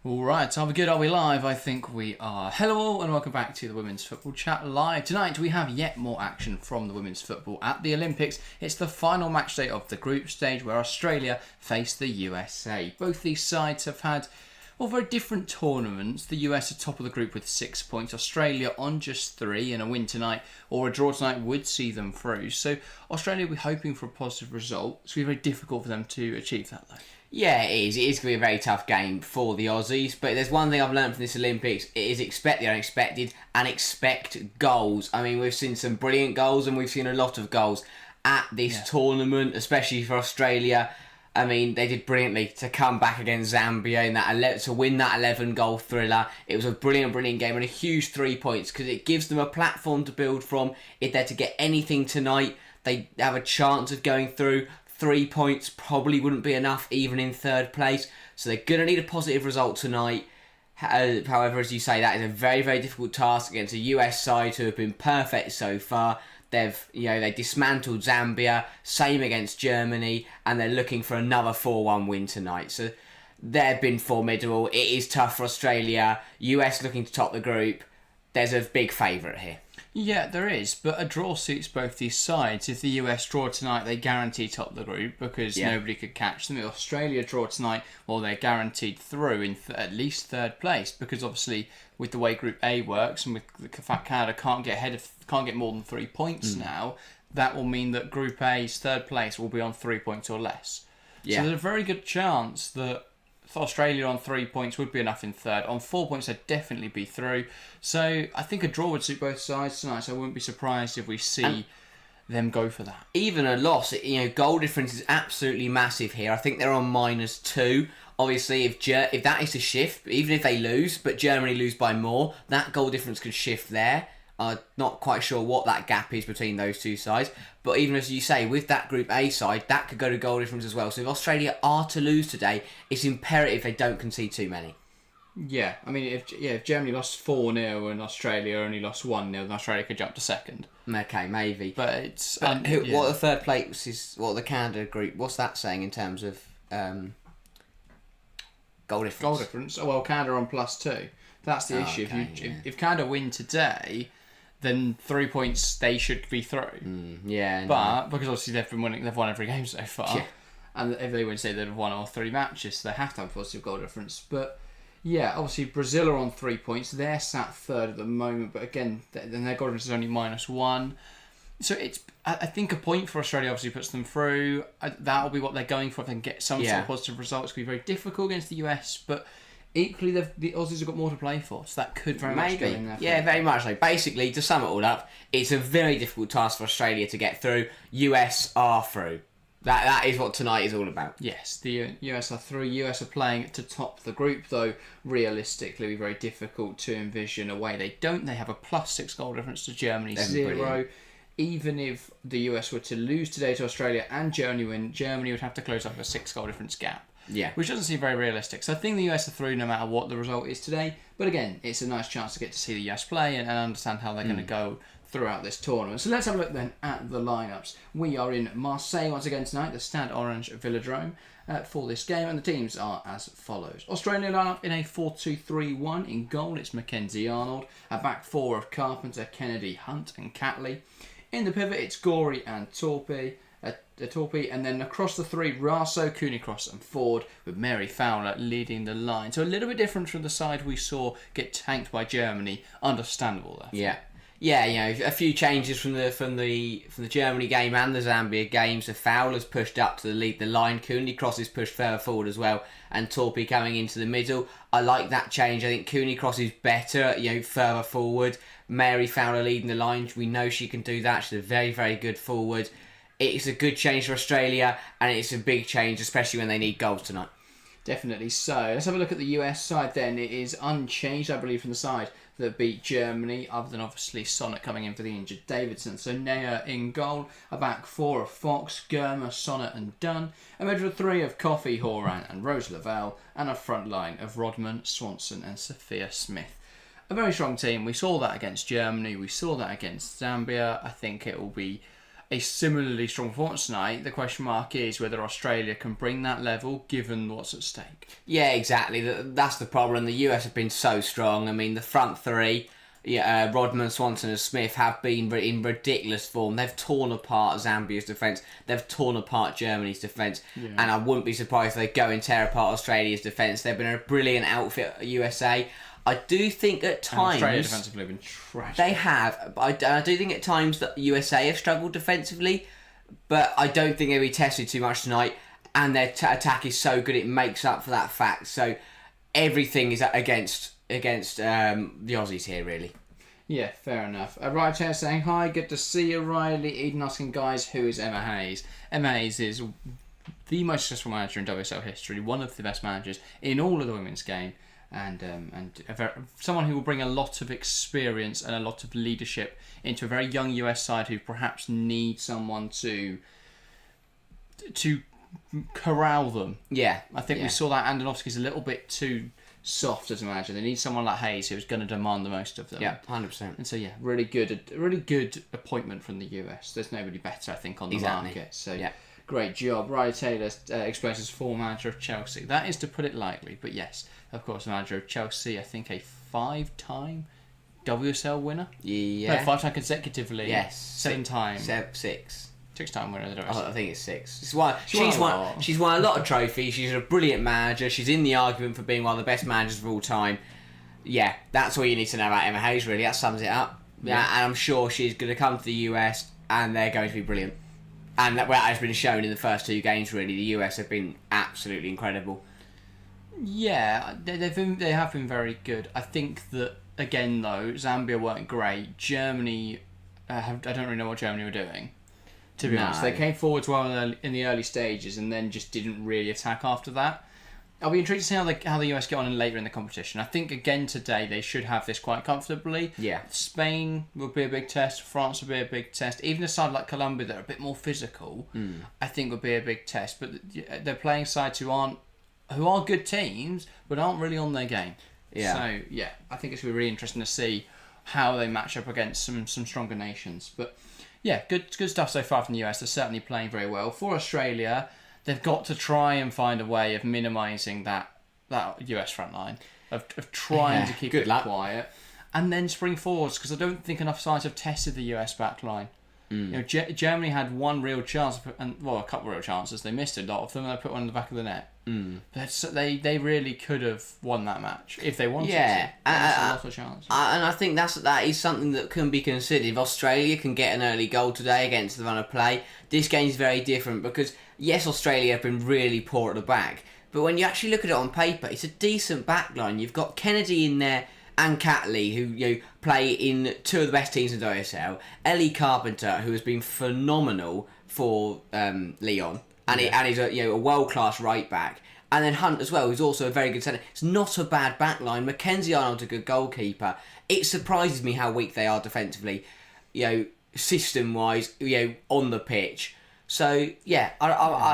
All right, are we good? Are we live? I think we are. Hello all and welcome back to the Women's Football Chat Live. Tonight we have yet more action from the women's football at the Olympics. It's the final match day of the group stage where Australia face the USA. Both these sides have had very different tournaments. The US are top of the group with 6 points. Australia on just 3, and a win tonight or a draw tonight would see them through. So Australia will be hoping for a positive result. It's going to be very difficult for them to achieve that though. Yeah, it is. It is going to be a very tough game for the Aussies. But there's one thing I've learned from this Olympics. It is expect the unexpected and expect goals. I mean, we've seen some brilliant goals and we've seen a lot of goals at this tournament, especially for Australia. I mean, they did brilliantly to come back against Zambia in that to win that 11-goal thriller. It was a brilliant game and a huge 3 points because it gives them a platform to build from. If they're to get anything tonight, they have a chance of going through. 3 points probably wouldn't be enough even in third place, so they're going to need a positive result tonight. However, as you say, that is a very, very difficult task against a US side who have been perfect so far. They dismantled Zambia, same against Germany, and they're looking for another 4-1 win tonight. So they've been formidable. It is tough for Australia. US looking to top the group. There's a big favourite here. Yeah, there is, but a draw suits both these sides. If the US draw tonight, they guarantee top the group because nobody could catch them. If Australia draw tonight, well, they're guaranteed through in at least third place because obviously with the way Group A works and with the fact Canada can't get more than 3 points now, that will mean that Group A's third place will be on 3 points or less. Yeah. So there's a very good chance that Australia on 3 points would be enough in third. On 4 points, they'd definitely be through. So I think a draw would suit both sides tonight. So I wouldn't be surprised if we see them go for that. Even a loss, goal difference is absolutely massive here. I think they're on -2. Obviously, if that is to shift, even if they lose, but Germany lose by more, that goal difference could shift there. I'm not quite sure what that gap is between those two sides. But even as you say, with that Group A side, that could go to goal difference as well. So if Australia are to lose today, it's imperative they don't concede too many. Yeah, I mean, if Germany lost 4-0 and Australia only lost 1-0, then Australia could jump to second. Okay, maybe. But it's... what the third place is, what the Canada group, what's that saying in terms of goal difference? Goal difference? Oh, well, Canada on +2. That's the issue. Okay, if Canada win today, then 3 points they should be through. But because obviously they've won every game so far, and if they win, say they've won all 3 matches, so they have to have a positive goal difference. But yeah, obviously Brazil are on 3 points. They're sat third at the moment, but again, then their goal difference is only -1. So I think a point for Australia obviously puts them through. That will be what they're going for if they can get some sort of positive results. It's going to be very difficult against the US, but equally, the Aussies have got more to play for, so that could very much go in there. Yeah, very much so. Basically, to sum it all up, it's a very difficult task for Australia to get through. US are through. That is what tonight is all about. Yes, the US are through. US are playing to top the group, though realistically, it'll be very difficult to envision a way they don't. They have a +6 goal difference to Germany, 0. Even if the US were to lose today to Australia and Germany win, Germany would have to close up a 6 goal difference gap. Yeah. Which doesn't seem very realistic. So I think the US are through no matter what the result is today. But again, it's a nice chance to get to see the US play and understand how they're going to go throughout this tournament. So let's have a look then at the lineups. We are in Marseille once again tonight, the Stade Orange Velodrome, for this game. And the teams are as follows. Australia line up in a 4-2-3-1. In goal, it's Mackenzie Arnold. A back 4 of Carpenter, Kennedy, Hunt and Catley. In the pivot, it's Gorey and Torpey, and then across the 3, Raso, Cooney-Cross and Ford, with Mary Fowler leading the line. So a little bit different from the side we saw get tanked by Germany. Understandable there. Yeah, a few changes from the Germany game and the Zambia game. So Fowler's pushed up to lead the line. Cooney-Cross is pushed further forward as well, and Torpey coming into the middle. I like that change. I think Cooney-Cross is better, further forward. Mary Fowler leading the line. We know she can do that. She's a very, very good forward. It's a good change for Australia, and it's a big change, especially when they need goals tonight. Definitely so. Let's have a look at the US side then. It is unchanged, I believe, from the side that beat Germany, other than obviously Sonnet coming in for the injured Davidson. So Naya in goal, a back 4 of Fox, Germer, Sonnet and Dunn, a midfield 3 of Coffey, Horan and Rose Lavelle, and a front line of Rodman, Swanson and Sophia Smith. A very strong team. We saw that against Germany, we saw that against Zambia. I think it will be a similarly strong performance tonight. The question mark is whether Australia can bring that level given what's at stake. Yeah, exactly. That's the problem. The US have been so strong. I mean, the front three, Rodman, Swanson and Smith have been in ridiculous form. They've torn apart Zambia's defence. They've torn apart Germany's defence. Yeah. And I wouldn't be surprised if they go and tear apart Australia's defence. They've been a brilliant outfit at USA. I do think at times... And Australia defensively have been tragic. They have. I do think at times that USA have struggled defensively, but I don't think they'll be tested too much tonight. And their attack is so good it makes up for that fact. So everything is against the Aussies here, really. Yeah, fair enough. Right here saying, hi, good to see you, Riley. Eden asking, guys, who is Emma Hayes? Emma Hayes is the most successful manager in WSL history, one of the best managers in all of the women's game, and someone who will bring a lot of experience and a lot of leadership into a very young US side who perhaps need someone to corral them. Yeah. I think we saw that Andonovsky's a little bit too soft as a manager. They need someone like Hayes who's going to demand the most of them. Yeah, 100%. And so really good appointment from the US. There's nobody better, I think, on the market. So great job. Riley Taylor explains as former manager of Chelsea. That is to put it lightly, but yes, of course, manager of Chelsea. I think a 5-time WSL winner. Yeah, no, 5-time consecutively. Yes, 7 times. 6. 6-time winner of the WSL. I think it's 6. She's won a lot of trophies. She's a brilliant manager. She's in the argument for being one of the best managers of all time. Yeah, that's all you need to know about Emma Hayes, really. That sums it up. Yeah, and I'm sure she's going to come to the US and they're going to be brilliant. And that has been shown in the first 2 games, really. The US have been absolutely incredible. Yeah, they have been very good. I think that, again, though, Zambia weren't great. Germany, I don't really know what Germany were doing. To be honest, they came forwards well in the early stages and then just didn't really attack after that. I'll be intrigued to see how the US get on later in the competition. I think again today they should have this quite comfortably. Yeah. Spain will be a big test. France will be a big test. Even a side like Colombia that are a bit more physical, I think would be a big test. But they're playing sides who are good teams but aren't really on their game. Yeah. So yeah, I think it's going to be really interesting to see how they match up against some stronger nations. But yeah, good stuff so far from the US. They're certainly playing very well. For Australia, they've got to try and find a way of minimising that US front line, of trying to keep it quiet, and then spring forwards, because I don't think enough sides have tested the US back line. Germany had one real chance, a couple of real chances. They missed a lot of them, and they put one in the back of the net. But they really could have won that match if they wanted to. Yeah, a lot of chances. And I think that is something that can be considered. If Australia can get an early goal today against the run of play, this game is very different because yes, Australia have been really poor at the back, but when you actually look at it on paper, it's a decent back line. You've got Kennedy in there and Catley, who play in 2 of the best teams in WSL. Ellie Carpenter, who has been phenomenal for Lyon, and he's a world-class right back. And then Hunt as well, who's also a very good centre. It's not a bad back line. Mackenzie Arnold's a good goalkeeper. It surprises me how weak they are defensively, system-wise, on the pitch. So yeah,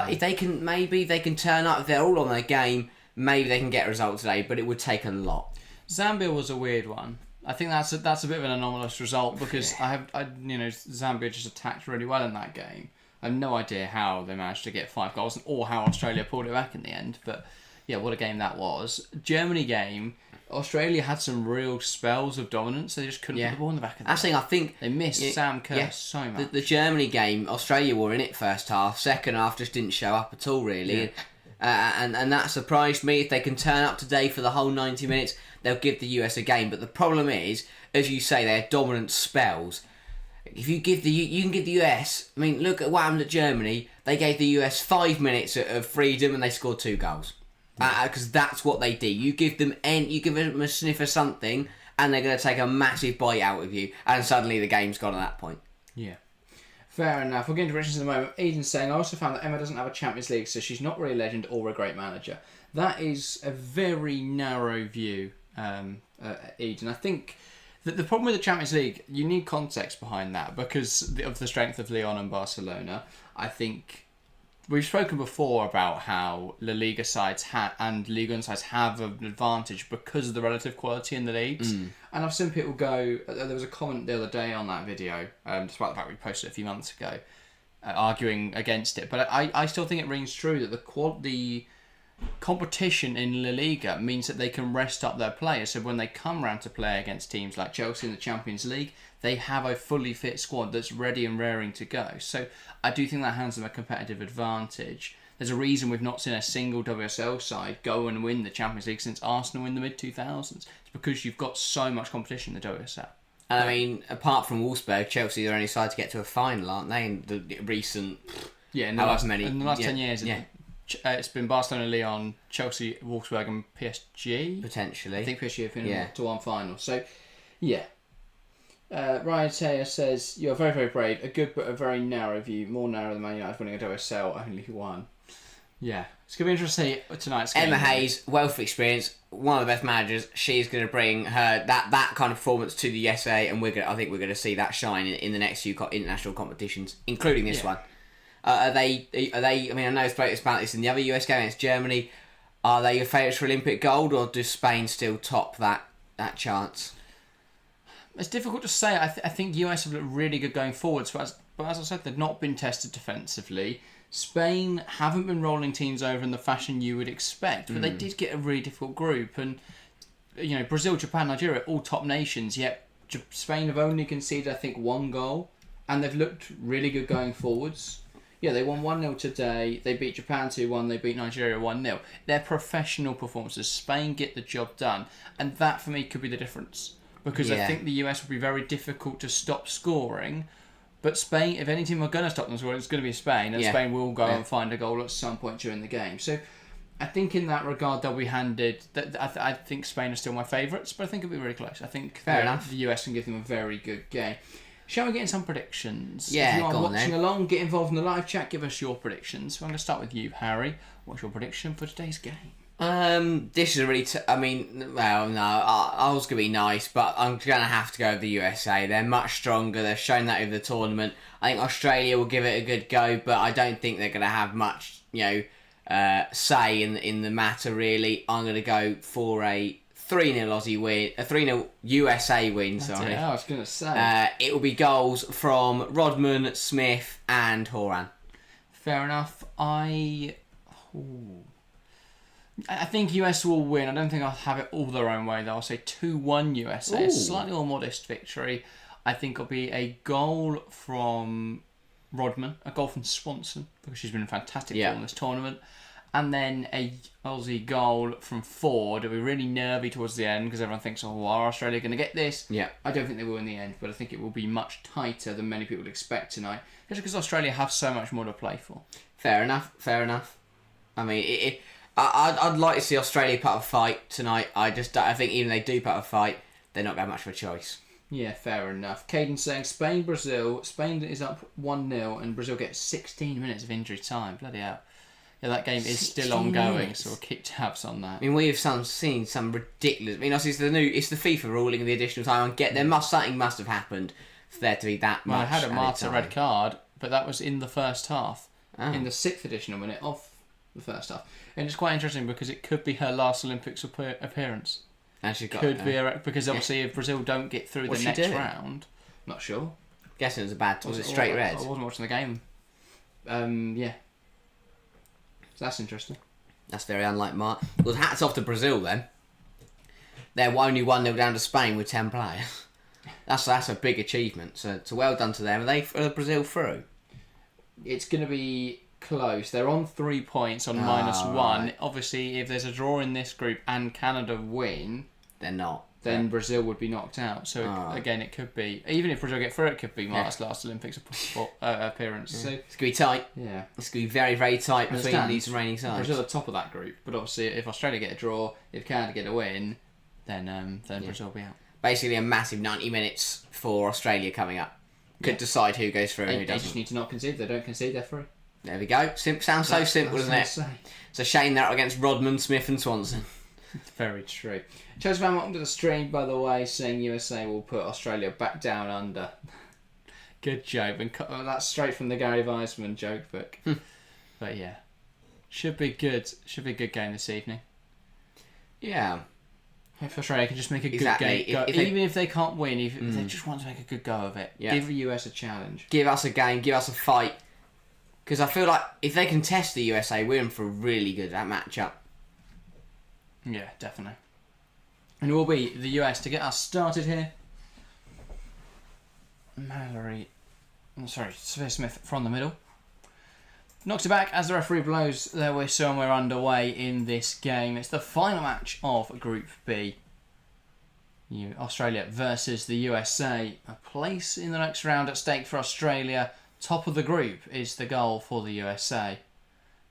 if they can turn up, if they're all on their game, maybe they can get a result today. But it would take a lot. Zambia was a weird one. I think that's a bit of an anomalous result because Zambia just attacked really well in that game. I have no idea how they managed to get 5 goals or how Australia pulled it back in the end. But yeah, what a game that was. Germany game, Australia had some real spells of dominance. They just couldn't put the ball in the back of the net. I think they missed Sam Kerr so much. The Germany game, Australia were in it first half. Second half just didn't show up at all, really. Yeah. And that surprised me. If they can turn up today for the whole 90 minutes, they'll give the US a game. But the problem is, as you say, they had dominant spells. If you give you can give the US. I mean, look at what happened at Germany. They gave the US 5 minutes of freedom and they scored 2 goals. Because that's what they do. You give them a sniff of something, and they're going to take a massive bite out of you, and suddenly the game's gone at that point. Yeah. Fair enough. We'll get into predictions in a moment. Eden's saying, I also found that Emma doesn't have a Champions League, so she's not really a legend or a great manager. That is a very narrow view, Eden. I think that the problem with the Champions League, you need context behind that because of the strength of Lyon and Barcelona. I think we've spoken before about how La Liga sides and Ligue 1 sides have an advantage because of the relative quality in the leagues. And I've seen people go... There was a comment the other day on that video, despite the fact we posted it a few months ago, arguing against it, but I still think it rings true that the competition in La Liga means that they can rest up their players. So when they come round to play against teams like Chelsea in the Champions League, they have a fully fit squad that's ready and raring to go. So I do think that hands them a competitive advantage. There's a reason we've not seen a single WSL side go and win the Champions League since Arsenal in the mid-2000s. It's because you've got so much competition in the WSL. And I mean, apart from Wolfsburg, Chelsea are the only side to get to a final, aren't they? In the recent... In the last 10 years, it's been Barcelona, Lyon, Chelsea, Wolfsburg and PSG. Potentially. I think PSG have been to one final. So, yeah. Ryan Taylor says, you're very, very brave. A good but a very narrow view. More narrow than Man United winning a WSL. Only one. Yeah. It's going to be interesting tonight's game. Emma Hayes, wealth of experience, one of the best managers. She's going to bring her that kind of performance to the SA, and I think we're going to see that shine in the next few international competitions, including this one. Are they? I mean, I know I spoke about this in the other US game against Germany. Are they your favourites for Olympic gold, or does Spain still top that chance? It's difficult to say. I think US have looked really good going forwards, but as I said, they've not been tested defensively. Spain haven't been rolling teams over in the fashion you would expect, but they did get a really difficult group. And Brazil, Japan, Nigeria, all top nations. Yet Spain have only conceded, I think, 1 goal, and they've looked really good going forwards. Yeah, they won 1-0 today. They beat Japan 2-1. They beat Nigeria 1-0. They're professional performances. Spain get the job done, and that for me could be the difference. Because I think the US will be very difficult to stop scoring. But Spain, if any team are going to stop them scoring, it's going to be Spain. And Spain will go and find a goal at some point during the game. So I think in that regard, they'll be handed... I think Spain are still my favourites, but I think it'll be very close. I think the US can give them a very good game. Shall we get in some predictions? Yeah, if you are go on watching then. along, get involved in the live chat, give us your predictions. So I'm going to start with you, Harry. What's your prediction for today's game? This is a really... I was going to be nice, but I'm going to have to go with the USA. They're much stronger. They've shown that over the tournament. I think Australia will give it a good go, but I don't think they're going to have much, say in the matter, really. I'm going to go for a 3-0 Aussie win, a 3-0 USA win, sorry. Yeah, I was going to say. It will be goals from Rodman, Smith and Horan. Fair enough. I think US will win. I don't think I'll have it all their own way, though. I'll say 2-1 USA. Ooh. A slightly more modest victory. I think it'll be a goal from Rodman, a goal from Swanson, because she's been in fantastic form this tournament. And then a Aussie goal from Ford. It'll be really nervy towards the end, because everyone thinks, are Australia going to get this? Yeah. I don't think they will in the end, but I think it will be much tighter than many people would expect tonight, just because Australia have so much more to play for. Fair enough. I mean, I'd like to see Australia put up a fight tonight. I think even if they do put up a fight, they're not going to have much of a choice. Yeah, fair enough. Caden saying Spain, Brazil. Spain is up 1-0 and Brazil gets 16 minutes of injury time. Bloody hell. Yeah, that game is still ongoing, minutes. so we'll keep tabs on that. I mean, we have seen some ridiculous... I mean, obviously it's the FIFA ruling of the additional time. Something must have happened for there to be that much. Well, I had a Marta time. red card, but that was in the first half. Oh. In the 6th additional minute of the first half. And it's quite interesting because it could be her last Olympics appearance. And she got because obviously if Brazil don't get through the next round, not sure. Guessing it was it straight red? I wasn't watching the game. Yeah. So that's interesting. That's very unlike Mark. Well, hats off to Brazil then. They're only 1-0 down to Spain with 10 players. That's a big achievement. So well done to them. Are they Brazil through? It's going to be close. They're on 3 points on -1. Right. Obviously, if there's a draw in this group and Canada win, they're not. Then Brazil would be knocked out. So again, it could be, even if Brazil get through, it could be Mark's last Olympics appearance. Yeah. So it's going to be tight. Yeah, it's going to be very, very tight between these remaining sides. Brazil are top of that group, but obviously, if Australia get a draw, if Canada get a win, then Brazil will be out. Basically, a massive 90 minutes for Australia coming up. Could decide who goes through and who doesn't. They just need to not concede. If they don't concede, they're through. There we go. Sounds so simple, doesn't it? It's a shame they're against Rodman, Smith and Swanson. Very true. Chelsea fan, welcome to the stream, by the way, saying USA will put Australia back down under. Good joke. And that's straight from the Gary Weissman joke book. But yeah, should be good. Should be a good game this evening. Yeah. If Australia can just make a good game, even if they can't win, if they just want to make a good go of it, give the US a challenge. Give us a game, give us a fight. Because I feel like if they can test the USA, we're in for a really good matchup. Yeah, definitely. And it will be the US to get us started here. Severe Smith from the middle. Knocks it back as the referee blows their whistle and we're underway in this game. It's the final match of Group B. Australia versus the USA. A place in the next round at stake for Australia. Top of the group is the goal for the USA.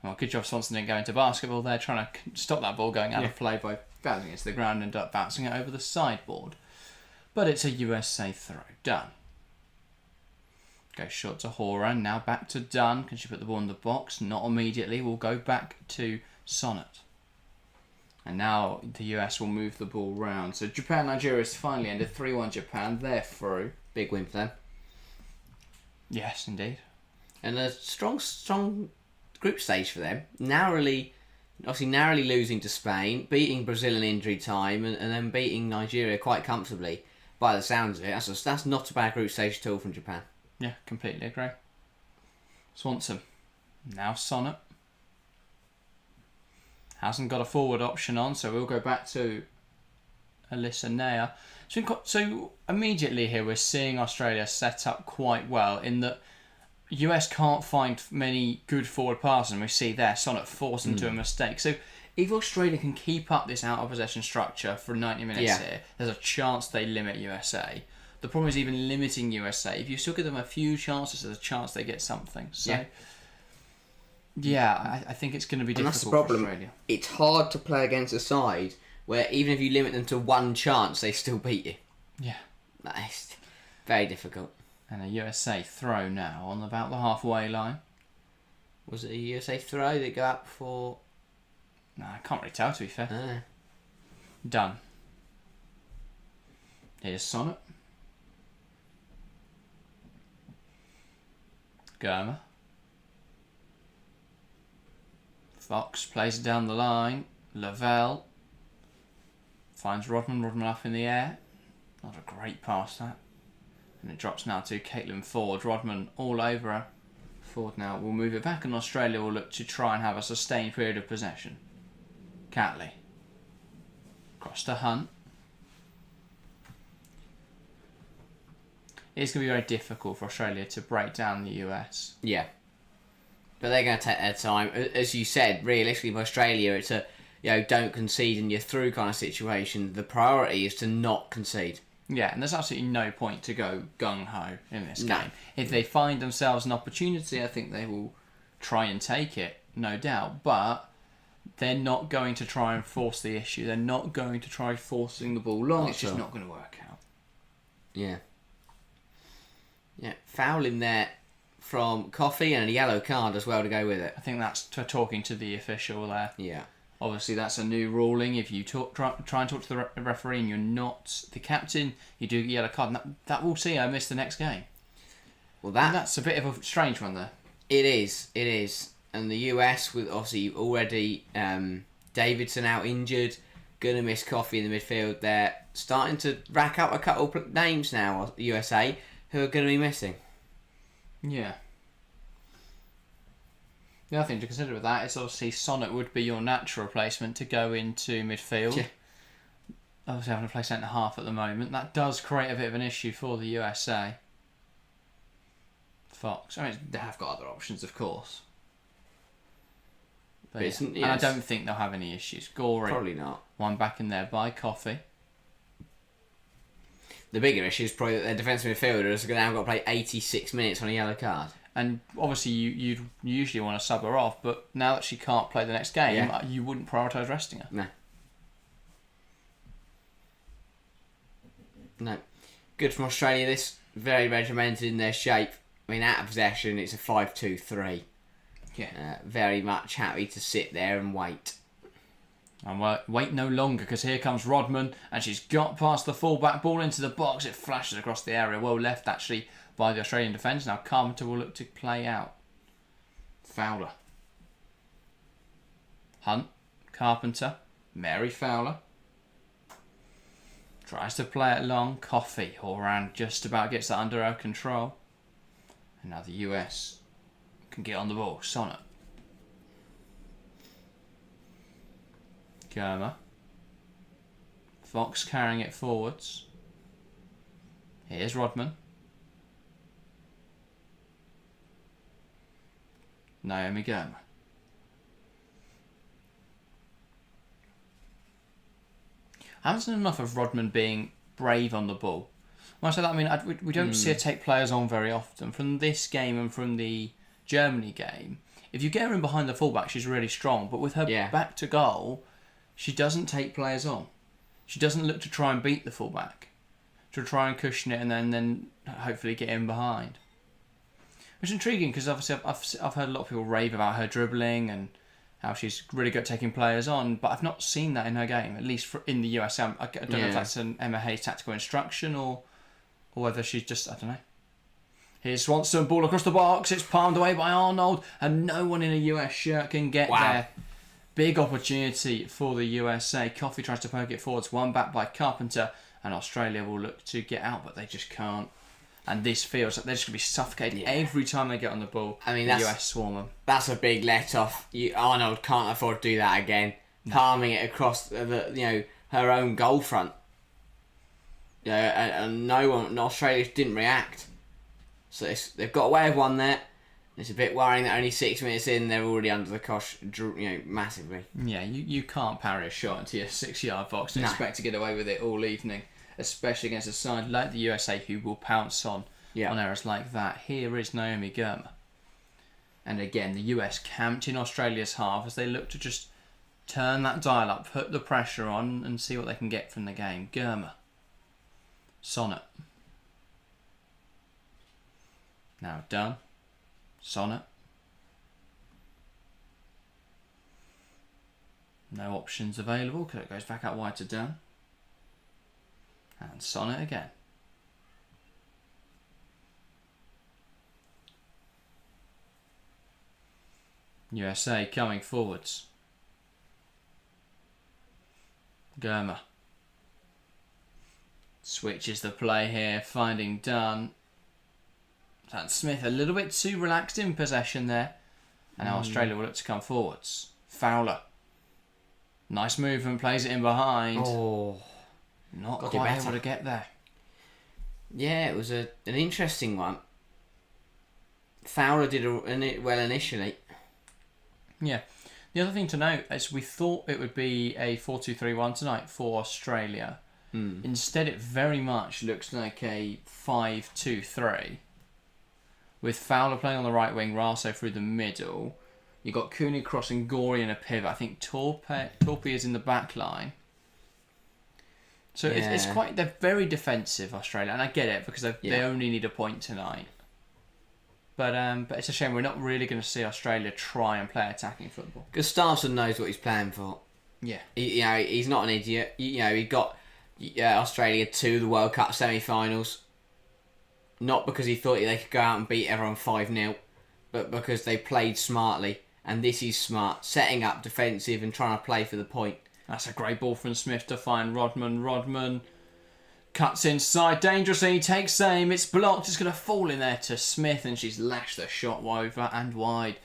Well, good job Swanson didn't go into basketball there, trying to stop that ball going out of play by bouncing it to the ground and bouncing it over the sideboard. But it's a USA throw. Dunn. Goes short to Horan, now back to Dunn. Can she put the ball in the box? Not immediately. We'll go back to Sonnet. And now the US will move the ball round. So Japan-Nigeria has finally ended 3-1 Japan. They're through. Big win for them. Yes, indeed. And a strong group stage for them. Narrowly losing to Spain, beating Brazil in injury time, and then beating Nigeria quite comfortably. By the sounds of it, that's not a bad group stage at all from Japan. Yeah, completely agree. Swanson. Now Sonnet. Hasn't got a forward option on, so we'll go back to Alyssa Nair. So immediately here we're seeing Australia set up quite well in that US can't find many good forward passes, and we see there Sonnet forced into a mistake. So if Australia can keep up this out of possession structure for 90 minutes here, there's a chance they limit USA. The problem is even limiting USA. If you still give them a few chances, there's a chance they get something. So I think it's going to be difficult. And that's the problem. For Australia. It's hard to play against a side where even if you limit them to one chance, they still beat you. Yeah. That's very difficult. And a USA throw now on about the halfway line. Was it a USA throw that go up for... No, I can't really tell, to be fair. Done. Here's Sonnet. Germer. Fox plays it down the line. Lavelle finds Rodman. Rodman up in the air. Not a great pass, that. And it drops now to Caitlin Ford. Rodman all over her. Ford now will move it back, and Australia will look to try and have a sustained period of possession. Catley. Across to Hunt. It's going to be very difficult for Australia to break down the US. Yeah. But they're going to take their time. As you said, realistically, for Australia, it's a don't concede and you're through kind of situation. The priority is to not concede. Yeah, and there's absolutely no point to go gung-ho in this game. If they find themselves an opportunity, I think they will try and take it, no doubt. But they're not going to try and force the issue. They're not going to try forcing the ball long. It's just not going to work out. Yeah. Yeah, foul in there from Coffey and a yellow card as well to go with it. I think that's talking to the official there. Yeah. Obviously, that's a new ruling. If you try and talk to the referee and you're not the captain, you do get a yellow card. And that will see her miss the next game. Well, that's a bit of a strange one there. It is. And the US, with obviously already Davidson out injured, going to miss Coffey in the midfield there. Starting to rack up a couple of names now, the USA, who are going to be missing. Yeah. The other thing to consider with that is obviously Sonnet would be your natural replacement to go into midfield. Yeah. Obviously having to play centre half at the moment. That does create a bit of an issue for the USA. Fox. I mean, they have got other options, of course. But yes. And I don't think they'll have any issues. Gorey. Probably not. One back in there by Coffey. The bigger issue is probably that their defensive midfielders are going to have got to play 86 minutes on a yellow card. And obviously you usually want to sub her off, but now that she can't play the next game, you wouldn't prioritise resting her. No. Good from Australia. This very regimented in their shape. I mean, out of possession, it's a 5-2-3. Yeah. Very much happy to sit there and wait. And wait no longer, because here comes Rodman, and she's got past the full-back ball into the box. It flashes across the area. Well left, actually, by the Australian defence. Now Carpenter will look to play out. Fowler. Hunt. Carpenter. Mary Fowler. Tries to play it long. Coffey. Horan just about gets that under her control. And now the US can get on the ball. Sonnet. Germa. Fox carrying it forwards. Here's Rodman. Naomi Germa. I haven't seen enough of Rodman being brave on the ball. When I say that, I mean we don't see her take players on very often. From this game and from the Germany game, if you get her in behind the fullback, she's really strong. But with her back to goal, she doesn't take players on. She doesn't look to try and beat the fullback, to try and cushion it and then hopefully get in behind. Which is intriguing because obviously I've heard a lot of people rave about her dribbling and how she's really good at taking players on, but I've not seen that in her game, at least in the US. I don't know if that's an Emma Hayes tactical instruction or whether she's just, I don't know. Here's Swanson, ball across the box, it's palmed away by Arnold, and no one in a US shirt can get there. Big opportunity for the USA. Coffey tries to poke it forwards, one back by Carpenter, and Australia will look to get out, but they just can't. And this feels like they're just going to be suffocated every time they get on the ball. I mean, the US swarm them. That's a big let-off. Arnold can't afford to do that again. Palming it across her own goal front. And Australia didn't react. So they've got away with one there. It's a bit worrying that only 6 minutes in, they're already under the cosh, massively. Yeah, you can't parry a shot into your 6-yard box and expect to get away with it all evening, especially against a side like the USA who will pounce on errors like that. Here is Naomi Germa. And again, the US camped in Australia's half as they look to just turn that dial up, put the pressure on and see what they can get from the game. Germa. Sonnet. Now done. Sonnet. No options available because it goes back out wide to Dunn. And Sonnet again. USA coming forwards. Germa. Switches the play here, finding Dunn. And Smith a little bit too relaxed in possession there. And now Australia will look to come forwards. Fowler. Nice movement, plays it in behind. Oh. Not quite able to get there. Yeah, it was an interesting one. Fowler did well initially. Yeah. The other thing to note is we thought it would be a 4-2-3-1 tonight for Australia. Instead, it very much looks like a 5-2-3. With Fowler playing on the right wing, Raso through the middle. You've got Cooney crossing Gorey in a pivot. I think Torpy is in the back line. So it's quite... They're very defensive, Australia. And I get it, because they only need a point tonight. But it's a shame we're not really going to see Australia try and play attacking football. Gustafsson knows what he's playing for. Yeah. He's not an idiot. He got Australia to the World Cup semi-finals. Not because he thought they could go out and beat everyone 5-0, but because they played smartly. And this is smart. Setting up defensive and trying to play for the point. That's a great ball from Smith to find Rodman. Rodman cuts inside dangerously, takes aim, it's blocked, it's going to fall in there to Smith, and she's lashed the shot over and wide.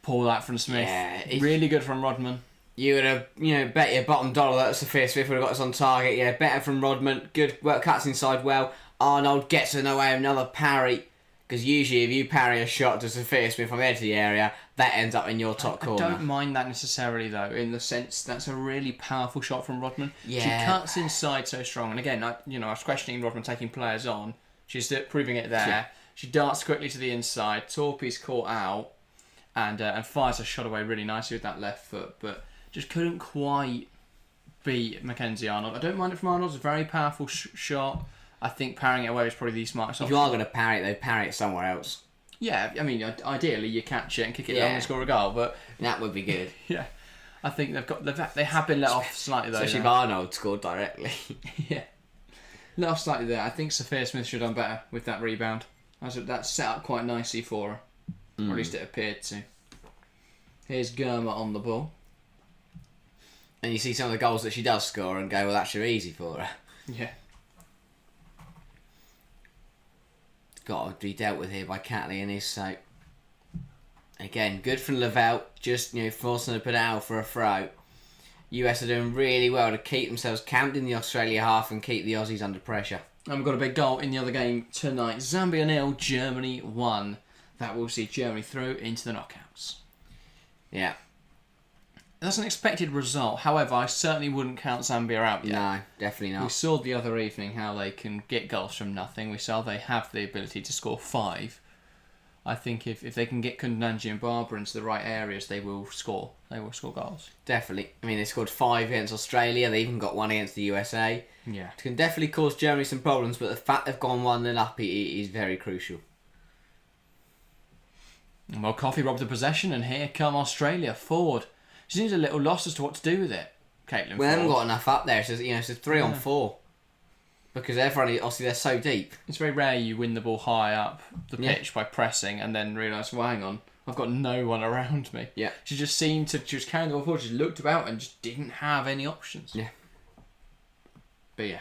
Pull that from Smith. Yeah, really good from Rodman. You would have, bet your bottom dollar that Sophia Smith would have got us on target. Yeah, better from Rodman. Good work, cuts inside well. Arnold gets in the way of another parry. Because usually if you parry a shot to Sophia Smith from the edge of the area, that ends up in your top corner. I don't mind that necessarily, though, in the sense that's a really powerful shot from Rodman. Yeah. She cuts inside so strong. And again, I was questioning Rodman taking players on. She's proving it there. Yeah. She darts quickly to the inside. Torpy's caught out and fires a shot away really nicely with that left foot, but just couldn't quite beat Mackenzie Arnold. I don't mind it from Arnold. It's a very powerful shot. I think parrying it away is probably the smartest option. If you are going to parry it, though, parry it somewhere else. Yeah, I mean, ideally you catch it and kick it long and score a goal, but that would be good. Yeah, I think they have been let off slightly though. Especially if Arnold scored directly. Yeah, let off slightly there. I think Sophia Smith should have done better with that rebound. That set up quite nicely for her, or at least it appeared to. Here's Germa on the ball, and you see some of the goals that she does score and go, well, that's easy for her. Yeah. Got to be dealt with here by Catley and his sake. Again, good from Lavelle, just forcing a pedal for a throw. US are doing really well to keep themselves camped in the Australia half and keep the Aussies under pressure. And we've got a big goal in the other game tonight. Zambia 0, Germany 1. That will see Germany through into the knockouts. Yeah. That's an expected result. However, I certainly wouldn't count Zambia out yet. No, definitely not. We saw the other evening how they can get goals from nothing. We saw they have the ability to score 5. I think if they can get Kundanji and Barber into the right areas, they will score. They will score goals. Definitely. I mean, they scored 5 against Australia. They even got 1 against the USA. Yeah. It can definitely cause Germany some problems, but the fact they've gone 1-0 up is very crucial. Well, Coffee robbed the possession, and here come Australia forward. She seems a little lost as to what to do with it. Caitlin. We haven't got enough up there. It's a 3-on-4 because everybody obviously they're so deep. It's very rare you win the ball high up the pitch by pressing and then realise, well, hang on, I've got no one around me. Yeah. She just seemed to. She was carrying the ball forward. She looked about and just didn't have any options. Yeah. But yeah,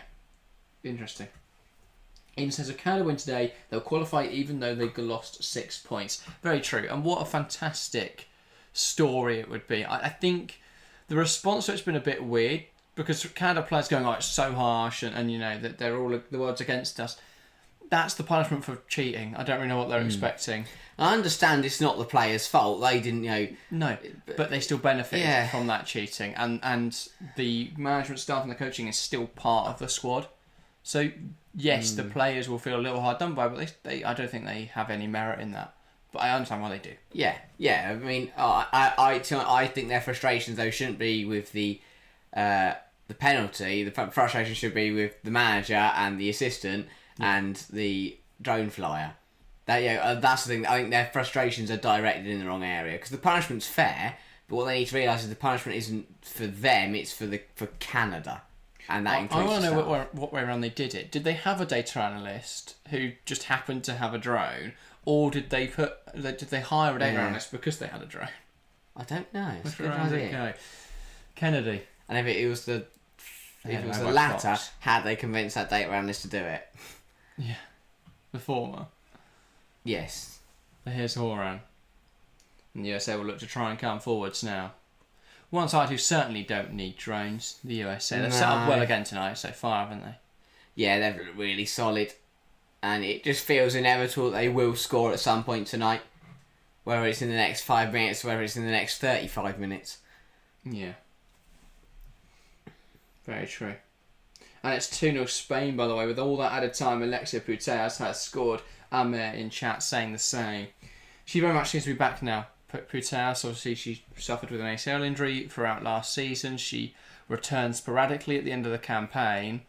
interesting. In says if Canada win today, they'll qualify even though they lost 6 points. Very true. And what a fantastic story it would be. I think the response to it's been a bit weird because Canada players going, oh, it's so harsh and that they're all the world's against us. That's the punishment for cheating. I don't really know what they're expecting. I understand it's not the players' fault. They didn't, No, but they still benefited from that cheating. And the management staff and the coaching is still part of the squad. So, yes, the players will feel a little hard done by, but I don't think they have any merit in that. But I understand why they do. Yeah. I mean, I think their frustrations, though, shouldn't be with the penalty. The frustration should be with the manager and the assistant and the drone flyer. That's the thing. I think their frustrations are directed in the wrong area because the punishment's fair, but what they need to realise is the punishment isn't for them; it's for Canada, and that includes. I want to know what way around they did it. Did they have a data analyst who just happened to have a drone, or did they hire a data analyst because they had a drone? I don't know. It's a Which good round did it idea. go? Kennedy. And if it was the latter, had they convinced that data analyst to do it? Yeah, the former. Yes. Here's Horan. And the USA will look to try and come forwards now. One side who certainly don't need drones, the USA. They've set up well again tonight so far, haven't they? Yeah, they're really solid. And it just feels inevitable that they will score at some point tonight. Whether it's in the next 5 minutes, whether it's in the next 35 minutes. Yeah. Very true. And it's 2-0 Spain, by the way, with all that added time. Alexia Putellas has scored. Amir in chat saying the same. She very much seems to be back now. Putellas, obviously, she suffered with an ACL injury throughout last season. She returned sporadically at the end of the campaign,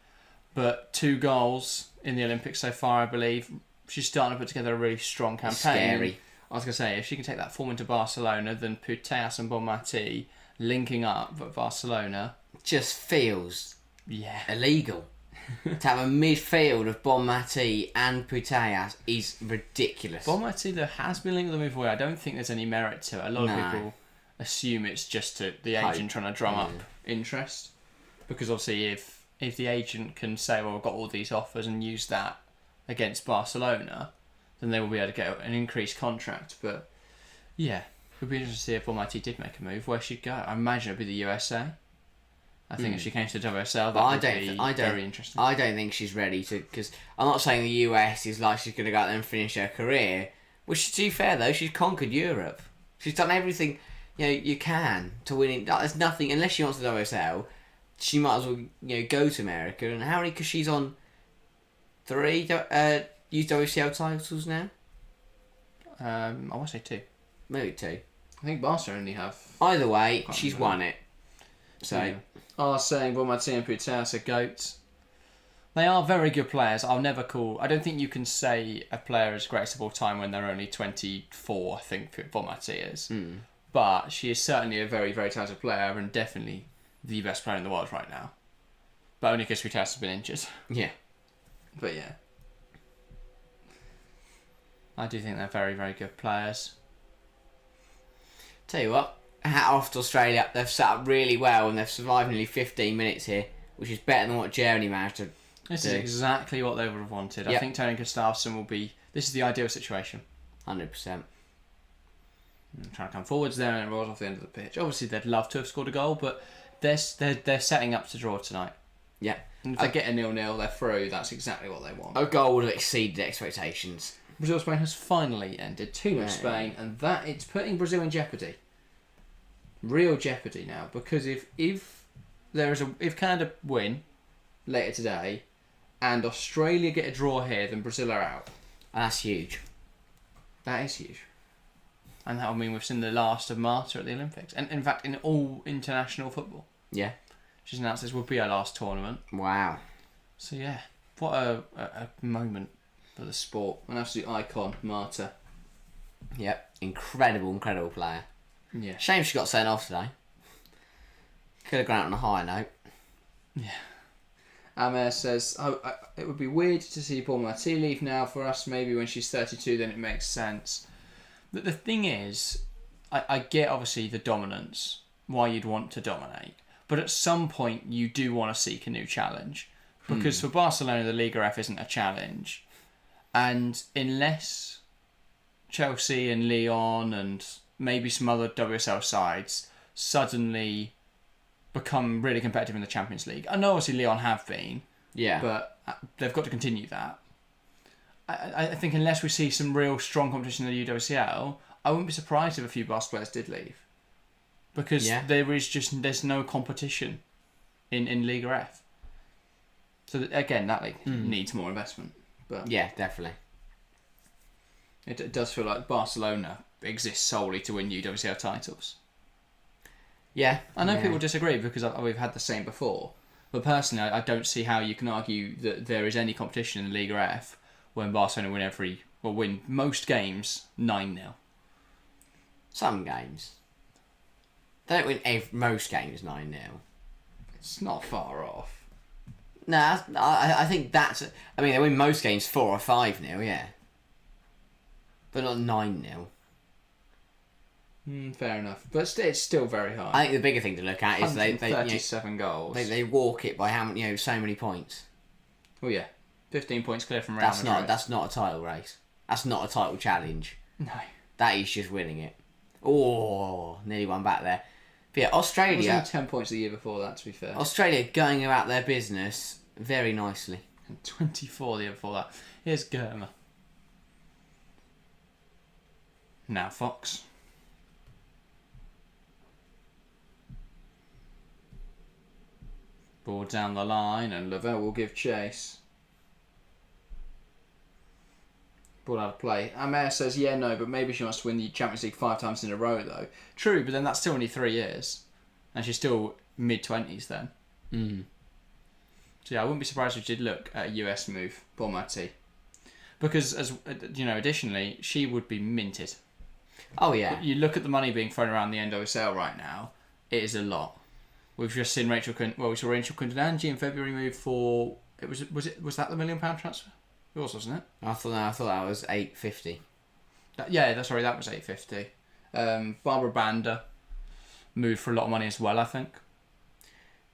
but 2 goals in the Olympics so far, I believe. She's starting to put together a really strong campaign. Scary. I was going to say, if she can take that form into Barcelona, then Putellas and Bonmati linking up at Barcelona just feels Yeah. illegal. To have a midfield of Bonmati and Putellas is ridiculous. Bonmati, there has been linked with the move away. I don't think there's any merit to it. A lot of people assume it's just the agent trying to drum up interest. Because obviously if the agent can say, well, I've got all these offers and use that against Barcelona, then they will be able to get an increased contract. But yeah, it would be interesting to see if Bonmati did make a move, where she'd go. I imagine it would be the USA. I think if she came to WSL, that would be very interesting. I don't think she's ready to, because I'm not saying the US is like she's going to go out there and finish her career. Which, to be fair though, she's conquered Europe. She's done everything you can to win it. There's nothing, unless she wants the WSL, she might as well go to America. And how many? Because she's on 3 WCL titles now. I want to say 2. Maybe 2. I think Barca only have. Either way, she's won it. So. Yeah. Are saying Bonmati and Putellas are goats. They are very good players. I don't think you can say a player is greatest of all time when they're only 24, I think Bonmati is. But she is certainly a very, very talented player and definitely the best player in the world right now. But only because Putellas has been injured. Yeah. But yeah. I do think they're very, very good players. Tell you what, hat off to Australia. They've set up really well and they've survived nearly 15 minutes here, which is better than what Germany managed to do. This is exactly what they would have wanted. I think Tony Gustafsson will be... This is the ideal situation. 100%. trying to come forwards there and it rolls off the end of the pitch. Obviously, they'd love to have scored a goal, but they're setting up to draw tonight. Yeah. And if they get a 0-0, they're through. That's exactly what they want. A goal would have exceeded expectations. Brazil-Spain has finally ended 2-0 Yeah. Spain, and that it's putting Brazil in jeopardy. Real jeopardy now, because if Canada win later today, and Australia get a draw here, then Brazil are out. That's huge. That is huge. And that will mean we've seen the last of Marta at the Olympics. And in fact, in all international football. Yeah. She's announced this will be our last tournament. Wow. So yeah, what a moment for the sport. An absolute icon, Marta. Yep. Incredible player. Yeah. Shame she got sent off today. Could have gone out on a higher note. Yeah. Amer says, it would be weird to see Paul Marty leave now. For us, maybe when she's 32, then it makes sense. But the thing is, I get obviously the dominance, why you'd want to dominate. But at some point, you do want to seek a new challenge. Because for Barcelona, the Liga F isn't a challenge. And unless Chelsea and Lyon and maybe some other WSL sides suddenly become really competitive in the Champions League. I know obviously Lyon have been, but they've got to continue that. I think unless we see some real strong competition in the UWCL, I wouldn't be surprised if a few Barca players did leave. Because there's no competition in Liga F. So again, that needs more investment. But yeah, definitely. It does feel like Barcelona exists solely to win UWCL titles. Yeah. I know people disagree because we've had the same before. But personally, I don't see how you can argue that there is any competition in the Liga F when Barcelona win most games 9-0. Some games. They don't win most games 9-0. It's not far off. No, I think that's... I mean, they win most games 4 or 5-0, yeah. But not 9-0. Fair enough. But it's still very high. I think the bigger thing to look at is they 37 goals. They walk it by how many, so many points. Oh yeah. 15 points clear from Real Madrid. That's not a title race. That's not a title challenge. No. That is just winning it. Oh, nearly one back there. But yeah, Australia... It was only 10 points the year before that, to be fair. Australia going about their business very nicely. And 24 the year before that. Here's Germa. Now Fox. Ball down the line and Lavelle will give chase. Ball out of play. Amer says, yeah, no, but maybe she wants to win the Champions League 5 times in a row, though. True, but then that's still only 3 years. And she's still mid-20s then. So yeah, I wouldn't be surprised if she did look at a US move, Paul Marty. Because, additionally, she would be minted. Oh, yeah. You look at the money being thrown around the NWSL right now, it is a lot. We've just seen we saw Rachel Quintanangi in February move for... Was that the £1 million transfer? It was, wasn't it? I thought that was 850. That was 850. Barbara Banda moved for a lot of money as well, I think.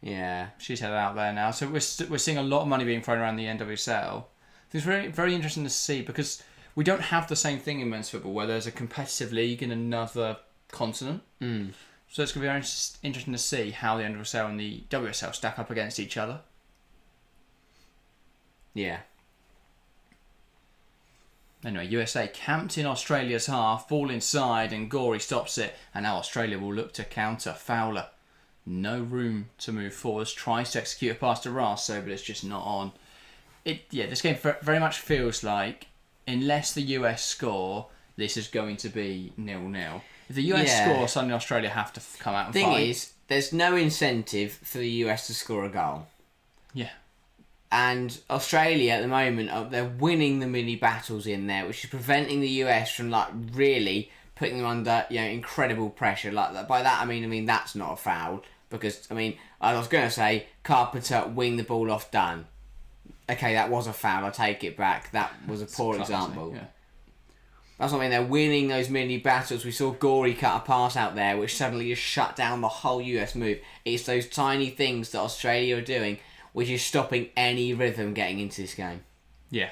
Yeah. She's headed out there now. So we're seeing a lot of money being thrown around the NWSL. It's very, very interesting to see because we don't have the same thing in men's football where there's a competitive league in another continent. So it's going to be very interesting to see how the NWSL and the WSL stack up against each other. Yeah. Anyway, USA camped in Australia's half, ball inside, and Gorey stops it, and now Australia will look to counter. Fowler, no room to move forwards, tries to execute a pass to Raso, but it's just not on. This game very much feels like, unless the US score, this is going to be 0-0. If the US score, suddenly Australia have to come out and fight. Thing is, there's no incentive for the US to score a goal. Yeah. And Australia at the moment, they're winning the mini battles in there, which is preventing the US from really putting them under incredible pressure. Like by that I mean that's not a foul because I was going to say Carpenter wing the ball off done. Okay, that was a foul. I take it back. That was a poor example. Yeah. That's what I mean. They're winning those mini battles. We saw Gorey cut a pass out there, which suddenly just shut down the whole US move. It's those tiny things that Australia are doing, which is stopping any rhythm getting into this game. Yeah.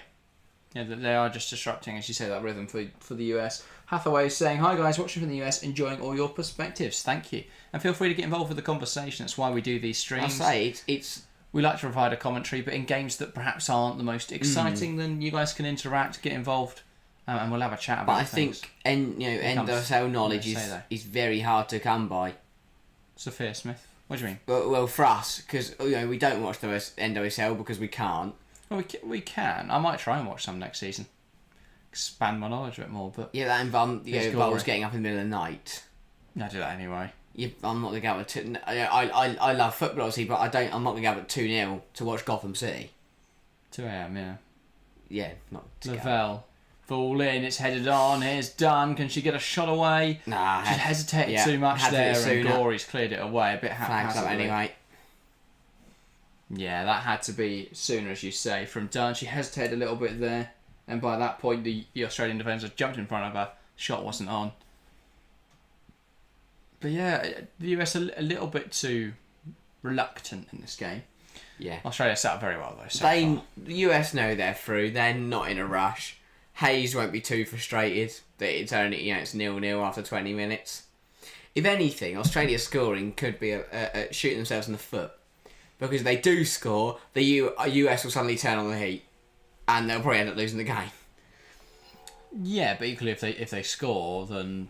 Yeah, they are just disrupting, as you say, that rhythm for the US. Hathaway is saying, "Hi guys, watching from the US, enjoying all your perspectives. Thank you, and feel free to get involved with the conversation. That's why we do these streams. I say it's we like to provide a commentary, but in games that perhaps aren't the most exciting, then you guys can interact, get involved, and we'll have a chat about. But I think NWSL knowledge is very hard to come by. Sophia Smith, what do you mean? Well, for us, because we don't watch the NWSL because we can't. Well, we can. I might try and watch some next season. Expand my knowledge a bit more, but yeah, that involves getting up in the middle of the night. I do that anyway. I'm not gonna go up at I love football obviously, but I'm not gonna go up at 2-0 to watch Gotham City. 2 a.m. Yeah. Yeah, not. Lavelle, fall in. It's headed on. Here's Dunn. Can she get a shot away? Nah, she's hesitated too much there, and Gory's cleared it away a bit haphazardly. Anyway. Yeah, that had to be sooner, as you say, from Dunn. She hesitated a little bit there, and by that point, the Australian defender jumped in front of her. Shot wasn't on. But yeah, the US a little bit too reluctant in this game. Yeah. Australia sat up very well though. The US know they're through. They're not in a rush. Hayes won't be too frustrated that it's only it's 0-0 after 20 minutes. If anything, Australia's scoring could be a shooting themselves in the foot, because if they do score, the US will suddenly turn on the heat, and they'll probably end up losing the game. Yeah, but equally, if they score, then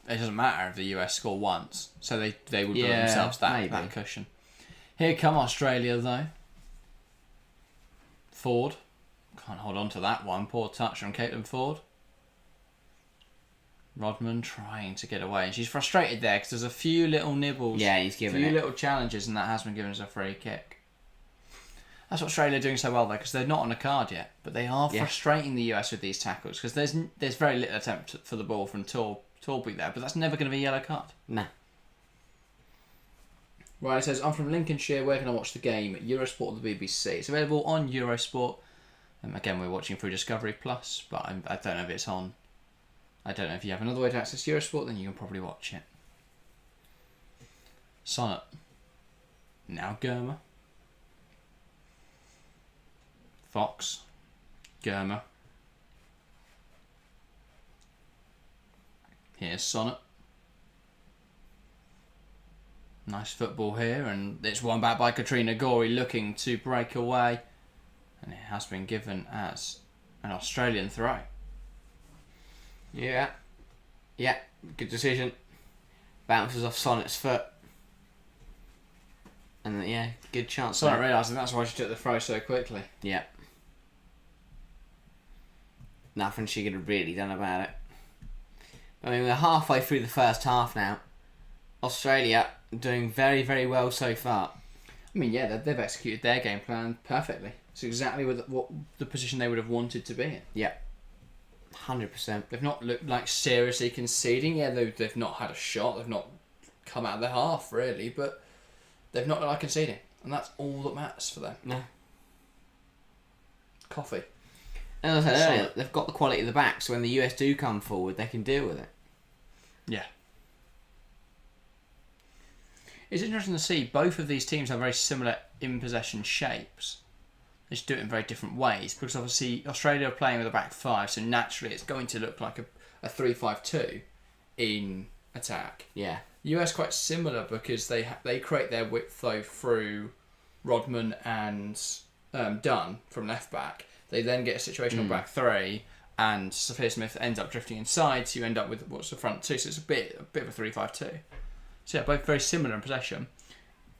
it doesn't matter if the US score once. So they would build themselves that cushion. Here come Australia, though. Ford. Can't hold on to that one. Poor touch from Caitlin Ford. Rodman trying to get away. And she's frustrated there because there's a few little nibbles. Yeah, he's given a few little challenges, and that has been given as a free kick. That's what Australia are doing so well, though, because they're not on a card yet. But they are frustrating the US with these tackles, because there's very little attempt for the ball from Torby there, but that's never going to be a yellow card. No. Right, it says, I'm from Lincolnshire, where can I watch the game? Eurosport or the BBC. It's available on Eurosport. Again, we're watching through Discovery Plus, but I don't know if it's on. I don't know if you have another way to access Eurosport, then you can probably watch it. Sonnet. Now Germa. Fox. Germa. Here's Sonnet. Nice football here, and it's won back by Katrina Gorey, looking to break away, and it has been given as an Australian throw. Yeah, good decision. Bounces off Sonnet's foot, and good chance. Sonnet realising that's why she took the throw so quickly. Yeah, nothing she could have really done about it. I mean, we're halfway through the first half now. Australia doing very, very well so far. I mean, yeah, they've executed their game plan perfectly. It's exactly what the position they would have wanted to be in. Yeah, 100%. They've not looked like seriously conceding. Yeah, they've not had a shot. They've not come out of their half, really, but they've not looked like conceding. And that's all that matters for them. No. Coffee. And as I said earlier, they've got the quality of the back, so when the US do come forward, they can deal with it. Yeah. It's interesting to see both of these teams have very similar in-possession shapes. They just do it in very different ways, because obviously Australia are playing with a back five, so naturally it's going to look like a 3-5-2 in attack. Yeah. US quite similar, because they create their width though through Rodman and Dunn from left back. They then get a situational back three, and Sophia Smith ends up drifting inside, so you end up with what's the front two. So it's a bit of a 3-5-2. So yeah, both very similar in possession.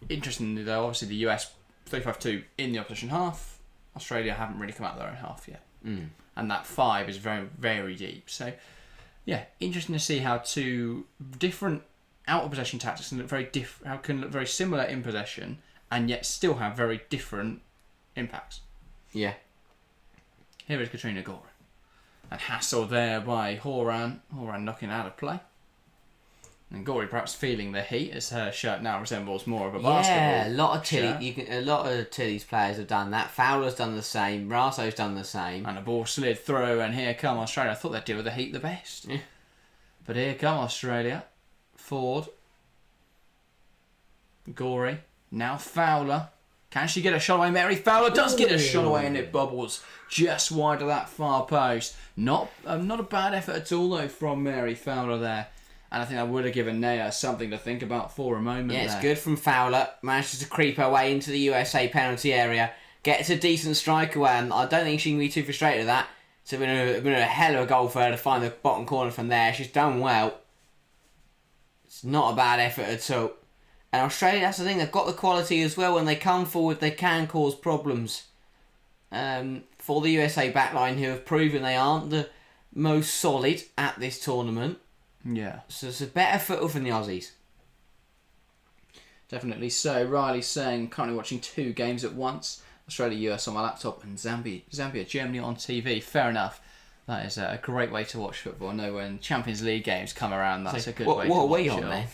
Interestingly though, obviously the US 3-5-2 in the opposition half. Australia haven't really come out of their own half yet. And that five is very, very deep. So yeah, interesting to see how two different out of possession tactics can look very similar in possession and yet still have very different impacts. Yeah. Here is Katrina Gore. And hassle there by Horan. Horan knocking out of play. And Gorey perhaps feeling the heat, as her shirt now resembles more of a basketball. Yeah, a lot of Tilly's players have done that. Fowler's done the same. Rasso's done the same. And a ball slid through, and here come Australia. I thought they'd deal with the heat the best. Yeah. But here come Australia. Ford. Gorey. Now Fowler. Can she get a shot away? Mary Fowler does get a shot away, and it bubbles just wide of that far post. Not a bad effort at all, though, from Mary Fowler there. And I think I would have given Naya something to think about for a moment. Yeah, there. it's good from Fowler. Manages to creep her way into the USA penalty area. Gets a decent strike away, and I don't think she can be too frustrated at that. It's been a hell of a goal for her to find the bottom corner from there. She's done well. It's not a bad effort at all. And Australia, that's the thing, they've got the quality as well. When they come forward, they can cause problems. For the USA backline, who have proven they aren't the most solid at this tournament. Yeah. So it's a better foot than the Aussies. Definitely so. Riley's saying, currently watching 2 games at once. Australia, US on my laptop, and Zambia, Germany on TV. Fair enough. That is a great way to watch football. I know when Champions League games come around, that's a good way to watch it. What are we on then?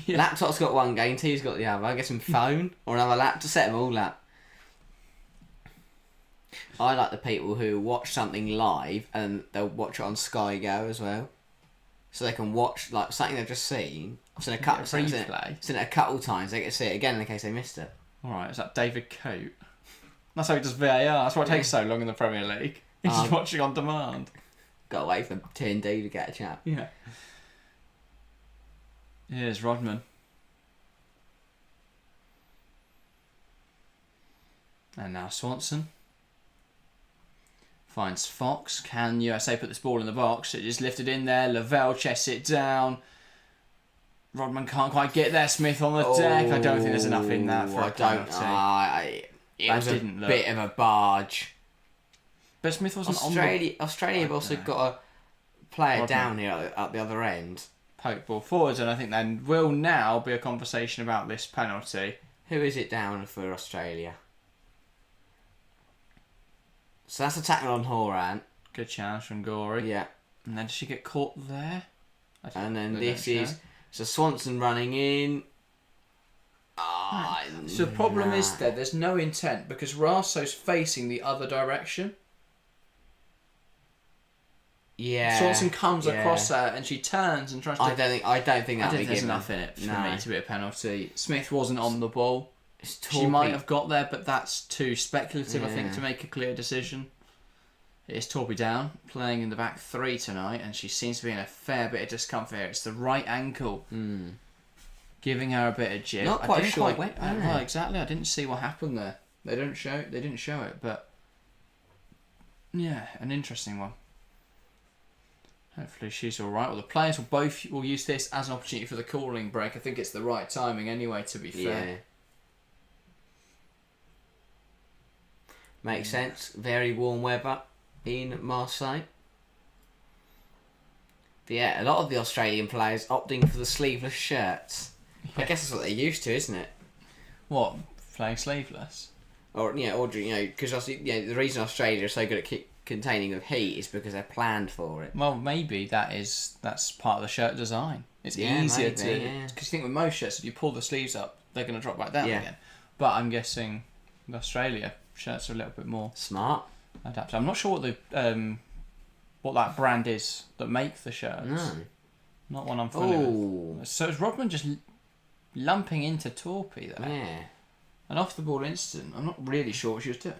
Yeah. Laptop's got one game, TV's got the other. I guess some phone or another laptop, set them all up. I like the people who watch something live and they'll watch it on Sky Go as well. So they can watch like something they've just seen. I've seen a couple seen it a couple times, they get to see it again in case they missed it. Alright, is that David Coate? That's how he does VAR. That's why it takes so long in the Premier League. He's just watching on demand. Got to wait for TND to get a chat. Yeah. Here's Rodman. And now Swanson. Finds Fox. Can USA put this ball in the box? It just lifted in there. Lavelle chests it down. Rodman can't quite get there. Smith on the deck. I don't think there's enough in that for a penalty. It was a bit of a barge. But Smith wasn't Australia have also got a player down here at the other end. Poke ball forwards, and I think there will now be a conversation about this penalty. Who is it down for Australia? So that's a tackle on Horan. Good chance from Gorey. Yeah. And then does she get caught there? And then this is... So Swanson running in. So the problem is there's no intent because Rasso's facing the other direction. Yeah. Swanson comes across her and she turns and tries to... I don't think there's enough in it for me to be a penalty. Smith wasn't on the ball. She might have got there, but that's too speculative, I think, to make a clear decision. It is Torby down, playing in the back 3 tonight, and she seems to be in a fair bit of discomfort here. It's the right ankle, giving her a bit of jib. Not quite sure. Well, exactly. I didn't see what happened there. They didn't show it, but yeah, an interesting one. Hopefully she's all right. Well, the players will use this as an opportunity for the cooling break. I think it's the right timing anyway. To be fair. Yeah. Makes sense. Very warm weather in Marseille. But yeah, a lot of the Australian players opting for the sleeveless shirts. Yeah. I guess that's what they're used to, isn't it? What, playing sleeveless? Or because the reason Australia are so good at containing of heat is because they're planned for it. Well, maybe that's part of the shirt design. It's easier because you think with most shirts, if you pull the sleeves up, they're going to drop back down again. But I'm guessing in Australia, shirts are a little bit more smart, adapted. I'm not sure what that brand is that make the shirts. No, not one I'm familiar with. So is Rodman just lumping into Torpy there? Yeah, an off the ball incident. I'm not really sure what she was doing.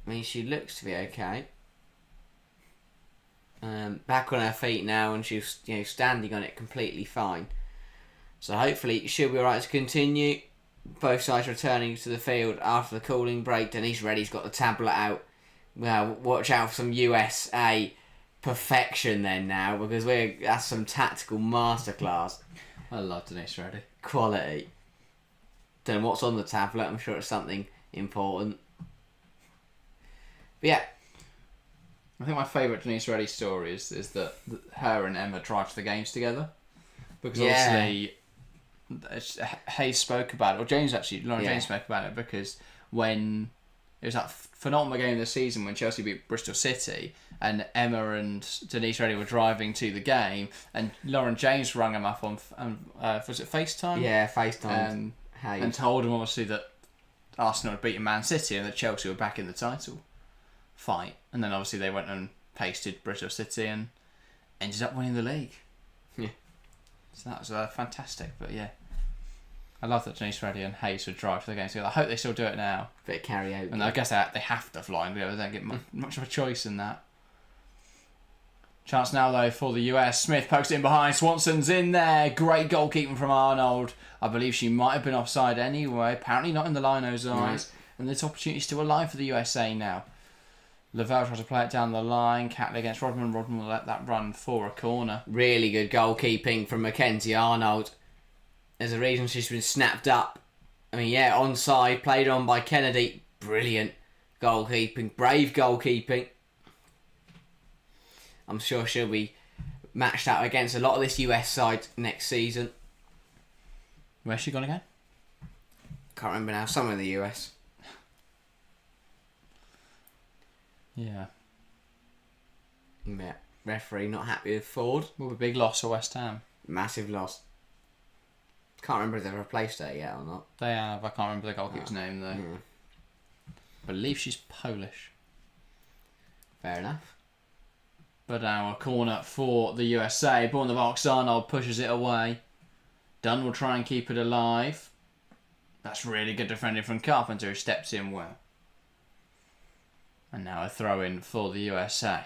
I mean, she looks to be okay. Back on her feet now, and she's standing on it completely fine. So hopefully she'll be alright to continue. Both sides returning to the field after the cooling break. Denise Reddy's got the tablet out. Well, watch out for some USA perfection then now, because that's some tactical masterclass. I love Denise Reddy. Quality. Don't know what's on the tablet. I'm sure it's something important. But yeah. I think my favourite Denise Reddy story is that her and Emma drive to the games together. Because obviously Hayes spoke about it, or James spoke about it, because when it was that phenomenal game of the season when Chelsea beat Bristol City and Emma and Denise Reddy were driving to the game and Lauren James rang him up on was it FaceTime? Yeah, FaceTime. And told him obviously that Arsenal had beaten Man City and that Chelsea were back in the title fight, and then obviously they went and pasted Bristol City and ended up winning the league. Yeah. So that was fantastic, but yeah. I love that Denise Reddy and Hayes would drive to the game together. I hope they still do it now. Bit of karaoke. And I guess they have to fly together. They don't get much of a choice in that. Chance now, though, for the US. Smith pokes it in behind. Swanson's in there. Great goalkeeping from Arnold. I believe she might have been offside anyway. Apparently not in the lino's eyes. And this opportunity is still alive for the USA now. Lavelle tries to play it down the line. Catley against Rodman. Rodman will let that run for a corner. Really good goalkeeping from Mackenzie Arnold. There's a reason she's been snapped up. I mean, yeah, onside, played on by Kennedy. Brilliant goalkeeping. Brave goalkeeping. I'm sure she'll be matched out against a lot of this US side next season. Where's she gone again? Can't remember now. Somewhere in the US. Yeah. Yeah. Referee not happy with Ford. Will be a big loss for West Ham. Massive loss. Can't remember if they've replaced her yet or not. They have. I can't remember the goalkeeper's name though. I believe she's Polish. Fair enough. But now a corner for the USA. Ball in the box. Arnold pushes it away. Dunn will try and keep it alive. That's really good defending from Carpenter, who steps in well. And now a throw in for the USA.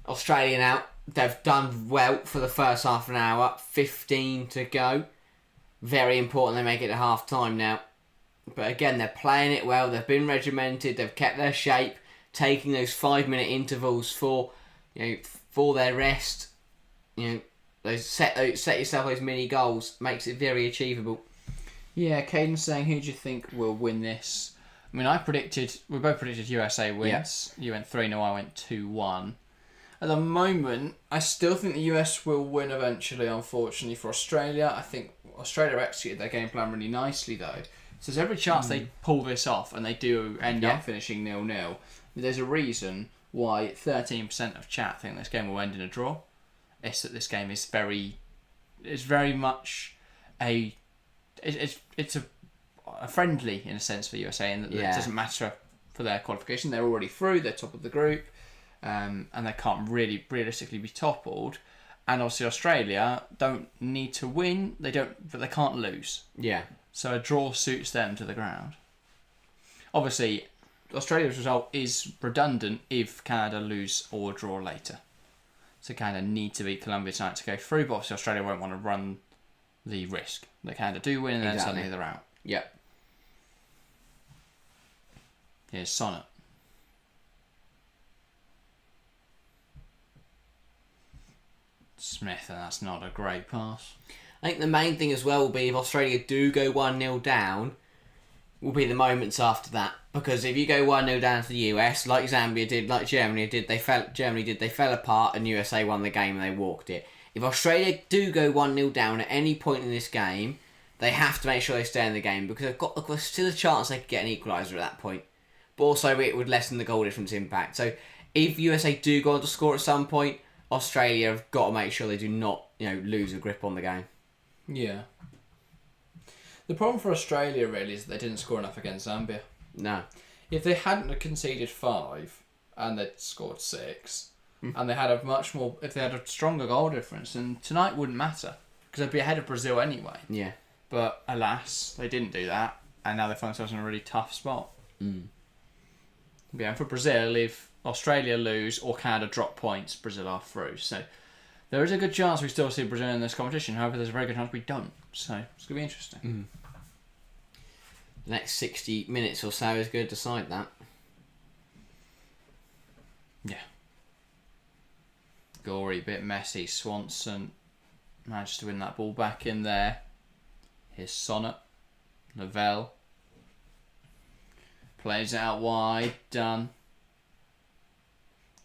Australia now. They've done well for the first half an hour. 15 to go. Very important they make it to half time now. But again, they're playing it well. They've been regimented. They've kept their shape. Taking those 5-minute intervals for their rest. Those set yourself those mini goals makes it very achievable. Yeah, Caden's saying, who do you think will win this? I mean, we both predicted USA wins. Yeah. You went 3-0, I went 2-1. At the moment, I still think the US will win eventually, unfortunately, for Australia. I think Australia executed their game plan really nicely, though. So there's every chance they pull this off and they do end up finishing 0-0. There's a reason why 13% of chat think this game will end in a draw. It's that this game is very much a friendly in a sense for USA, and that it doesn't matter for their qualification. They're already through. They're top of the group, and they can't really realistically be toppled. And obviously Australia don't need to win. But they can't lose. Yeah. So a draw suits them to the ground. Obviously, Australia's result is redundant if Canada lose or draw later. So Canada need to beat Colombia tonight to go through, but obviously Australia won't want to run the risk. They Canada do win and then suddenly they're out. Yep. Here's Sonnet. Smith, and that's not a great pass. I think the main thing as well will be if Australia do go 1-0 down, will be the moments after that. Because if you go 1-0 down to the US, like Zambia did, like Germany did, they fell apart and USA won the game and they walked it. If Australia do go 1-0 down at any point in this game, they have to make sure they stay in the game because they've got still a chance they could get an equaliser at that point. But also it would lessen the goal difference impact. So if USA do go on to score at some point, Australia have got to make sure they do not, lose a grip on the game. Yeah. The problem for Australia really is that they didn't score enough against Zambia. No. If they hadn't conceded 5 and they'd scored 6, and they had if they had a stronger goal difference, then tonight wouldn't matter because they'd be ahead of Brazil anyway. Yeah. But alas, they didn't do that, and now they find themselves in a really tough spot. Yeah, and for Brazil, if Australia lose or Canada drop points, Brazil are through. So there is a good chance we still see Brazil in this competition. However, there's a very good chance we don't. So it's going to be interesting. The next 60 minutes or so is going to decide that. Yeah. Gory, bit messy. Swanson managed to win that ball back in there. Here's Sonnet. Lavelle. Plays it out wide. Done.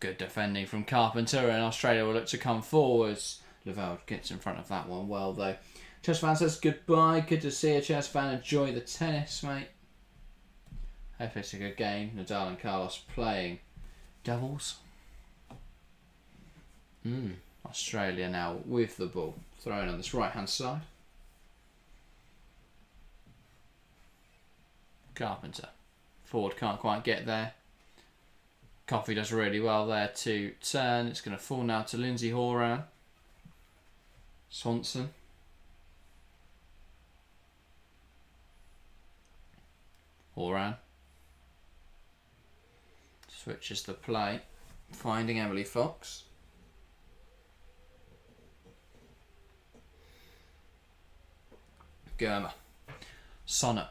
Good defending from Carpenter, and Australia will look to come forwards. Lavelle gets in front of that one well, though. Chess fan says goodbye. Good to see you, Chess fan. Enjoy the tennis, mate. Hope it's a good game. Nadal and Carlos playing doubles. Australia now with the ball. Thrown on this right-hand side. Carpenter. Ford can't quite get there. Coffey does really well there to turn. It's going to fall now to Lindsay Horan. Swanson. Horan. Switches the play. Finding Emily Fox. Germer. Sonnet.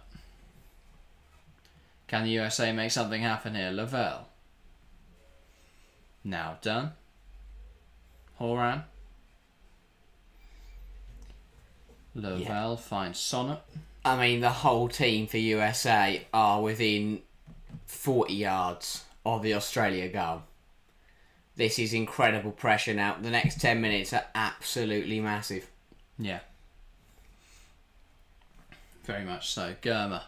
Can the USA make something happen here? Lavelle. Now done. Horan. Lavelle finds Sonnet. I mean, the whole team for USA are within 40 yards of the Australia goal. This is incredible pressure now. The next 10 minutes are absolutely massive. Yeah. Very much so. Germer.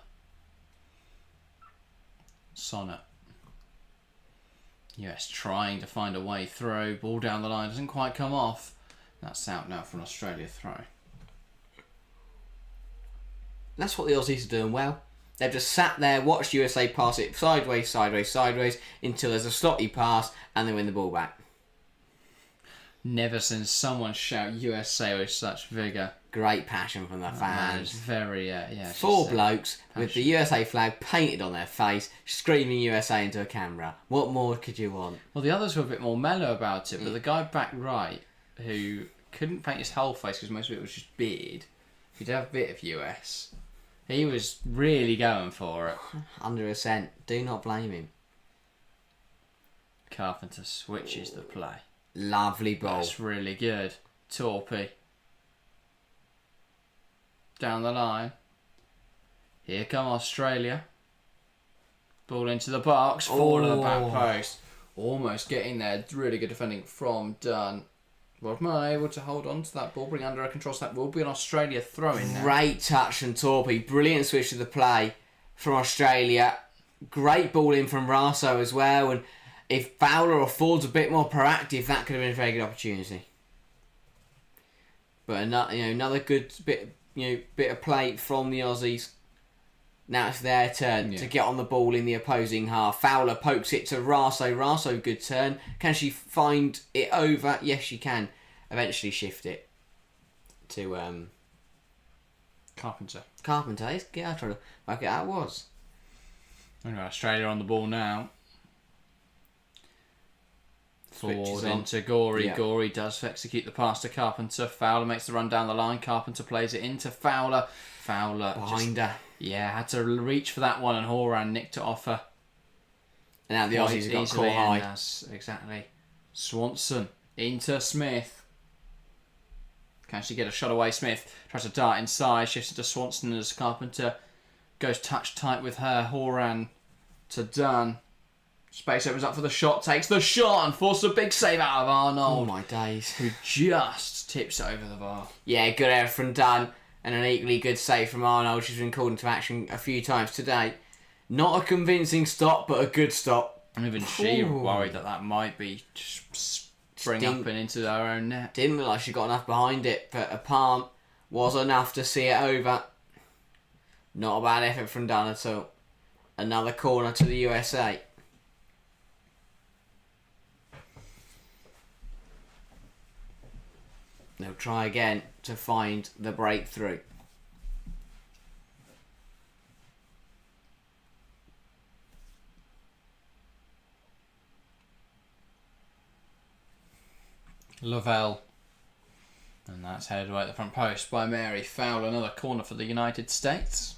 Sonnet. US trying to find a way through. Ball down the line. Doesn't quite come off. That's out now for an Australia throw. That's what the Aussies are doing well. They've just sat there, watched USA pass it sideways, sideways, sideways, until there's a slotty pass and they win the ball back. Never seen someone shout USA with such vigour. Great passion from the fans. It's very, yeah. Four blokes with the USA flag painted on their face, screaming USA into a camera. What more could you want? Well, the others were a bit more mellow about it, but the guy back right, who couldn't paint his whole face because most of it was just beard, he'd have a bit of US. He was really going for it. 100%. Do not blame him. Carpenter switches the play. Lovely ball. That's really good. Torpy. Down the line. Here come Australia. Ball into the box. Fall to the back post. Almost getting there. Really good defending from Dunn. Rodman able to hold on to that ball, bring under control. So that will be an Australia throw-in now. Great touch from Torpy. Brilliant switch to the play from Australia. Great ball in from Raso as well. And if Fowler or Ford's a bit more proactive, that could have been a very good opportunity. But another good bit of play from the Aussies. Now it's their turn to get on the ball in the opposing half. Fowler pokes it to Raso. Raso, good turn. Can she find it over? Yes, she can. Eventually shift it to Carpenter. Carpenter. Yeah, I tried to work it out. Was. Anyway, Australia on the ball now. Forward into Gorey. Yeah. Gorey does execute the pass to Carpenter. Fowler makes the run down the line. Carpenter plays it into Fowler. Fowler Behind her. Yeah, had to reach for that one, and Horan nicked it off her. And now the Aussies have got caught high. That's exactly. Swanson into Smith. Can she get a shot away? Smith tries to dart inside, shifts it to Swanson as Carpenter goes touch tight with her. Horan to Dunn. Space opens up for the shot, takes the shot and forces a big save out of Arnold. Oh my days. Who just tips it over the bar. Yeah, good error from Dunn and an equally good save from Arnold. She's been called into action a few times today. Not a convincing stop, but a good stop. And even she worried that might be just spring up and into her own net. Didn't look like she got enough behind it, but a palm was enough to see it over. Not a bad effort from Dunn at all. Another corner to the USA. They'll try again to find the breakthrough. Lavelle. And that's headed away at the front post by Mary. Foul, another corner for the United States.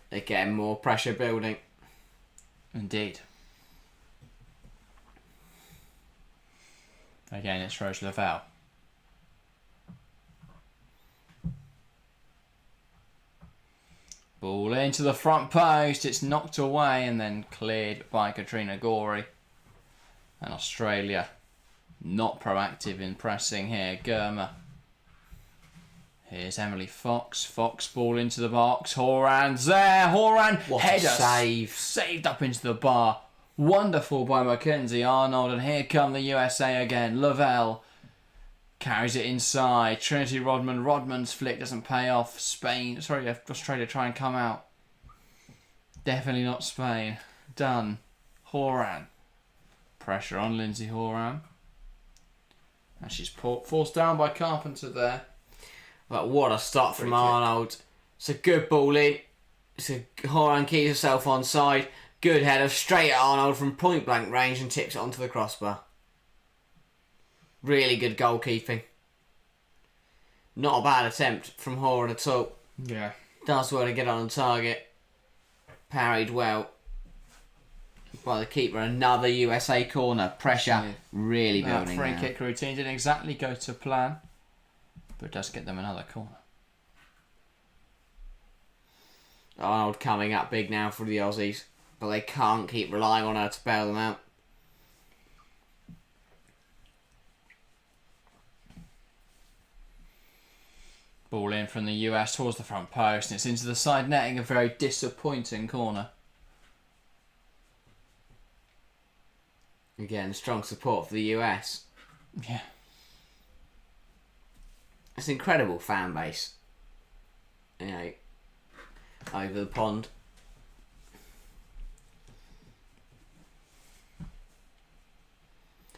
They're getting more pressure building. Indeed. Again, it's Rose Lavelle. Ball into the front post. It's knocked away and then cleared by Katrina Gorey. And Australia not proactive in pressing here. Germer. Here's Emily Fox. Fox ball into the box. Horan's there. Horan header save. Saved up into the bar. Wonderful by Mackenzie Arnold. And here come the USA again. Lavelle carries it inside. Trinity Rodman. Rodman's flick doesn't pay off. Australia try and come out. Definitely not Spain. Done. Horan. Pressure on Lindsay Horan. And she's forced down by Carpenter there. But what a stop from Arnold. It's a good ball in. So Horan keeps himself onside. Good header straight at Arnold from point blank range and tips it onto the crossbar. Really good goalkeeping. Not a bad attempt from Horan at all. Yeah. Does well to get on target. Parried well by the keeper. Another USA corner. Pressure really building. That free now. kick routine didn't exactly go to plan, but does get them another corner. Arnold coming up big now for the Aussies, but they can't keep relying on her to bail them out. Ball in from the US towards the front post, and it's into the side netting. A very disappointing corner. Again, strong support for the US. Yeah. It's an incredible fan base. Over the pond.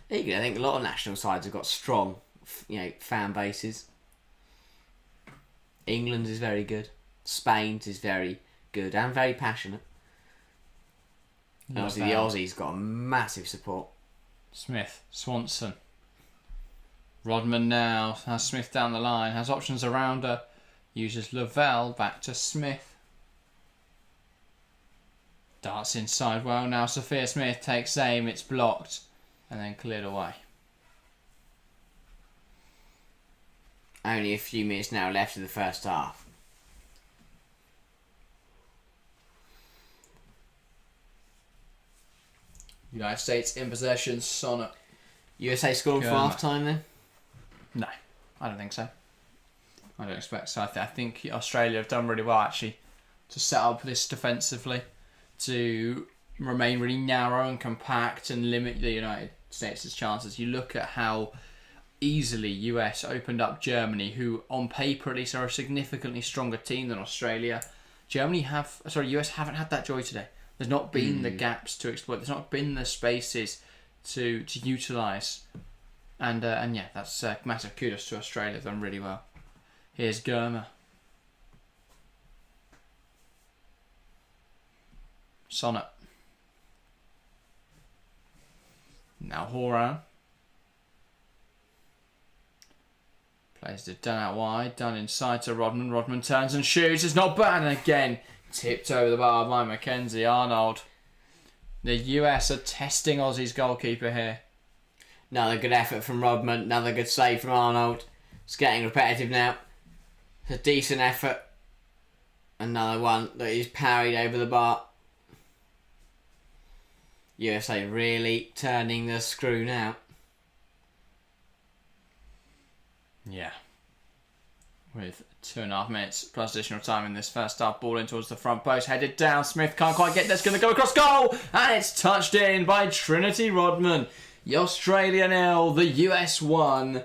Equally, I think a lot of national sides have got strong, fan bases. England is very good. Spain is very good and very passionate. And obviously the Aussies got a massive support. Smith, Swanson. Rodman now has Smith down the line, has options around her. Uses Lavelle, back to Smith. Darts inside well now. Sophia Smith takes aim, it's blocked and then cleared away. Only a few minutes now left of the first half. United States in possession, Sonnet. USA scoring for half time then? No, I don't think so. I don't expect so. I think Australia have done really well actually to set up this defensively, to remain really narrow and compact and limit the United States' chances. You look at how easily US opened up Germany, who on paper at least are a significantly stronger team than Australia. US haven't had that joy today. There's not been the gaps to exploit. There's not been the spaces to utilise. And yeah, that's massive kudos to Australia. They've done really well. Here's Germa. Sonnet. Now Horan. Plays it done out wide, done inside to Rodman. Rodman turns and shoots. It's not bad. And again, tipped over the bar by Mackenzie Arnold. The US are testing Aussie's goalkeeper here. Another good effort from Rodman. Another good save from Arnold. It's getting repetitive now. It's a decent effort. Another one that is parried over the bar. USA really turning the screw now. Yeah. With 2.5 minutes plus additional time in this first half, ball in towards the front post, headed down. Smith can't quite get this, going to go across goal, and it's touched in by Trinity Rodman. Australia 0, the US 1.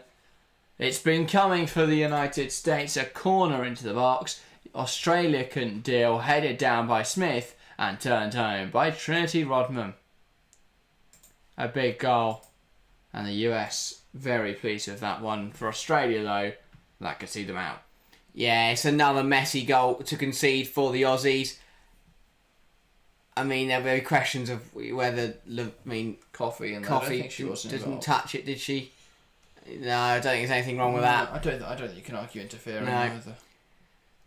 It's been coming for the United States, a corner into the box. Australia couldn't deal, headed down by Smith and turned home by Trinity Rodman. A big goal, and the US very pleased with that one. For Australia though, that could see them out. Yeah, it's another messy goal to concede for the Aussies. I mean, there'll be questions of whether Coffee and Coffee didn't touch it, did she? No, I don't think there's anything wrong with that. I don't think you can argue interfering No. either.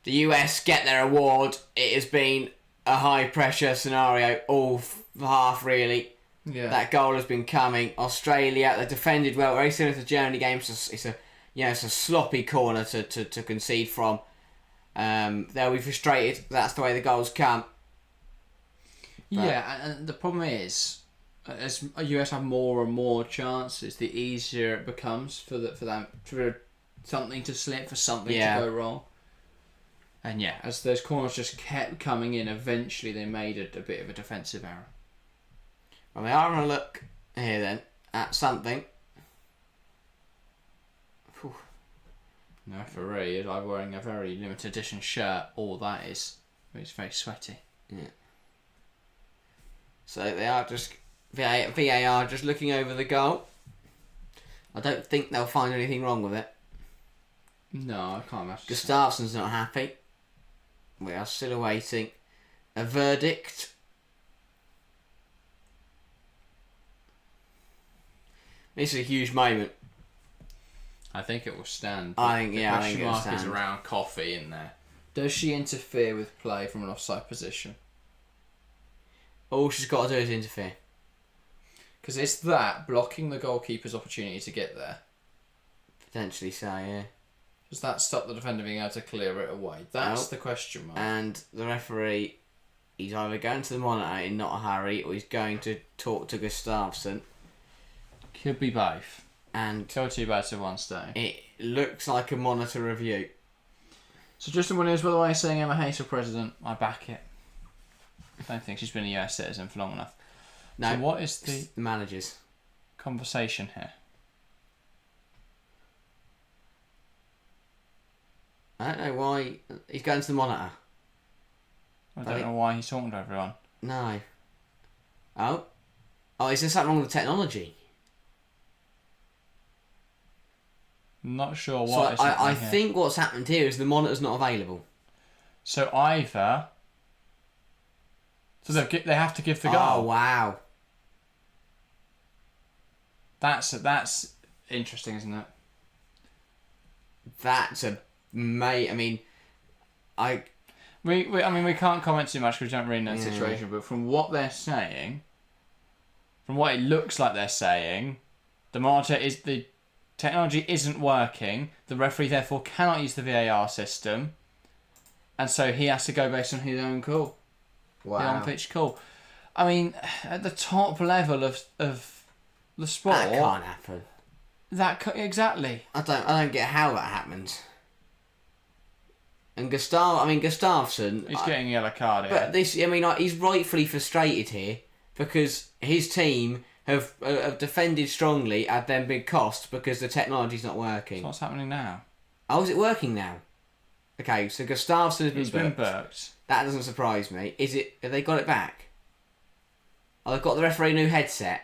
The US get their award. It has been a high pressure scenario all half really. Yeah. That goal has been coming. Australia, they defended well, very similar to the Germany game. It's a sloppy corner to concede from. They'll be frustrated. That's the way the goals come. But yeah, and the problem is, as US have more and more chances, the easier it becomes for something to slip, for something to go wrong. And yeah, as those corners just kept coming in, eventually they made a bit of a defensive error. Well, we are going to look here then at something. Whew. No, for really, I'm wearing a very limited edition shirt. All that is, it's very sweaty. Yeah. So they are just VAR just looking over the goal. I don't think they'll find anything wrong with it. No, I can't imagine. Gustafsson's not happy. We are still awaiting A verdict. This is a huge moment. I think it will stand. I think the it will question mark is stand. around Coffee in there. Does she interfere with play from an offside position? All she's got to do is interfere. Because it's that blocking the goalkeeper's opportunity to get there. Potentially so, yeah. Does that stop the defender being able to clear it away? That's the question mark. And the referee, he's either going to the monitor in not a hurry, or he's going to talk to Gustafsson. Could be both. And Kill two birds with one stone. it looks like a monitor review. So Justin Williams, by the way, saying Emma Hayes for president. I back it. I don't think she's been a US citizen for long enough. No, So what is the managers? conversation here? I don't know why he's going to the monitor. I don't know why he's talking to everyone. No. Oh, is there something wrong with the technology? Not sure what So is I happening here. think what's happened here is the monitor's not available. So either... So they have to give the goal. Oh, wow. That's interesting, isn't it? That's a... Mate, I mean... We can't comment too much because we don't really know the situation, but from what they're saying, from what it looks like they're saying, the technology isn't working, the referee therefore cannot use the VAR system, and so he has to go based on his own call. Wow. The on-pitch call. I mean, at the top level of the sport... That can't happen. Exactly. I don't get how that happens. And Gustafsson... He's getting a yellow card here. But he's rightfully frustrated here because his team have defended strongly at their big cost because the technology's not working. So what's happening now? Oh, is it working now? Okay, so Gustafsson has been booked. That doesn't surprise me. Have they got it back? Oh, they've got the referee new headset.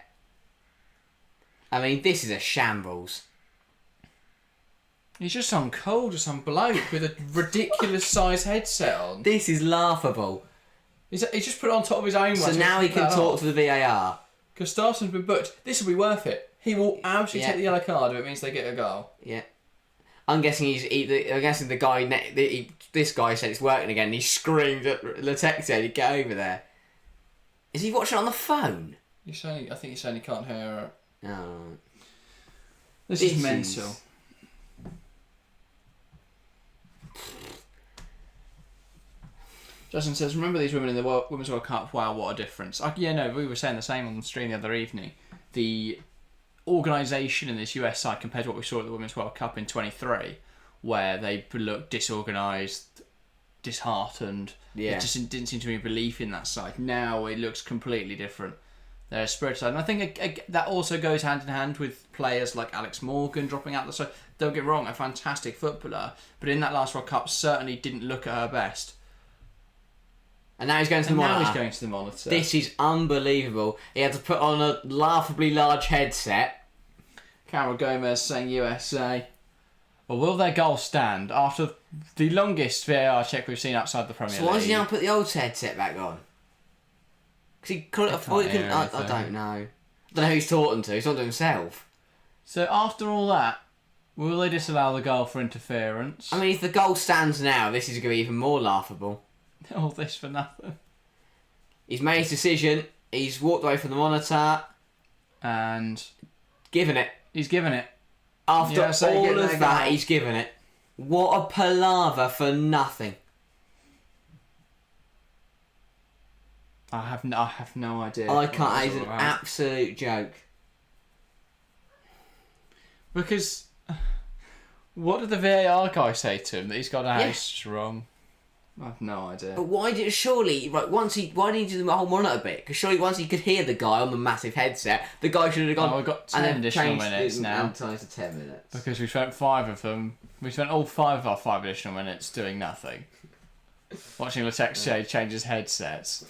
I mean, this is a shambles. He's just some cold, just some bloke with a ridiculous size headset on. This is laughable. He's just put it on top of his own one. So now he can talk to the VAR. Gustafsson's been booked. This will be worth it. He will absolutely take the yellow card if it means they get a goal. Yeah. I'm guessing the guy. This guy said it's working again. And he screamed at Letexia to get over there. Is he watching on the phone? I think he's saying he can't hear her. No. This is mental. Justin says, remember these women in the Women's World Cup? Wow, what a difference. We were saying the same on the stream the other evening. The organisation in this US side compared to what we saw at the Women's World Cup in 23, where they looked disorganised, disheartened. Yeah. There just didn't seem to be belief in that side. Now it looks completely different. They're a spirit side. And I think that also goes hand in hand with players like Alex Morgan dropping out the side. Don't get me wrong, a fantastic footballer, but in that last World Cup certainly didn't look at her best. And now he's going to the monitor. Now he's going to the monitor. This is unbelievable. He had to put on a laughably large headset. Carol Gomez saying USA. Well, will their goal stand after the longest VAR check we've seen outside the Premier League? So why does he now put the old headset back on? Because he could have... I don't know. I don't know who he's talking to. He's not to himself. So after all that, will they disallow the goal for interference? I mean, if the goal stands now, this is going to be even more laughable. All this for nothing. He's made his decision. He's walked away from the monitor. And... Given it. He's given it. After all of that, he's given it. What a palaver for nothing. I have no idea. I can't. It's an absolute joke. Because what did the VAR guy say to him? That he's got a house wrong. I have no idea. But why did why did he do the whole monitor bit? Because surely once he could hear the guy on the massive headset, the guy should have gone. Oh, we've got 10 additional minutes now. Time to 10 minutes. Because we spent 5 of them. We spent all 5 of our 5 additional minutes doing nothing. Watching Letexia change his headsets.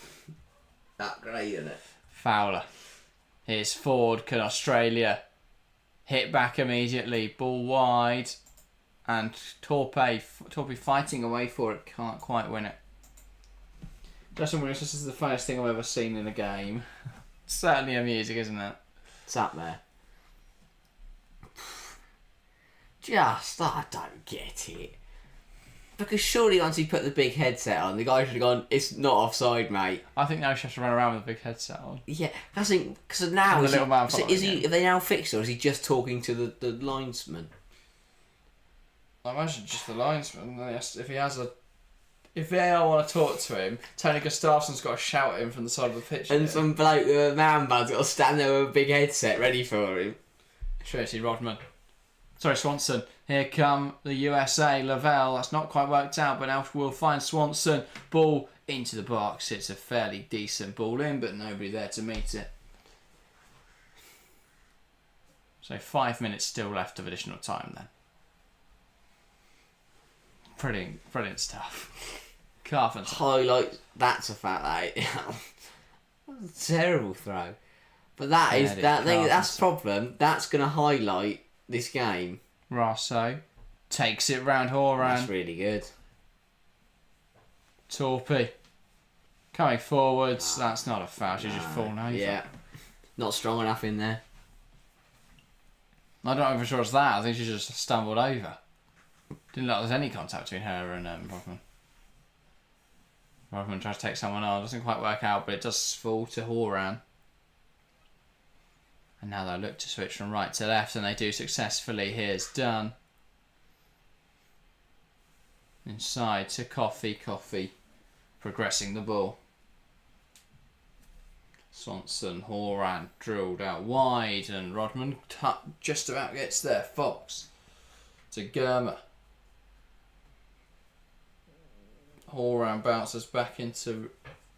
That great, isn't it? Fowler. Here's Ford. Can Australia hit back immediately? Ball wide. And Torpe fighting away for it, can't quite win it. Justin Williams, this is the funniest thing I've ever seen in a game. Certainly amusing, isn't it? It's up there. I don't get it. Because surely once he put the big headset on, the guy should have gone, it's not offside, mate. I think now he has to run around with a big headset on. Yeah, I think, because now, And the little man so following is he, him. are they now fixed, or is he just talking to the linesman? I imagine just the linesman. If VAR want to talk to him, Tony Gustafsson's got to shout at him from the side of the pitch. And some bloke with a man bud's got to stand there with a big headset ready for him. Tracy Rodman. Sorry, Swanson. Here come the USA. Lavelle. That's not quite worked out, but now we'll find Swanson. Ball into the box. It's a fairly decent ball in, but nobody there to meet it. So 5 minutes still left of additional time then. Brilliant stuff. Carpenter. Highlight, that's a fact, that that's a terrible throw. But that's the problem. That's going to highlight this game. Rasso takes it round Horan. That's really good. Torpy coming forwards. That's not a foul. She's just fallen over. Yeah, not strong enough in there. I don't know for sure it's that. I think she just stumbled over. Didn't look like there's any contact between her and Rodman. Rodman tries to take someone on. Doesn't quite work out, but it does fall to Horan. And now they'll look to switch from right to left, and they do successfully. Here's Dunn. Inside to Coffee. Progressing the ball. Swanson, Horan drilled out wide, and Rodman just about gets there. Fox to Germer. Horan bounces back into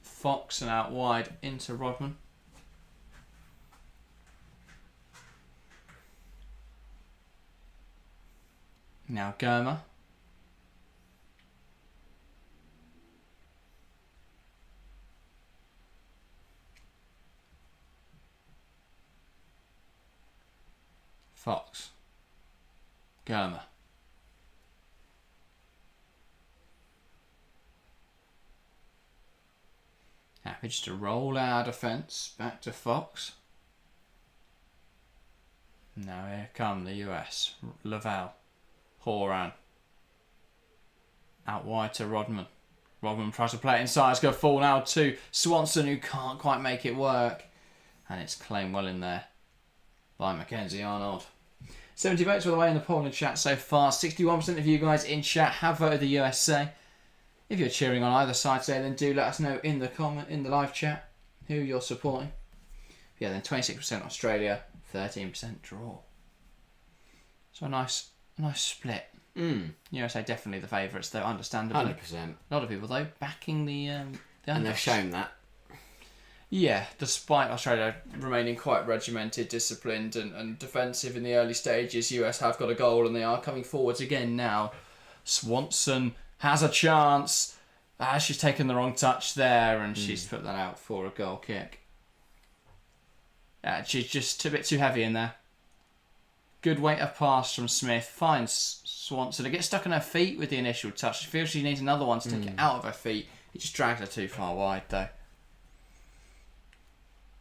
Fox and out wide into Rodman. Now Germer. Fox. Germer. Happy just to roll our defence back to Fox. Now here come the US. Lavelle. Horan. Out wide to Rodman. Rodman tries to play it inside. It's going to fall now to Swanson, who can't quite make it work. And it's claimed well in there by Mackenzie Arnold. 70 votes all the way in the poll and chat so far. 61% of you guys in chat have voted the USA. If you're cheering on either side today, then do let us know in the live chat who you're supporting. Yeah, then 26% Australia, 13% draw. So a nice split. USA definitely the favourites, though, understandably. 100%. A lot of people, though, backing the And underdogs. they've shown that. Yeah, despite Australia remaining quite regimented, disciplined and defensive in the early stages, US have got a goal and they are coming forwards again now. Swanson has a chance. She's taken the wrong touch there and she's put that out for a goal kick. She's just a bit too heavy in there. Good weight of pass from Smith. Finds Swanson. It gets stuck on her feet with the initial touch. She feels she needs another one to take it out of her feet. It just drags her too far wide though.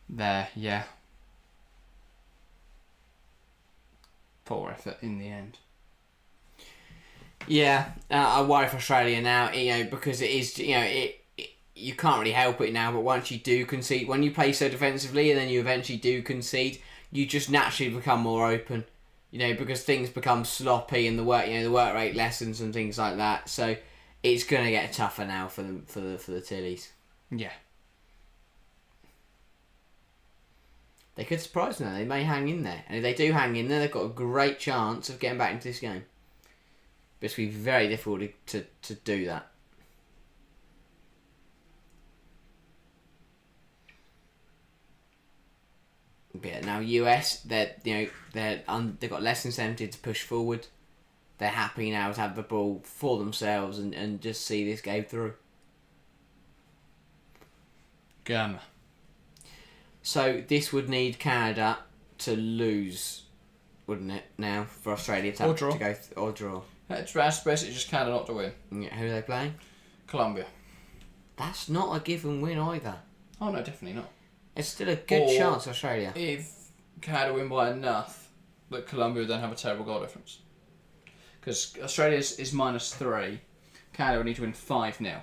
There, yeah. Poor effort in the end. Yeah, I worry for Australia now, because it is, you can't really help it now, but once you do concede, when you play so defensively and then you eventually do concede, you just naturally become more open, because things become sloppy and the work rate lessens and things like that. So it's going to get tougher now for the Tillies. Yeah. They could surprise them. They may hang in there. And if they do hang in there, they've got a great chance of getting back into this game. But it's going to be very difficult to do that. But yeah, now US, they've got less incentive to push forward. They're happy now to have the ball for themselves and just see this game through. Germer. So this would need Canada to lose, wouldn't it? Now for Australia to Or draw. To go or draw. It's basically just Canada not to win. Yeah, who are they playing? Colombia. That's not a given win either. Oh no, definitely not. It's still a good Or chance, Australia. If Canada win by enough, that Colombia would then have a terrible goal difference. Because Australia is -3, Canada would need to win 5-0.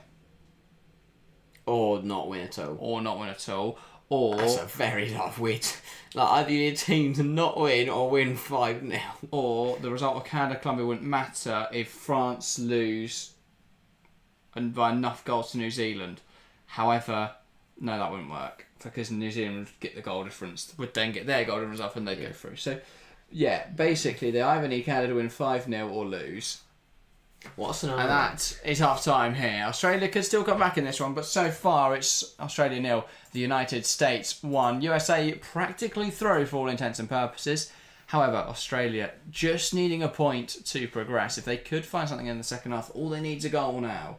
Or not win at all. Or not win at all. Or That's a very lot of wins. Like, either you need a team to not win or win 5-0. Or the result of Canada-Colombia wouldn't matter if France lose and by enough goals to New Zealand. However, no, that wouldn't work. Because New Zealand would get the goal difference, would then get their goal difference up and they'd go through. So, yeah, basically they either need Canada to win 5-0 or lose. What a scenario. And that is half time here. Australia could still come back in this one, but so far it's Australia 0, the United States 1. USA practically through for all intents and purposes. However, Australia just needing a point to progress. If they could find something in the second half, all they need is a goal now.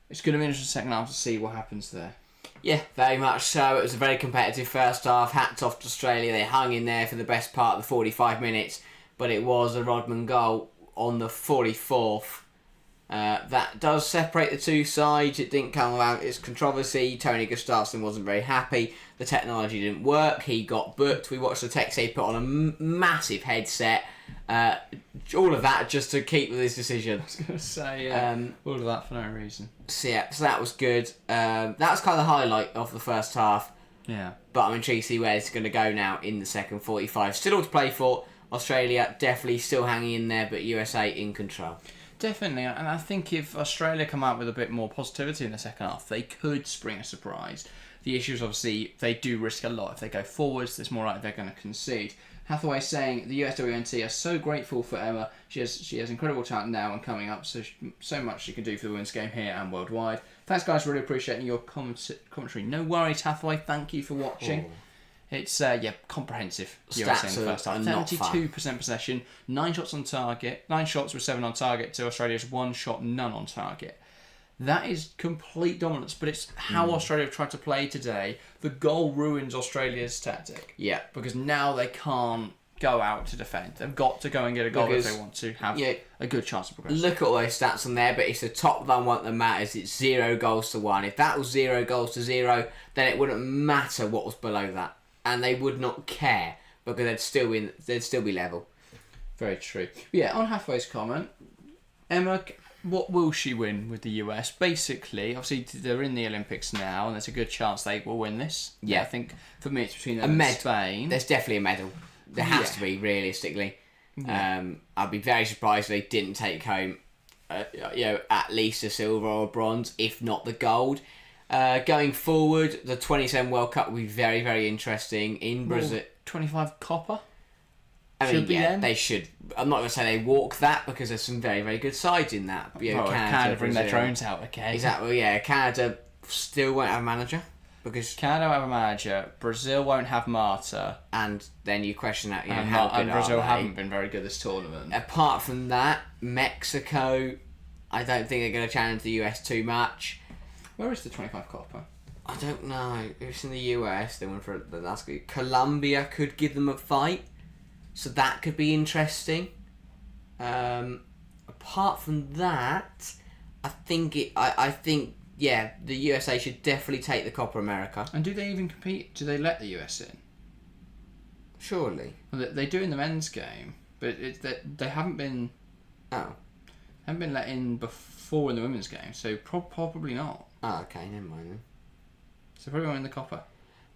It's going to be interesting second half to see what happens there. Yeah, very much so. It was a very competitive first half. Hats off to Australia. They hung in there for the best part of the 45 minutes, but it was a Rodman goal on the 44th. That does separate the two sides. It didn't come without its controversy. Tony Gustafsson wasn't very happy. The technology didn't work. He got booked. We watched the Texay put on a massive headset. All of that just to keep with his decision. I was going to say, all of that for no reason. So that was good. That was kind of the highlight of the first half. Yeah. But I'm intrigued to see where it's going to go now in the second 45. Still all to play for. Australia definitely still hanging in there, but USA in control. Definitely, and I think if Australia come out with a bit more positivity in the second half, they could spring a surprise. The issue is obviously they do risk a lot. If they go forwards, there's more likely they're going to concede. Hathaway saying the USWNT are so grateful for Emma. She has incredible talent now and coming up, so much she can do for the women's game here and worldwide. Thanks guys, really appreciating your commentary. No worries Hathaway, thank you for watching. Oh. It's comprehensive. Stats in the first half. are not fun. 72% possession, 9 shots on target, 9 shots with 7 on target to Australia's 1 shot, none on target. That is complete dominance, but it's how Australia have tried to play today. The goal ruins Australia's tactic. Yeah. Because now they can't go out to defend. They've got to go and get a goal if they want to have a good chance of progression. Look at all those stats on there, but it's the top one that matters. It's 0 goals to 1. If that was 0 goals to 0, then it wouldn't matter what was below that. And they would not care because they'd still be level. Very true. Yeah, on Hathaway's comment, Emma, what will she win with the US? Basically, obviously they're in the Olympics now, and there's a good chance they will win this. Yeah, I think for me it's between them and Spain. There's definitely a medal. There has to be, realistically. Yeah. I'd be very surprised if they didn't take home, at least a silver or a bronze, if not the gold. Going forward, the 27 World Cup will be very, very interesting in Brazil. 25 copper? I mean, they should. I'm not going to say they walk that because there's some very, very good sides in that. Canada bring their drones out, okay. Exactly, yeah. Canada still won't have a manager because Canada won't have a manager. Brazil won't have Marta. And then you question that, and Brazil haven't been very good this tournament. Apart from that, Mexico, I don't think they're going to challenge the US too much. Where is the 25 copper? I don't know. If it's in the US, they went for that's good. Colombia could give them a fight, so that could be interesting. Apart from that, I think the USA should definitely take the Copa America. And do they even compete? Do they let the US in? Surely. Well, they do in the men's game, but they haven't been. Oh. Haven't been let in before in the women's game, so probably not. Oh, okay, never mind then. So probably won't win the Copper.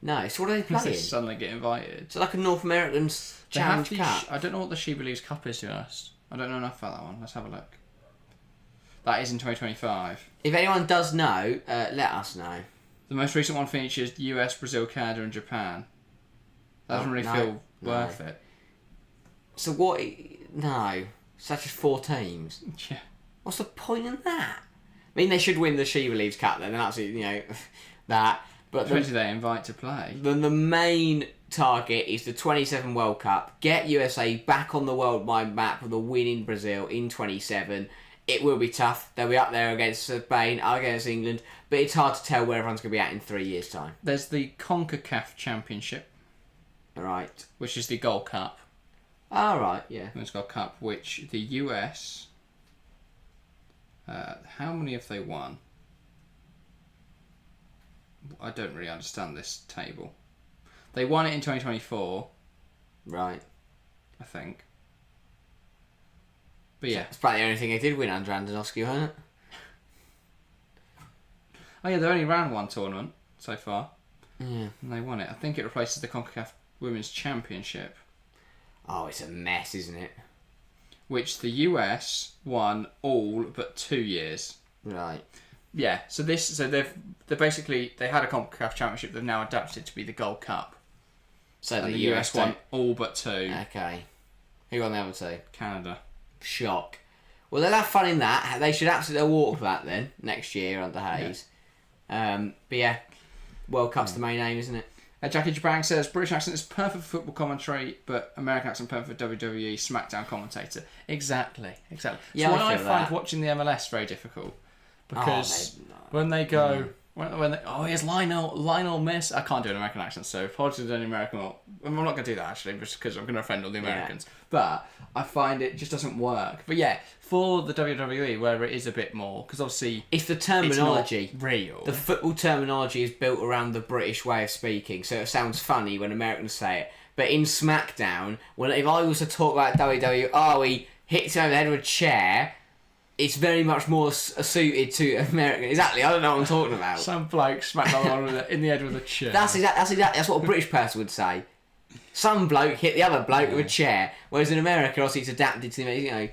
No, so what are they Unless playing? they suddenly get invited. So like a North American Challenge Cup? I don't know what the She Believes Cup is, to be honest. I don't know enough about that one. Let's have a look. That is in 2025. If anyone does know, let us know. The most recent one features US, Brazil, Canada and Japan. That doesn't really feel worth it. So what... No. Such as 4 teams? Yeah. What's the point in that? I mean, they should win the She Believes Cup then, and absolutely, that. But Depends who they invite to play. The main target is the 27 World Cup. Get USA back on the worldwide map with a win in Brazil in 27. It will be tough. They'll be up there against Spain, against England, but it's hard to tell where everyone's going to be at in 3 years' time. There's the CONCACAF Championship. Right. Which is the Gold Cup. Ah, right, yeah. Women's Gold Cup, which the US... how many have they won? I don't really understand this table. They won it in 2024, Right. I think. But yeah. It's probably the only thing they did win under Andonovsky, wasn't it? Oh yeah, they only ran one tournament so far. Yeah. And they won it. I think it replaces the CONCACAF Women's Championship, Oh, it's a mess, isn't it? which the US won all but 2 years. Right. Yeah, so they had a CONCACAF Championship. They've now adapted it to be the Gold Cup. So And the US won all but 2. Okay. Who won the other two? Canada. Shock. Well, they'll have fun in that. They should absolutely walk that then next year under Hayes. But yeah, World Cup's the main aim, isn't it? Jackie Jabang says British accent is perfect for football commentary, but American accent perfect for WWE SmackDown commentator. Exactly. Yeah, so when I I feel find that. watching the MLS very difficult because no. when they go when they, here's Lionel Miss. I can't do an American accent, so if I wanted to do an American, I'm not going to do that actually, just because I'm going to offend all the Americans. But I find it just doesn't work. But yeah, for the WWE, where it is a bit more, because obviously It's the terminology. it's not real. The football terminology is built around the British way of speaking, so it sounds funny when Americans say it. But in SmackDown, if I was to talk about WWE, he hits him over the head with a chair, it's very much more suited to American. Exactly, I don't know what I'm talking about. Some bloke smacked on in the head with a chair. That's what a British person would say. Some bloke hit the other bloke with a chair, whereas in America, obviously, it's adapted to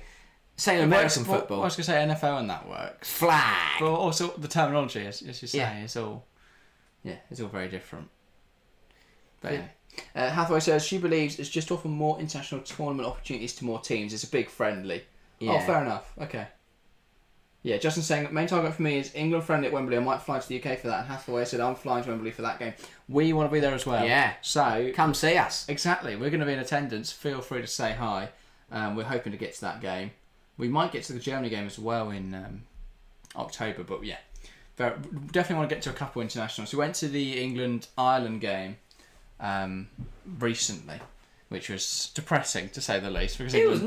same American football. I was going to say NFL and that works. Flag. But also the terminology, as you say, Yeah. it's all very different. But yeah. Hathaway says she believes it's just offer more international tournament opportunities to more teams. It's a big friendly. Yeah. Oh, fair enough. Okay. Yeah, Justin's saying main target for me is England friendly at Wembley. I might fly to the UK for that. And Hathaway said I'm flying to Wembley for that game. We want to be there as well. Yeah. So Come see us. exactly, we're going to be in attendance. Feel free to say hi. We're hoping to get to that game. We might get to the Germany game as well in October, but yeah, definitely want to get to a couple internationals. We went to the England-Ireland game recently, which was depressing to say the least. Because It was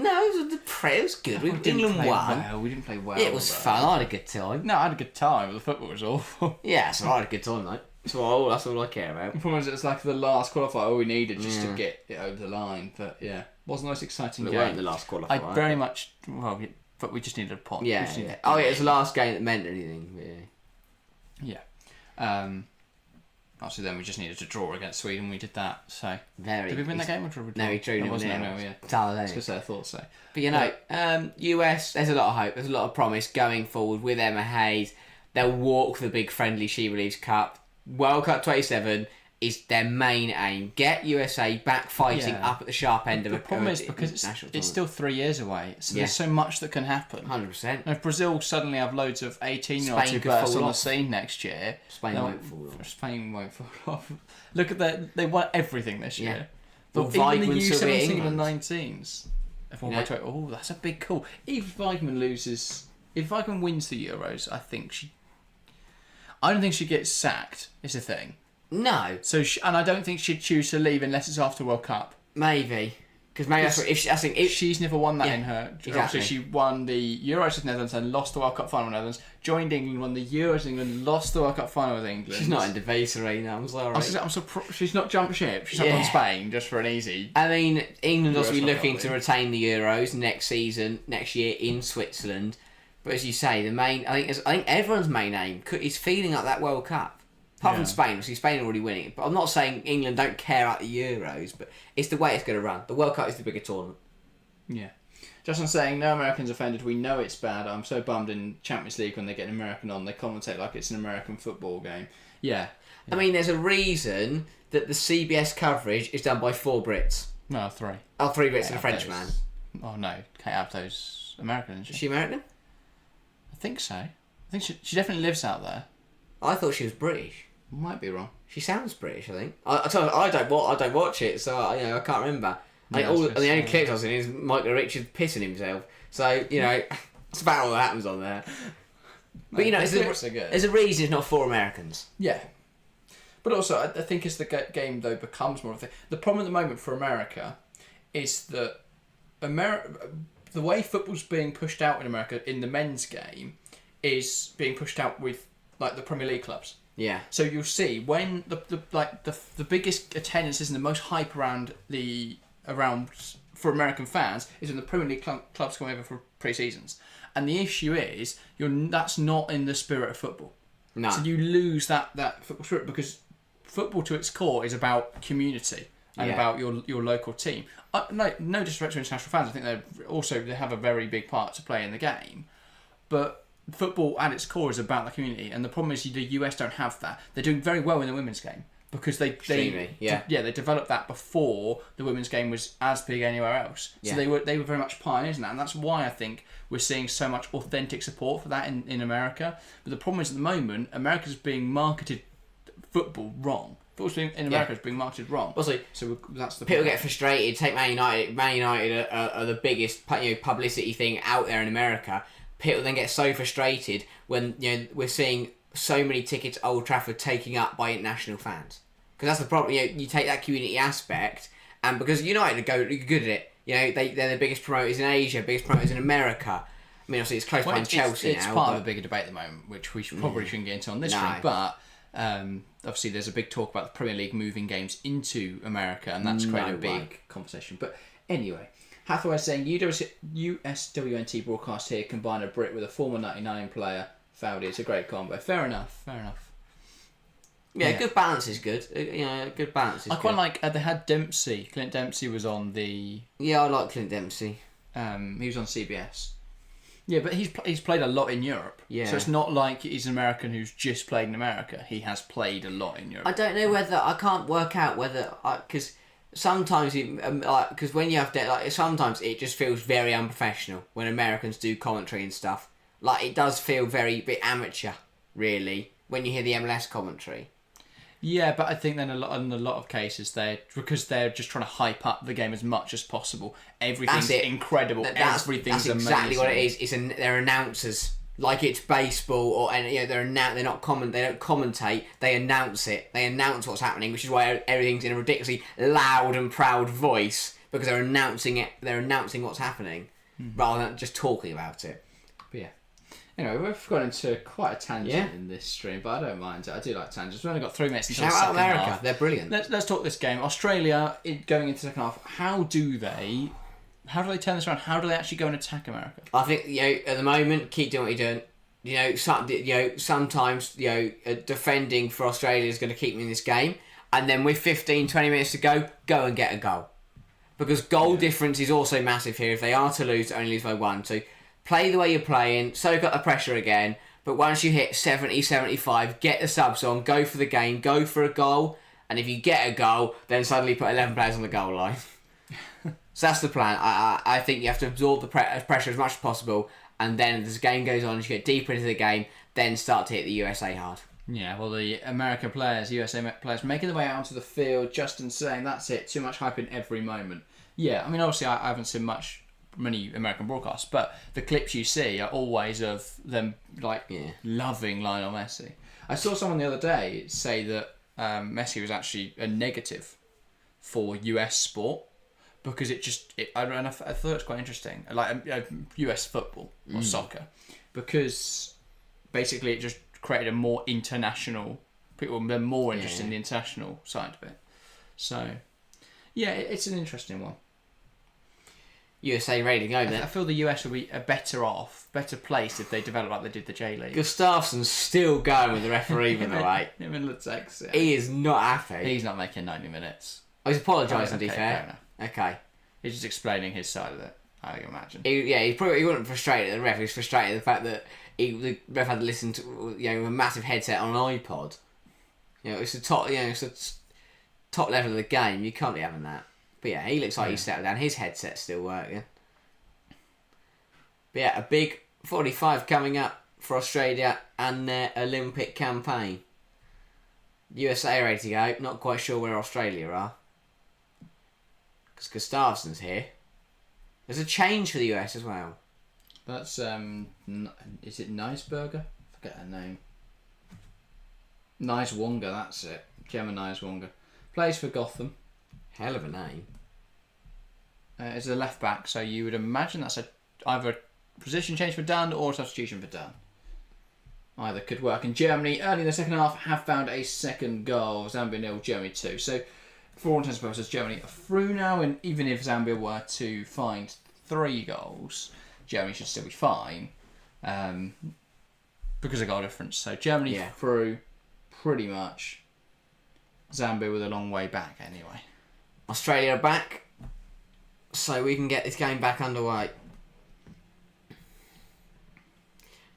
good. England won. Well. We didn't play well. It was fun. I had a good time. No, I had a good time, but the football was awful. Yeah, so I had a good time, mate. That's all I care about. The problem is it was like the last qualifier, all we needed just to get it over the line. But yeah, wasn't the most exciting It game. weren't the last qualifier. I very much, but we just needed a point. Yeah. Oh, yeah, it was the last game that meant anything. Yeah. Yeah. Obviously, then we just needed to draw against Sweden. We did that. So did we win that game or drew? No, we drew. No, wasn't it? No, yeah. I was gonna say, I thought so. But US, there's a lot of hope. There's a lot of promise going forward with Emma Hayes. They'll walk the big friendly She Believes Cup. World Cup 27 is their main aim. Get USA back fighting up at the sharp end of the problem is because it's still 3 years away, so there's so much that can happen. 100%. And if Brazil suddenly have loads of 18-year-olds who could burst fall on the off. scene next year, Spain won't fall off. Spain won't fall off. Look at that; they won everything this year. Well, But even the Weigman's still beat U17 and England. 19s. Everyone went to it. Oh, that's a big call. If Weigmann wins the Euros, I don't think she gets sacked. Is the thing. No. So, and I don't think she'd choose to leave unless it's after World Cup. Maybe. Because maybe that's what, if she's never won that in her. Exactly. Obviously, she won the Euros with Netherlands and lost the World Cup final with Netherlands. Joined England, won the Euros with England, lost the World Cup final with England. She's not in debate arena, I'm sorry. I'm surprised she's not jumped ship. She's not on Spain just for an easy. I mean, England will be looking lovely. to retain the Euros next year in Switzerland. But as you say, I think everyone's main aim is feeling up that World Cup. Apart from Spain, obviously Spain are already winning it. But I'm not saying England don't care about the Euros, but it's the way it's going to run. The World Cup is the bigger tournament. Yeah. Justin saying, no Americans offended. We know it's bad. I'm so bummed in Champions League when they get an American on. They commentate like it's an American football game. Yeah. I mean, there's a reason that the CBS coverage is done by 4 Brits. No, 3. Oh, 3 Brits and a Frenchman. Oh, no. Can't have those Americans. Is she American? I think so. I think she definitely lives out there. I thought she was British. Might be wrong. She sounds British, I think. I don't watch it, so I can't remember. Yeah, The only clips I've seen is Michael Richards pissing himself. So that's about all that happens on there. But there's a reason it's not 4 Americans. Yeah. But also, I think as the game though becomes more of a thing, the problem at the moment for America is that the way football's being pushed out in America in the men's game is being pushed out with like the Premier League clubs. Yeah. So you'll see when the biggest attendances and the most hype around for American fans is when the Premier League clubs come over for pre-seasons, and the issue is that's not in the spirit of football. No. So you lose that football spirit, because football to its core is about community and about your local team. No disrespect to international fans. I think they have a very big part to play in the game, but football at its core is about the community, and the problem is the US don't have that. They're doing very well in the women's game because they developed that before the women's game was as big anywhere else. So they were very much pioneers in that, and that's why I think we're seeing so much authentic support for that in America. But the problem is, at the moment, America's being marketed football wrong. Football in America is being marketed wrong. Also, so that's the people problem. get frustrated. Take Man United. Man United are the biggest publicity thing out there in America. People then get so frustrated when we're seeing so many tickets at Old Trafford taking up by international fans, because that's the problem. You take that community aspect, and because United are good at it, they're the biggest promoters in Asia, biggest promoters in America. I mean, obviously it's close behind Chelsea now. It's part of a bigger debate at the moment, which we probably shouldn't get into on this stream. But obviously there's a big talk about the Premier League moving games into America, and that's created a big conversation. But anyway. Hathaway saying USWNT broadcast here combine a Brit with a former 99 player. Fowdy, it's a great combo. Fair enough. Yeah, good balance is good. Good balance is good. I quite like, they had Dempsey. Clint Dempsey was on the... Yeah, I like Clint Dempsey. He was on CBS. Yeah, but he's played a lot in Europe. Yeah. So it's not like he's an American who's just played in America. He has played a lot in Europe. I don't know whether... I can't work out whether... Because... Sometimes, because when you have sometimes it just feels very unprofessional when Americans do commentary and stuff. Like, it does feel very bit amateur, really, when you hear the MLS commentary. Yeah, but I think then in a lot of cases because they're just trying to hype up the game as much as possible. Everything's incredible. Everything's that's exactly what it is. They're announcers. Like it's baseball, they don't commentate. They announce it. They announce what's happening, which is why everything's in a ridiculously loud and proud voice, because they're announcing it. They're announcing what's happening, rather than just talking about it. But yeah. Anyway, we've gone into quite a tangent in this stream, but I don't mind it. I do like tangents. We've only got 3 minutes until the second America. half. They're brilliant. Let's talk this game. Australia going into the second half. How do they turn this around? How do they actually go and attack America? I think at the moment, keep doing what you're doing. Sometimes defending for Australia is going to keep me in this game, and then with 15-20 minutes to go and get a goal, because goal difference is also massive here. If they are to lose, only lose by 1. So play the way you're playing, soak up the pressure again. But once you hit 70, 75, get the subs on, go for the game, go for a goal, and if you get a goal, then suddenly put 11 players on the goal line. So that's the plan. I think you have to absorb the pressure as much as possible, and then as the game goes on, as you get deeper into the game, then start to hit the USA hard. Yeah, well, the American players, USA players, making their way out onto the field. Justin saying, that's it, too much hype in every moment. Yeah, I mean, obviously I haven't seen many American broadcasts, but the clips you see are always of them loving Lionel Messi. I saw someone the other day say that Messi was actually a negative for US sport, because I thought it was quite interesting, like US football or soccer, because basically it just created a more international, people were more interested in the international side of it. So yeah, it's an interesting one. USA ready to go then. I feel the US will be better placed if they develop like they did the J League. Gustafsson's still going with the referee, by the way. Him and Lutzex, yeah. He is not happy. He's not making 90 minutes. Oh, he's apologising, to be fair. Fair enough. Okay. He's just explaining his side of it, I imagine. He wasn't frustrated at the ref. He was frustrated at the fact that the ref had to listen to a massive headset on an iPod. It's the top. It's the top level of the game. You can't be having that. But yeah, he looks like he's settled down. His headset's still working. But yeah, a big 45 coming up for Australia and their Olympic campaign. USA ready to go. Not quite sure where Australia are, because Gustafsson's here. There's a change for the US as well. That's is it Niceberger? I forget her name. Nice Wonga, that's it. Gemma Nice Wonga. Plays for Gotham. Hell of a name. Is a left back, so you would imagine that's either a position change for Dan or a substitution for Dan. either could work. And Germany, early in the second half, have found a second goal. Zambia 0, Germany 2. So, for all intents and purposes, Germany are through now. And even if Zambia were to find 3 goals, Germany should still be fine because of goal difference. So, Germany through pretty much. Zambia with a long way back anyway. Australia are back, so we can get this game back underway.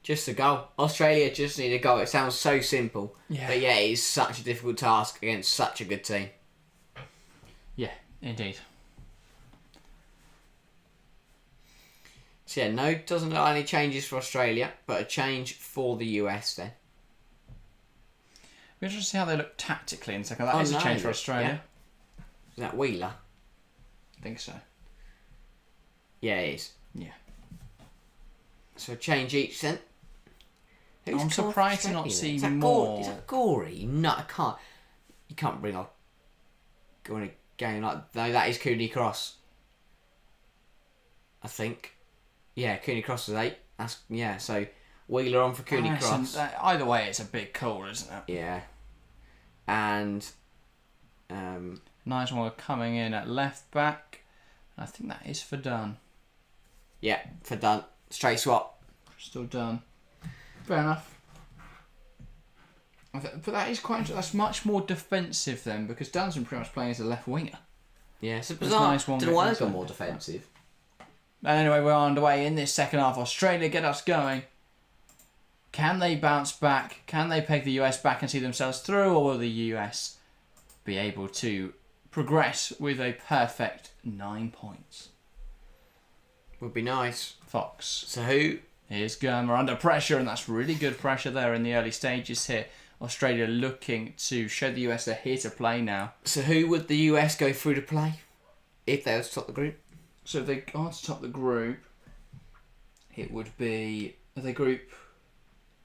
Just a goal. Australia just need a goal. It sounds so simple, but yeah, it is such a difficult task against such a good team. Yeah, indeed. So yeah, no, doesn't look like any changes for Australia, but a change for the US then. We're interested to see how they look tactically in a second. That is a change for Australia. Yeah. Is that Wheeler? I think so. Yeah, it is. Yeah. So a change each then. I'm surprised to not see more. Is that Gory? No, I can't. You can't bring up. Go in a game like no. That is Cooney Cross. I think. Yeah, Cooney Cross is 8. That's So Wheeler on for Cooney Cross. Either way, it's a big call, isn't it? Yeah. And nice one coming in at left back. I think that is for Dunn. Yeah, for Dunn. Straight swap. Still Dunn. Fair enough. But that is quite interesting. That's much more defensive then, because Dunn's been pretty much playing as a left winger. Yeah, it's a bizarre. Nice one. Don't know why they've gone more defensive. And anyway, we're underway in this second half. Australia get us going. Can they bounce back? Can they peg the US back and see themselves through, or will the US be able to progress with a perfect 9 points? Would be nice. Fox. So who? Here's Gurma under pressure, and that's really good pressure there in the early stages here. Australia looking to show the US they're here to play now. So who would the US go through to play if they were to top the group? So if they are to top the group, it would be... Are they Group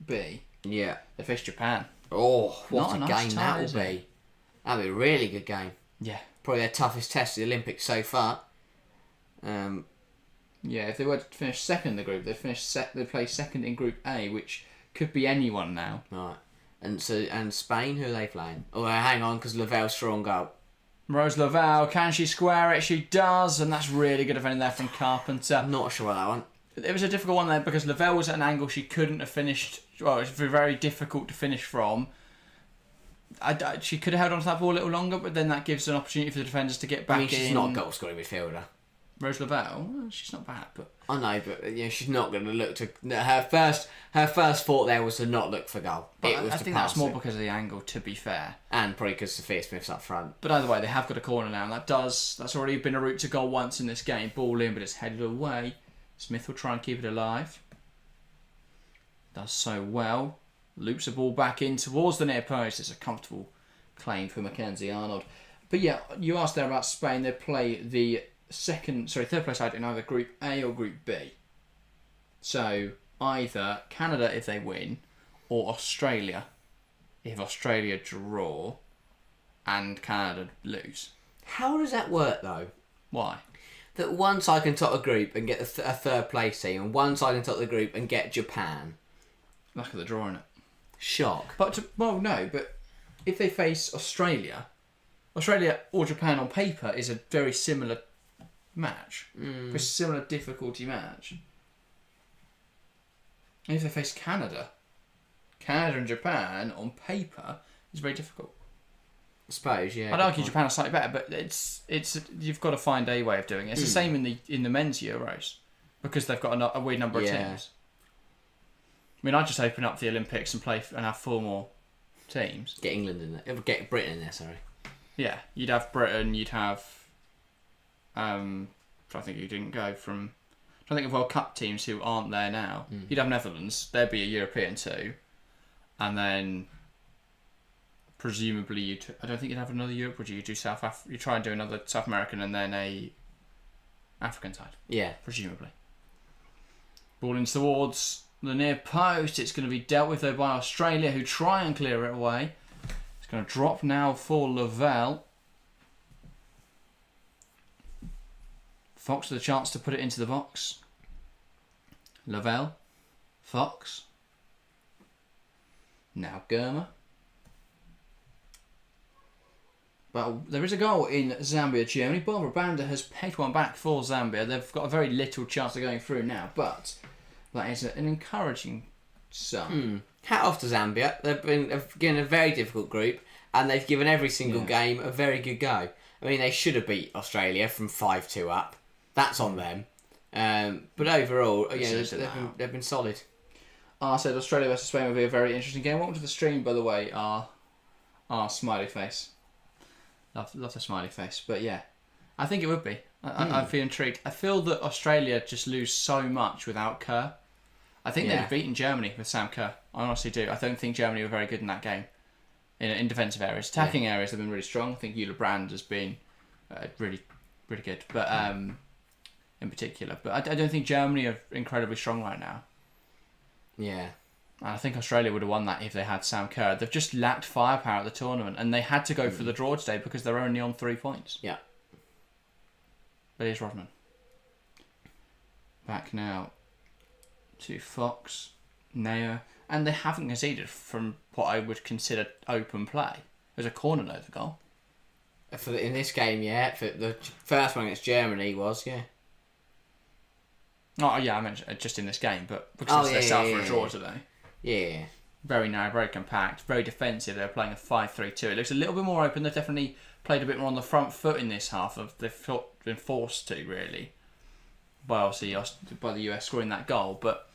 B? Yeah. They face Japan. Oh, what a nice game that will be. That'll be a really good game. Yeah. Probably their toughest test of the Olympics so far. Yeah, if they were to finish second in the group, they play second in Group A, which could be anyone now. Right. And Spain, who are they playing? Oh, hang on, because Lavelle's through on goal. Rose Lavelle, can she square it? She does, and that's really good defending there from Carpenter. I'm not sure about that one. It was a difficult one there because Lavelle was at an angle she couldn't have finished. Well, it was very difficult to finish from. She could have held on to that ball a little longer, but then that gives an opportunity for the defenders to get back in. She's not a goal scoring midfielder. Rose Lavelle, well, she's not bad, but I know, but she's not going to look to. Her first thought there was to not look for goal. But I think that's more because of the angle, to be fair, and probably because Sophia Smith's up front. But either way, they have got a corner now, and that's already been a route to goal once in this game. Ball in, but it's headed away. Smith will try and keep it alive. Does so well. Loops the ball back in towards the near post. It's a comfortable claim for Mackenzie Arnold. But yeah, you asked there about Spain. They play the third place side in either Group A or Group B. So either Canada if they win, or Australia if Australia draw and Canada lose. How does that work though? Why? That one side can top a group and get a third place team, and one side can top the group and get Japan. Luck of the draw, innit? Shock. But if they face Australia or Japan on paper is a very similar match. A similar difficulty match. And if they face Canada and Japan on paper is very difficult. I suppose, yeah. I'd argue Japan are slightly better, but it's you've got to find a way of doing it. It's the same in the men's Euros because they've got a weird number of teams. I mean, I'd just open up the Olympics and have 4 more teams. Get England in there. Get Britain in there, sorry. Yeah, you'd have Britain, you'd have... I think you didn't go from... I think of World Cup teams who aren't there now. You'd have Netherlands, there'd be a European too. And then... Presumably, I don't think you'd have another Europe, would you? You'd do you try and do another South American and then a African side. Yeah. Presumably. Ball in towards the near post. It's going to be dealt with though by Australia, who try and clear it away. It's going to drop now for Lavelle. Fox with a chance to put it into the box. Lavelle. Fox. Now Gurma. But there is a goal in Zambia, Germany. Barbara Banda has pegged one back for Zambia. They've got a very little chance of going through now, but that is an encouraging sum. Hat off to Zambia. They've been given a very difficult group, and they've given every single game a very good go. I mean, they should have beat Australia from 5-2 up. That's on them. But overall, they've been solid. I said Australia versus Spain would be a very interesting game. Welcome to the stream, by the way. Our smiley face. Love the smiley face. But yeah, I think it would be. I feel intrigued. I feel that Australia just lose so much without Kerr. I think they'd have beaten Germany with Sam Kerr. I honestly do. I don't think Germany were very good in that game. In defensive areas. Attacking areas, they've been really strong. I think Eula Brand has been really, really good. But in particular. But I don't think Germany are incredibly strong right now. Yeah. And I think Australia would have won that if they had Sam Kerr. They've just lacked firepower at the tournament, and they had to go for the draw today because they're only on 3 points. Yeah. But here's Rodman. Back now to Fox, Neo, and they haven't conceded from what I would consider open play. There's a corner though, the goal. In this game, yeah. For the first one against Germany was, yeah. Oh yeah, I meant just in this game, but because they set up for a draw today. Yeah. Very narrow, very compact, very defensive. They're playing a 5-3-2. It looks a little bit more open. They've definitely played a bit more on the front foot in this half. They've been forced to, really, by the US scoring that goal. But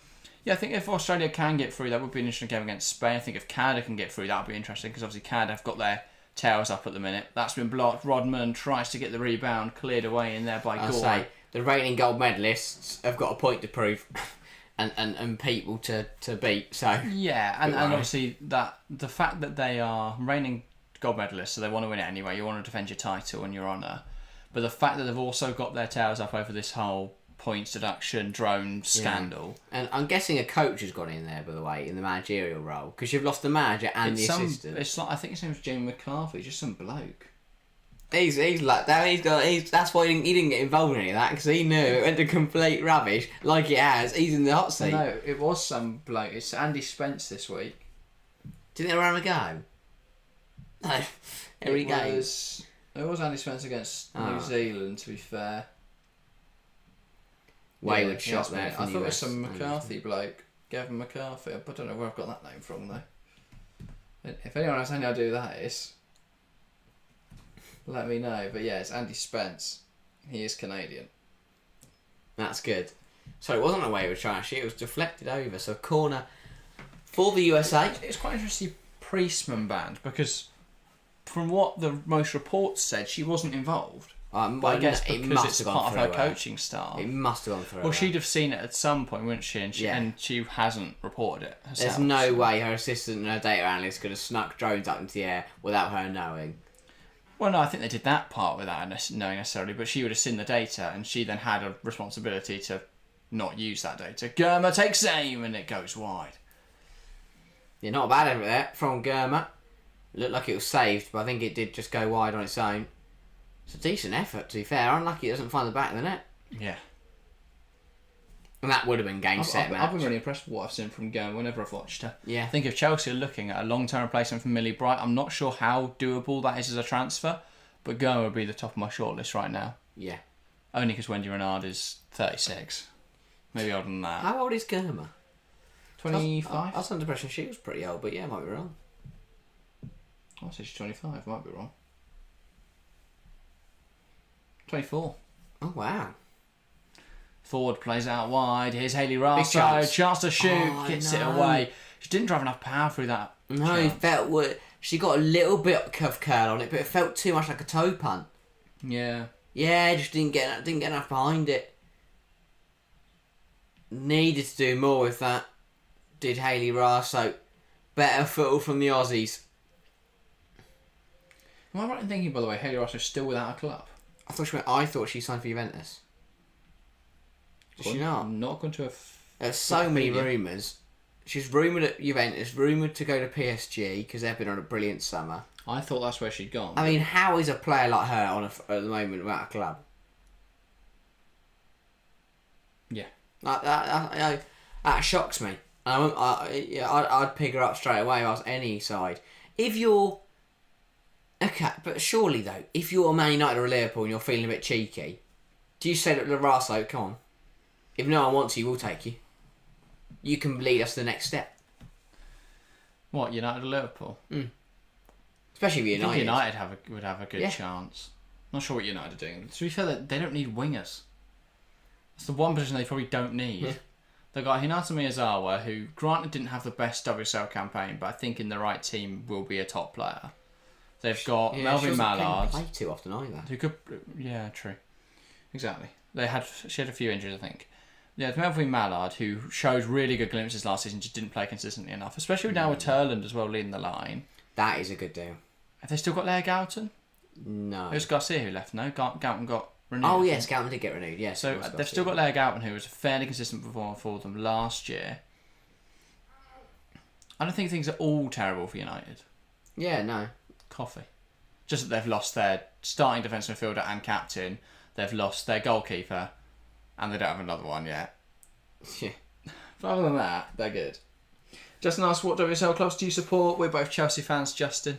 yeah, I think if Australia can get through, that would be an interesting game against Spain. I think if Canada can get through, that would be interesting because obviously Canada have got their tails up at the minute. That's been blocked. Rodman tries to get the rebound cleared away in there by Gore. The reigning gold medalists have got a point to prove. And people to beat, so yeah, and obviously that the fact that they are reigning gold medalists, so they want to win it anyway. You want to defend your title and your honour, but the fact that they've also got their tails up over this whole points deduction drone scandal, and I'm guessing a coach has gone in there, by the way, in the managerial role because you've lost the manager and the assistant. It's like I think his name's Jamie McCarthy, just some bloke. He's like that. That's why he didn't get involved in any of that because he knew it went to complete rubbish. Like it has, he's in the hot seat. No, it was some bloke. It's Andy Spence this week. Didn't they run a go? No, every game. It was Andy Spence against New Zealand. To be fair, wayward shot there. I thought it was some McCarthy bloke, Gavin McCarthy. I don't know where I've got that name from though. If anyone has any idea who that is, let me know. But yeah, it's Andy Spence. He is Canadian. That's good. So it wasn't a wayward shot, actually. It was deflected over. So corner for the USA. It's quite interesting Priestman banned because from what the most reports said, she wasn't involved. But I guess because it's part of her coaching style. It must have gone through. Well, she'd have seen it at some point, wouldn't she? And she hasn't reported it herself. There's no way her assistant and her data analyst could have snuck drones up into the air without her knowing. Well, no, I think they did that part without knowing necessarily, but she would have seen the data, and she then had a responsibility to not use that data. Gurma takes aim, and it goes wide. Yeah, not bad over there from Gurma. Looked like it was saved, but I think it did just go wide on its own. It's a decent effort, to be fair. Unlucky it doesn't find the back of the net. Yeah. And that would have been game set match. I've been really impressed with what I've seen from Gurma whenever I've watched her. Yeah. I think if Chelsea are looking at a long-term replacement for Millie Bright, I'm not sure how doable that is as a transfer, but Gurma would be the top of my shortlist right now. Yeah. Only because Wendy Renard is 36. Maybe older than that. How old is Gurma? 25? I was under the impression she was pretty old, but yeah, I might be wrong. I'll say she's 25, might be wrong. 24. Oh, wow. Forward plays out wide. Here's Hayley Rasso. Chance to shoot. Gets it away. She didn't drive enough power through that. No, it felt... She got a little bit of curl on it, but it felt too much like a toe punt. Yeah. Yeah, just didn't get enough behind it. Needed to do more with that. Did Hayley Rasso. Better footle from the Aussies. Am I right in thinking, by the way, Hayley Rasso is still without a club? I thought she signed for Juventus. Did she not? Not going to There's so many rumours. She's rumoured at Juventus, rumoured to go to PSG because they've been on a brilliant summer. I thought that's where she'd gone. I mean, how is a player like her at the moment without a club? Yeah. That shocks me. I'd pick her up straight away if I was any side. If you're... Okay, but surely though, if you're Man United or Liverpool and you're feeling a bit cheeky, do you say to Larasso, come on, if no one wants you, we'll take you. You can lead us to the next step. What, United or Liverpool? Especially with I think United. United would have a good chance. Not sure what United are doing. To be fair, they don't need wingers. It's the one position they probably don't need. Yeah. They've got Hinata Miyazawa, who granted didn't have the best WSL campaign, but I think in the right team will be a top player. They've got Melvin Mallard. Play too often either. Who could? Yeah, true. Exactly. She had a few injuries, I think. Yeah, Melvin Mallard, who showed really good glimpses last season, just didn't play consistently enough. Especially now with Turland as well leading the line. That is a good deal. Have they still got Leah Goughton? No. It was Garcia who left. No, Goughton got renewed. Oh yes, Goughton did get renewed. Yes. So they've still got Leah Goughton, who was a fairly consistent performer for them last year. I don't think things are all terrible for United. Yeah, no. Coffee. Just that they've lost their starting defensive midfielder and captain. They've lost their goalkeeper, and they don't have another one yet. Yeah. But other than that, they're good. Justin asked, what WSL clubs do you support? We're both Chelsea fans, Justin.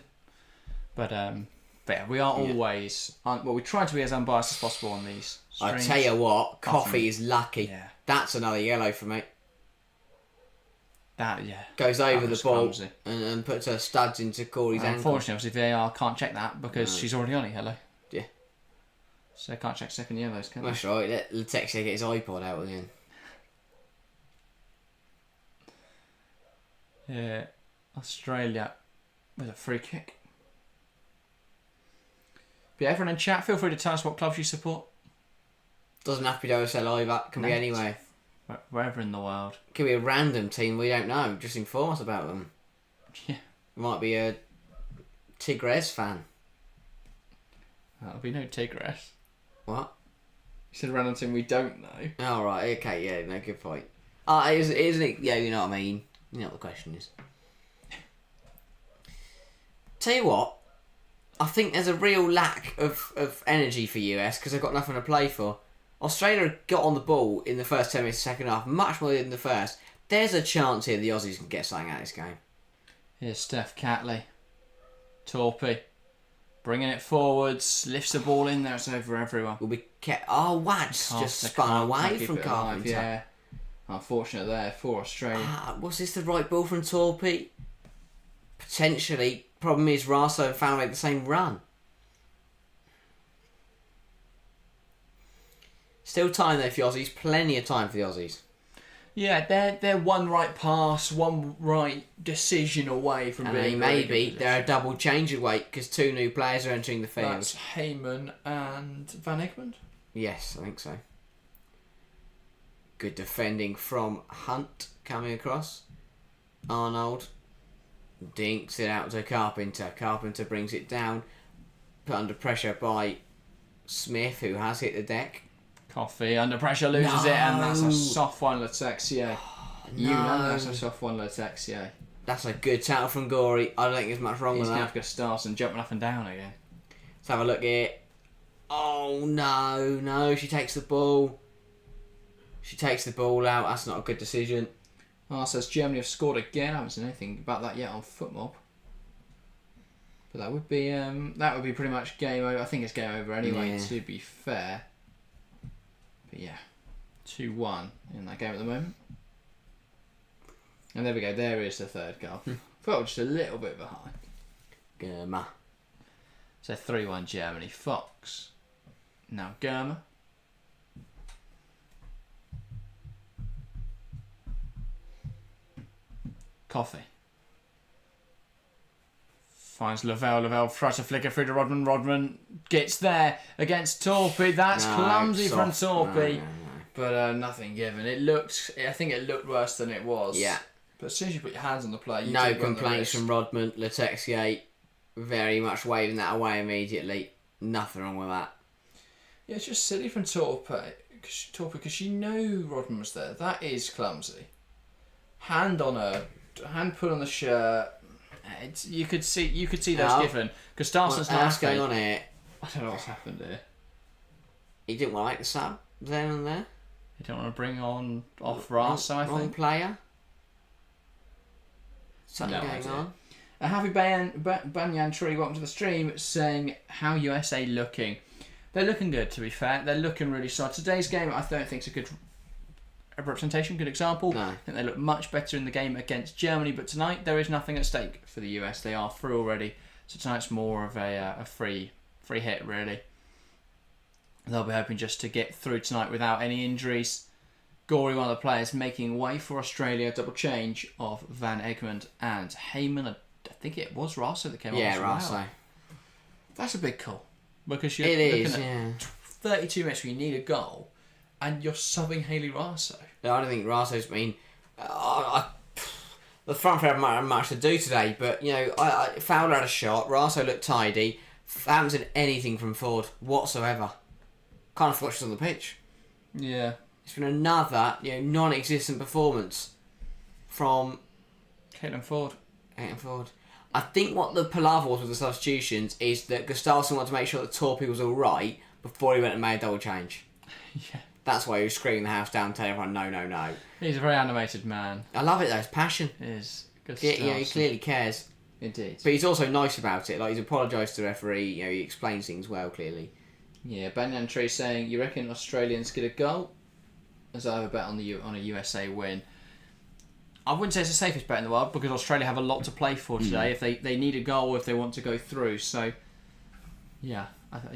But yeah, we are always... Well, we try to be as unbiased as possible on these streams. I tell you what, Coffee is lucky. Yeah. That's another yellow for me. That, yeah. Goes over the ball clumsy. and puts her studs into Corey's ankle. Unfortunately, obviously, VAR can't check that because she's already on a yellow. Yeah. So they can't check second yellows, can they? That's right. Let Letexia get his iPod out again. Yeah. Australia with a free kick. But yeah, everyone in chat, feel free to tell us what clubs you support. Doesn't have to be WSL either. Can be anywhere. Wherever in the world. Could be a random team we don't know. Just inform us about them. Yeah. Might be a Tigres fan. That'll be no Tigres. What? You said a random team we don't know. Oh, right. Okay, yeah, no, good point. Isn't it? Yeah, you know what I mean. You know what the question is. Tell you what, I think there's a real lack of energy for US because they've got nothing to play for. Australia got on the ball in the first 10 minutes of the second half, much more than the first. There's a chance here the Aussies can get something out of this game. Here's Steph Catley. Torpy. Bringing it forwards, lifts the ball in there, it's over everyone. Will be kept. Oh, Watts just spun away from Carpenter. Yeah. Unfortunate there for Australia. Was this the right ball from Torpy? Potentially. Problem is, Raso found like the same run. Still time though for the Aussies. Plenty of time for the Aussies. Yeah, they're one right pass, one right decision away from being. Maybe they're a double change away because two new players are entering the field. That's Heyman and Van Egmond. Yes, I think so. Good defending from Hunt coming across. Arnold dinks it out to Carpenter. Carpenter brings it down, put under pressure by Smith, who has hit the deck. Coffee under pressure loses it, and that's a soft one, Letexia. You know that's a soft one, Letexia. That's a good tackle from Gory. I don't think there's much wrong with that. He's Gustafsson jumping up and down again. Let's have a look here. Oh no, she takes the ball. She takes the ball out. That's not a good decision. Says Germany have scored again. I haven't seen anything about that yet on FootMob. But that would be pretty much game over. I think it's game over anyway, to be fair. But yeah, 2-1 in that game at the moment. And there we go. There is the third goal. Felt just a little bit behind. Germa. So 3-1 Germany. Fox. Now Germa. Coffee. Finds Lavelle. Lavelle tries to flick it through to Rodman. Rodman gets there against Torpy. That's clumsy from Torpy. No. But nothing given. I think it looked worse than it was. Yeah. But as soon as you put your hands on the play, you no complaints from Rodman. Letexia very much waving that away immediately. Nothing wrong with that. Yeah, it's just silly from Torpy because she knew Rodman was there. That is clumsy. Hand put on the shirt. You could see those given. Gustafsson's not what's going on here? I don't know what's happened here. He didn't like the sub then and there. He didn't want to bring off Raso, I think. Wrong player. Something going on. Happy Banyan Tree, welcome to the stream, saying how USA looking. They're looking good, to be fair. They're looking really solid. Today's game, I don't think, is a good representation, good example. No. I think they look much better in the game against Germany, but tonight there is nothing at stake for the US. They are through already, so tonight's more of a free hit, really. They'll be hoping just to get through tonight without any injuries. Gorey, one of the players, making way for Australia. Double change of Van Egmond and Heyman. I think it was Rasso that came off. Yeah, Rasso. That's a big call. Because you're looking at 32 minutes where you need a goal and you're subbing Haley Rasso. No, I don't think Rasso's been... the front fair might have much to do today, but, Fowler had a shot, Rasso looked tidy. Haven't seen anything from Ford whatsoever. Kind of forgot she's on the pitch. Yeah. It's been another, non-existent performance from... Caitlin Ford. I think what the palaver was with the substitutions is that Gustafsson wanted to make sure that Torpy was alright before he went and made a double change. Yeah. That's why he was screaming the house down, telling everyone, no. He's a very animated man. I love it though, it's passion. It is. He clearly cares. Indeed. But he's also nice about it. Like, he's apologised to the referee, he explains things well, clearly. Yeah, Banyan Tree saying, you reckon Australians get a goal? As I have a bet on a USA win. I wouldn't say it's the safest bet in the world because Australia have a lot to play for today. If they need a goal, if they want to go through, so yeah,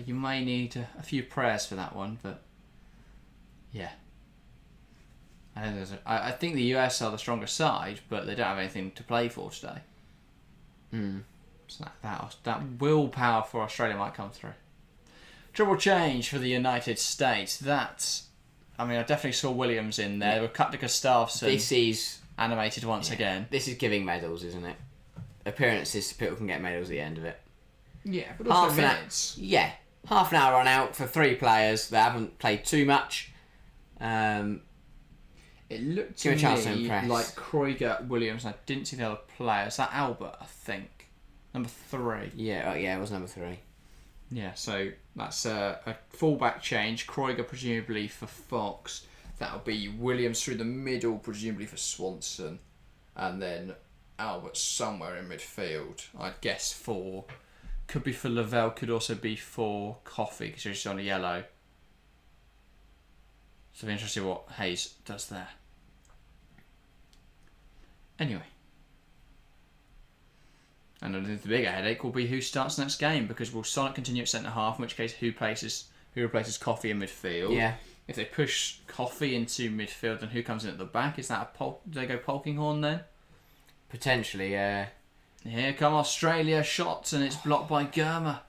you may need a few prayers for that one. But yeah, I think the US are the stronger side, but they don't have anything to play for today. So that willpower for Australia might come through. Triple change for the United States. I definitely saw Williams in there. We've cut to Gustafsson. This is animated once again. This is giving medals, isn't it? Appearances, so people can get medals at the end of it. Yeah, but also minutes. Half an hour on out for 3 players that haven't played too much. It looked to me like Kreuger, Williams, and I didn't see the other player. Is that Albert, I think? Number 3. Yeah, it was number 3. Yeah, so that's a fullback change. Kreuger presumably for Fox. That'll be Williams through the middle, presumably for Swanson. And then Albert somewhere in midfield. I'd guess could be for Lavelle, could also be for Coffey, because he's on a yellow. So it'll be interesting what Hayes does there. Anyway. And the bigger headache will be who starts next game, because will Sonic continue at centre half, in which case who replaces Coffey in midfield? Yeah. If they push Coffey into midfield, then who comes in at the back? Is that do they go Polkinghorne then? Potentially, yeah. Here come Australia shots, and it's blocked by Germa.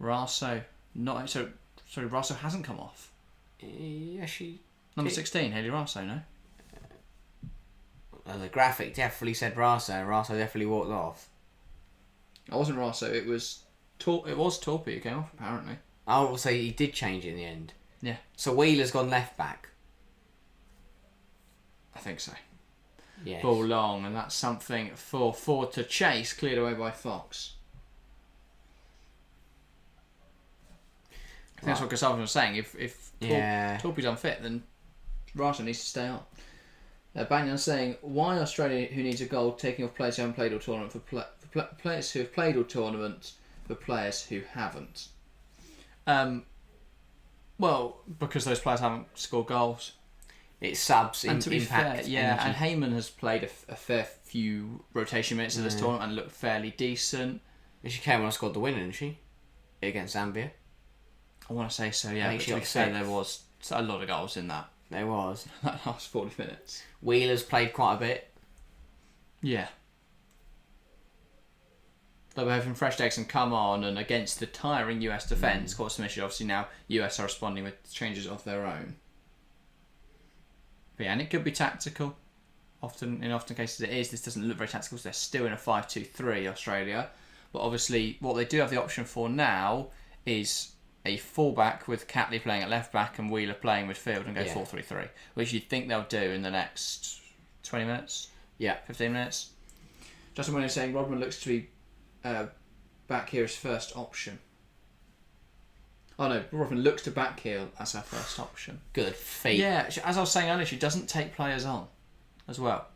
Rasso Rasso hasn't come off. Yeah, Number 16, Haley Rasso, no? Well, the graphic definitely said Rasso. Rasso definitely walked off. It wasn't Rasso. It was Torpy who came off, apparently. I will say he did change it in the end. Yeah. So Wheeler's gone left back. I think so. Yes. Ball long, and that's something for Ford to chase, cleared away by Fox. I think that's what Gustafsson was saying. If Torpy's unfit, then Rasso needs to stay on. Banyan saying, why Australia, who needs a goal, taking off players who haven't played all tournament for players who have played all tournament for players who haven't? Well, because those players haven't scored goals. It subs in to be impact. Fair, yeah, and Heyman has played a fair few rotation minutes of this tournament and looked fairly decent. She came when I scored the winner, didn't she? Against Zambia. I want to say so, yeah. But to be fair, there was a lot of goals in that. There was. That last 40 minutes. Wheeler's played quite a bit. Yeah. They were having fresh legs and come on, and against the tiring US defence, caused some issue. Obviously now US are responding with changes of their own. But yeah, and it could be tactical. In often cases it is. This doesn't look very tactical, so they're still in a 5-2-3, Australia. But obviously what they do have the option for now is a fullback with Catley playing at left back and Wheeler playing midfield and go 4-3-3, which you'd think they'll do in the next 20 minutes. Yeah. 15 minutes. Justin Williams saying Rodman looks to be back here as first option. Oh no, Rodman looks to back heel as her first option. Good feet. Yeah, as I was saying earlier, she doesn't take players on as well.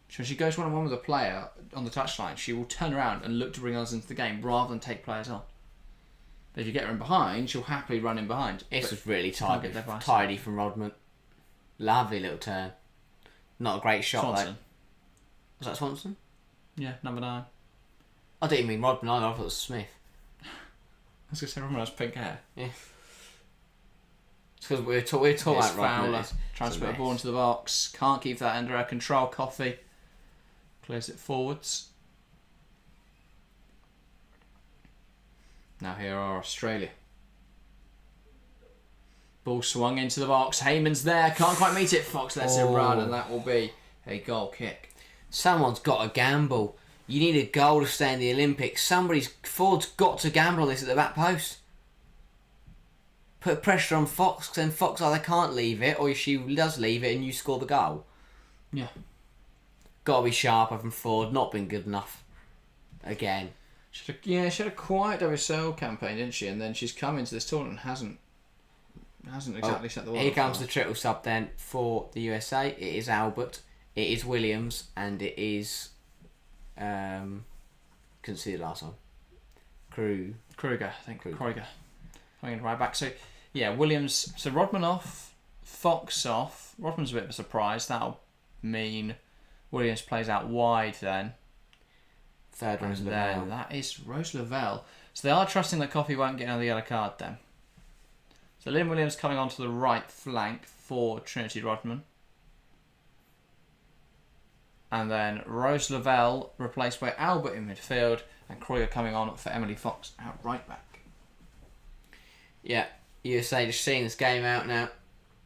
So when she goes one-on-one with a player on the touchline, she will turn around and look to bring others into the game rather than take players on. But if you get her in behind, she'll happily run in behind. This was really tidy from Rodman. Lovely little turn. Not a great shot, Swanson. though. Was that Swanson? Yeah, number 9. I didn't mean Rodman either, I thought it was Smith. I was going to say Rodman has pink hair. Yeah. It's because we're talking about Rodman. Trying to put a ball into the box. Can't keep that under our control. Coffey clears it forwards. Now here are Australia. Ball swung into the box. Heyman's there. Can't quite meet it. Fox lets it run, and that will be a goal kick. Someone's got to gamble. You need a goal to stay in the Olympics. Ford's got to gamble on this at the back post. Put pressure on Fox, then Fox either can't leave it, or she does leave it and you score the goal. Yeah. Got to be sharper from Ford. Not been good enough. Again. She had a quiet WSL campaign, didn't she? And then she's come into this tournament and hasn't exactly set the world. Here comes the triple sub then for the USA. It is Albert, it is Williams, and it is couldn't see the last one. Kruger, I think. Kruger. Coming right back. So yeah, Williams. So Rodman off, Fox off. Rodman's a bit of a surprise. That'll mean Williams plays out wide then. Third Rose And Lavelle. then that is Rose Lavelle. So they are trusting that Coffey won't get another yellow card then. So Lynn Williams coming onto the right flank for Trinity Rodman. And then Rose Lavelle replaced by Albert in midfield, and Kreuger coming on for Emily Fox out right back. Yeah, USA just seeing this game out now,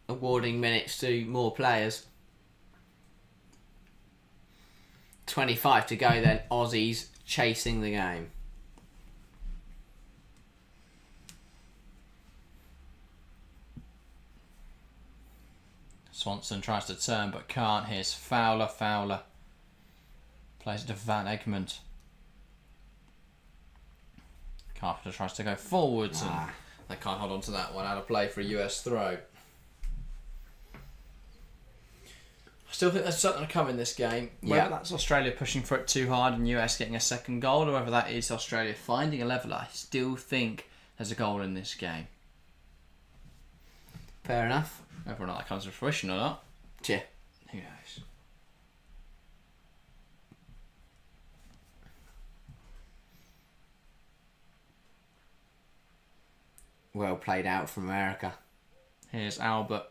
awarding minutes to more players. 25 to go then, Aussies chasing the game. Swanson tries to turn but can't. Here's Fowler. Plays it to Van Egmond. Carpenter tries to go forwards and they can't hold on to that one. Out of play for a US throw. I still think there's something to come in this game. Whether that's Australia pushing for it too hard and US getting a second goal, or whether that is Australia finding a level, I still think there's a goal in this game. Fair enough. Whether or not that comes to fruition or not, Yeah. who knows? Well played out from America. Here's Albert.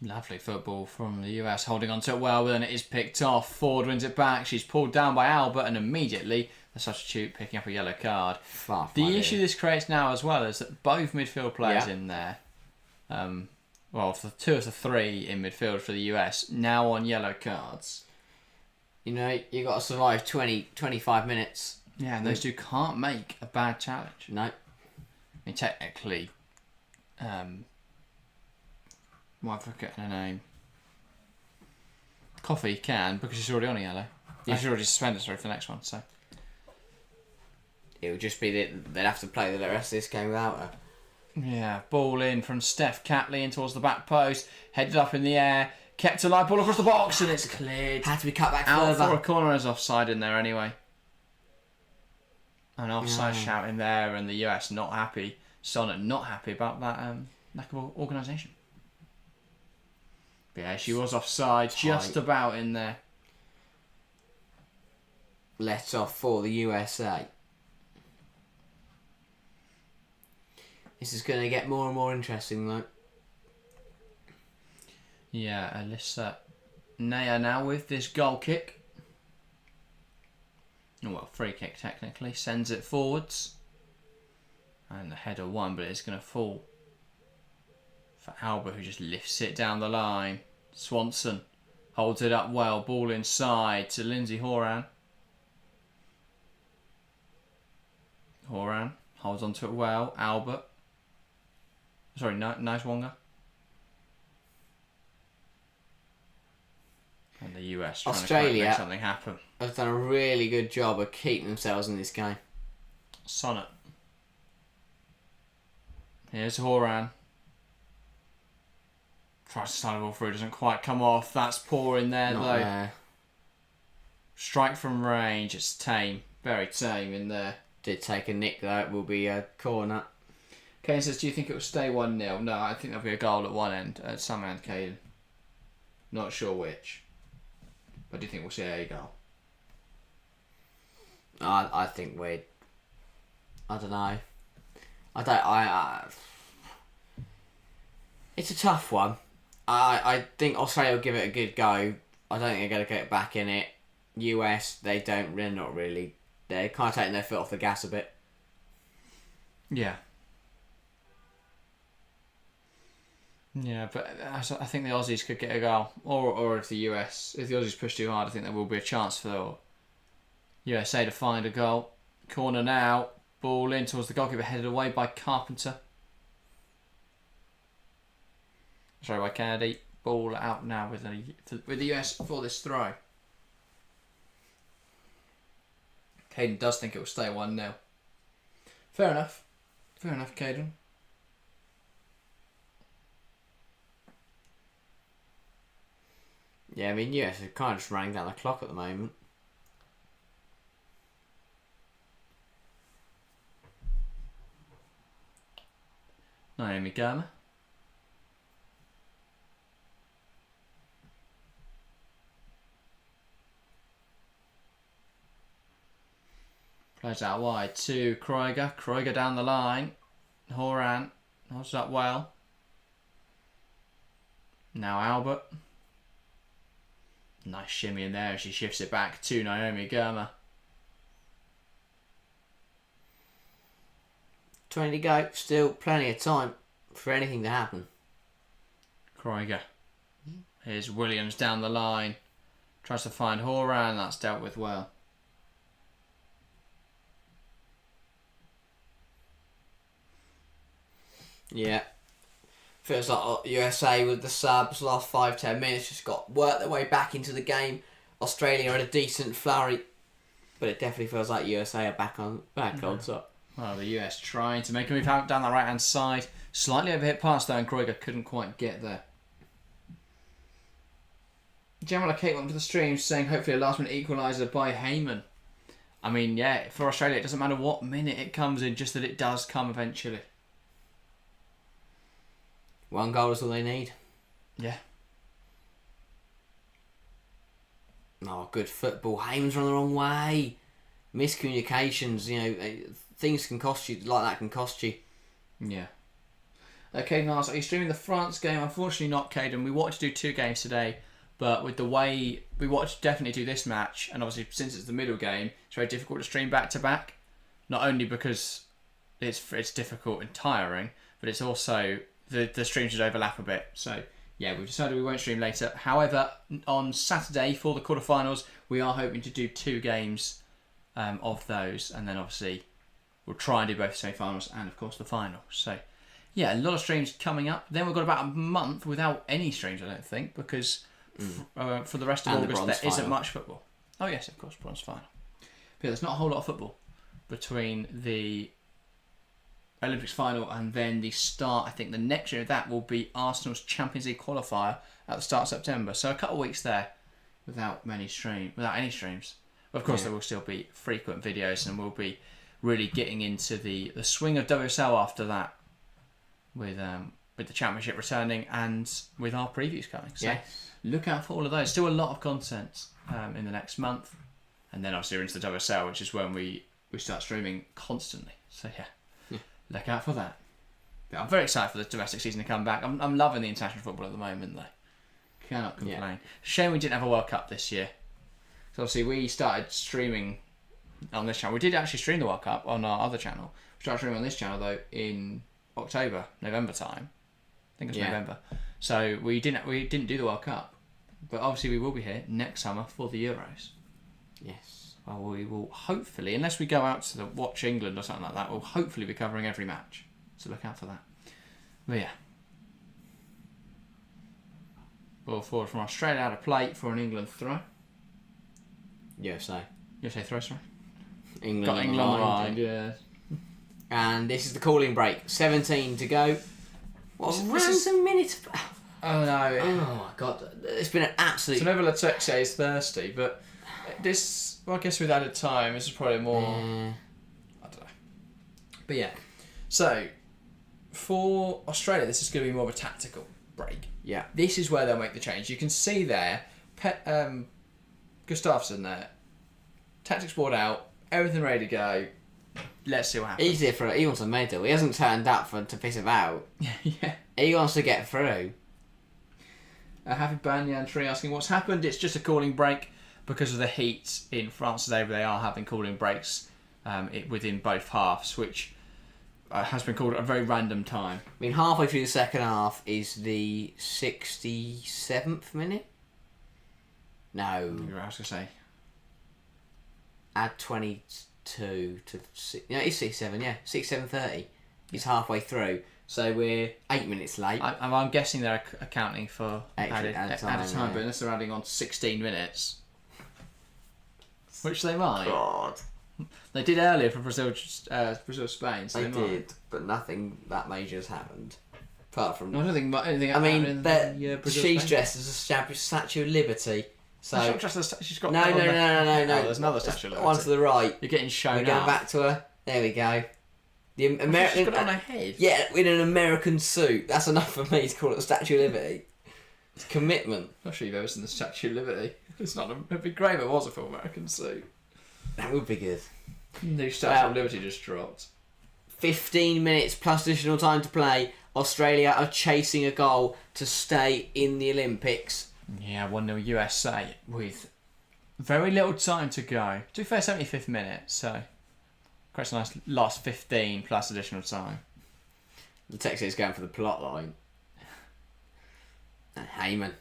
Lovely football from the US, holding on to it well, but then it is picked off. Ford wins it back. She's pulled down by Albert, and immediately the substitute picking up a yellow card. The issue this creates now as well is that both midfield players in there, for 2 of the 3 in midfield for the US, now on yellow cards. You know, you got to survive 25 minutes. Yeah, and those two can't make a bad challenge. No. I mean, technically, why forget her name? Coffey can, because she's already on a yellow. Yeah. She's already suspended, for the next one, so. It would just be that they'd have to play the rest of this game without her. Yeah, ball in from Steph Catley in towards the back post, headed up in the air, kept alive, ball across the box, and it's cleared. Had to be cut back out further. For a corner, is offside in there anyway. An offside shout in there, and the US not happy. Sonnet not happy about that lack of organisation. But yeah, she was offside, just about in there. Let off for the USA. This is going to get more and more interesting, though. Yeah, Alyssa Naya now with this goal kick. Well, free kick technically. Sends it forwards. And the header won, but it's going to fall for Albert, who just lifts it down the line. Swanson holds it up well. Ball inside to Lindsay Horan. Horan holds onto it well. Albert. Sorry, nice Wonga. And the US trying Australia to make something happen. Have done a really good job of keeping themselves in this game. Sonnet. Here's Horan. Tries to slide the ball through, doesn't quite come off. That's poor in there, Not though. there. Strike from range. It's tame. Very tame in there. Did take a nick, though. It will be a corner. Kane says, do you think it will stay 1-0? No, I think there'll be a goal at one end, at some end, Caden. Not sure which. But do you think we'll see a goal? I think we're... I don't know. I it's a tough one. I think Australia will give it a good go. I don't think they're going to get back in it. US, they're not really... They're kind of taking their foot off the gas a bit. Yeah. Yeah, but I think the Aussies could get a goal. Or if the Aussies push too hard, I think there will be a chance for the USA to find a goal. Corner now. Ball in towards the goalkeeper, headed away by Carpenter. Sorry, by Kennedy. Ball out now with the US for this throw. Caden does think it will stay 1-0. Fair enough. Fair enough, Caden. Yeah, I mean, US are kind of just running down the clock at the moment. Naomi Gama. Plays out wide to Kreuger. Kreuger down the line. Horan holds up well. Now Albert. Nice shimmy in there as she shifts it back to Naomi Gama. 20 to go. Still plenty of time for anything to happen. Kreuger. Here's Williams down the line. Tries to find Horan. That's dealt with well. Yeah. Feels like USA with the subs last 5-10 minutes just got worked their way back into the game. Australia had a decent flurry, but it definitely feels like USA are back on top. Well, the US trying to make a move out down the right hand side. Slightly overhit pass though, and Kreuger couldn't quite get there. Jamala Kate went to the stream saying hopefully a last minute equaliser by Heyman. I mean, yeah, for Australia it doesn't matter what minute it comes in, just that it does come eventually. One goal is all they need. Yeah. Oh, good football. Heyman's run the wrong way. Miscommunications, things can cost you, like that can cost you. Yeah. Caden asks, are you streaming the France game? Unfortunately not, Caden. We wanted to do 2 games today, but with the way we wanted to definitely do this match, and obviously since it's the middle game, it's very difficult to stream back to back. Not only because it's difficult and tiring, but it's also the streams should overlap a bit. So yeah, we've decided we won't stream later. However, on Saturday for the quarterfinals, we are hoping to do 2 games of those, and then obviously we'll try and do both the semi-finals and of course the final. So yeah, a lot of streams coming up. Then we've got about a month without any streams, I don't think, because for the rest of And August the there isn't final. much football. Oh yes, of course, bronze final. But there's not a whole lot of football between the Olympics final and then the start. I think the next year of that will be Arsenal's Champions League qualifier at the start of September. So a couple of weeks there without any streams. But of course, there will still be frequent videos, and we'll be really getting into the swing of WSL after that, with the championship returning and with our previews coming. So look out for all of those. Still a lot of content in the next month, and then obviously we're into the WSL, which is when we start streaming constantly. So yeah. Look out for that. But I'm very excited for the domestic season to come back. I'm loving the international football at the moment, though. Cannot complain. Yeah. Shame we didn't have a World Cup this year. So obviously we started streaming on this channel. We did actually stream the World Cup on our other channel. We started streaming on this channel though in November time. I think it was November. So we didn't do the World Cup, but obviously we will be here next summer for the Euros. Yes. Well, we will hopefully, unless we go out to watch England or something like that, we'll hopefully be covering every match. So look out for that. But yeah. Ball forward from Australia out of play for an England throw. USA. USA throw, sorry. England Got on England the on the line. line, yeah. And this is the calling break. 17 to go. What a random minute. Oh no. Oh my god. It's been an absolute... So Never Latexe is thirsty, but this... Well, I guess with added time, this is probably more... I don't know. But yeah. So, for Australia, this is going to be more of a tactical break. Yeah. This is where they'll make the change. You can see there, Gustafsson there. Tactics board out. Everything ready to go. Let's see what happens. He's here for he wants a medal. He hasn't turned up to piss about. Yeah. He wants to get through. Happy Banyan Tree asking what's happened. It's just a cooling break because of the heat in France today. They are having cooling breaks within both halves, which has been called at a very random time. I mean, halfway through the second half is the 67th minute. No, I was going to say. Add 22 to it's 67. Yeah, 67:30. It's halfway through, so we're 8 minutes late. I'm guessing they're accounting for added time, yeah. but unless they're adding on 16 minutes, which they might. God. They did earlier for Brazil, Spain. So They they might. did, but nothing that major has happened. Apart from, No, I don't think anything. I mean, Brazil, she's Spain. dressed as a Statue of Liberty. So She's not just she's got no. Oh, There's there's another statue. one to the right. You're getting shown We're going up. back to her. There we go. The She's American. got it on her head. Yeah, in an American suit. That's enough for me to call it the Statue of Liberty. It's commitment. I'm not sure you've ever seen the Statue of Liberty. It's not. It'd be great if it was a full American suit. That would be good. The Statue of Liberty just dropped. 15 minutes plus additional time to play. Australia are chasing a goal to stay in the Olympics. Yeah, 1-0 USA with very little time to go. To be fair, 75th minute, so quite a nice last 15 plus additional time. The text is going for the plot line. And Heyman.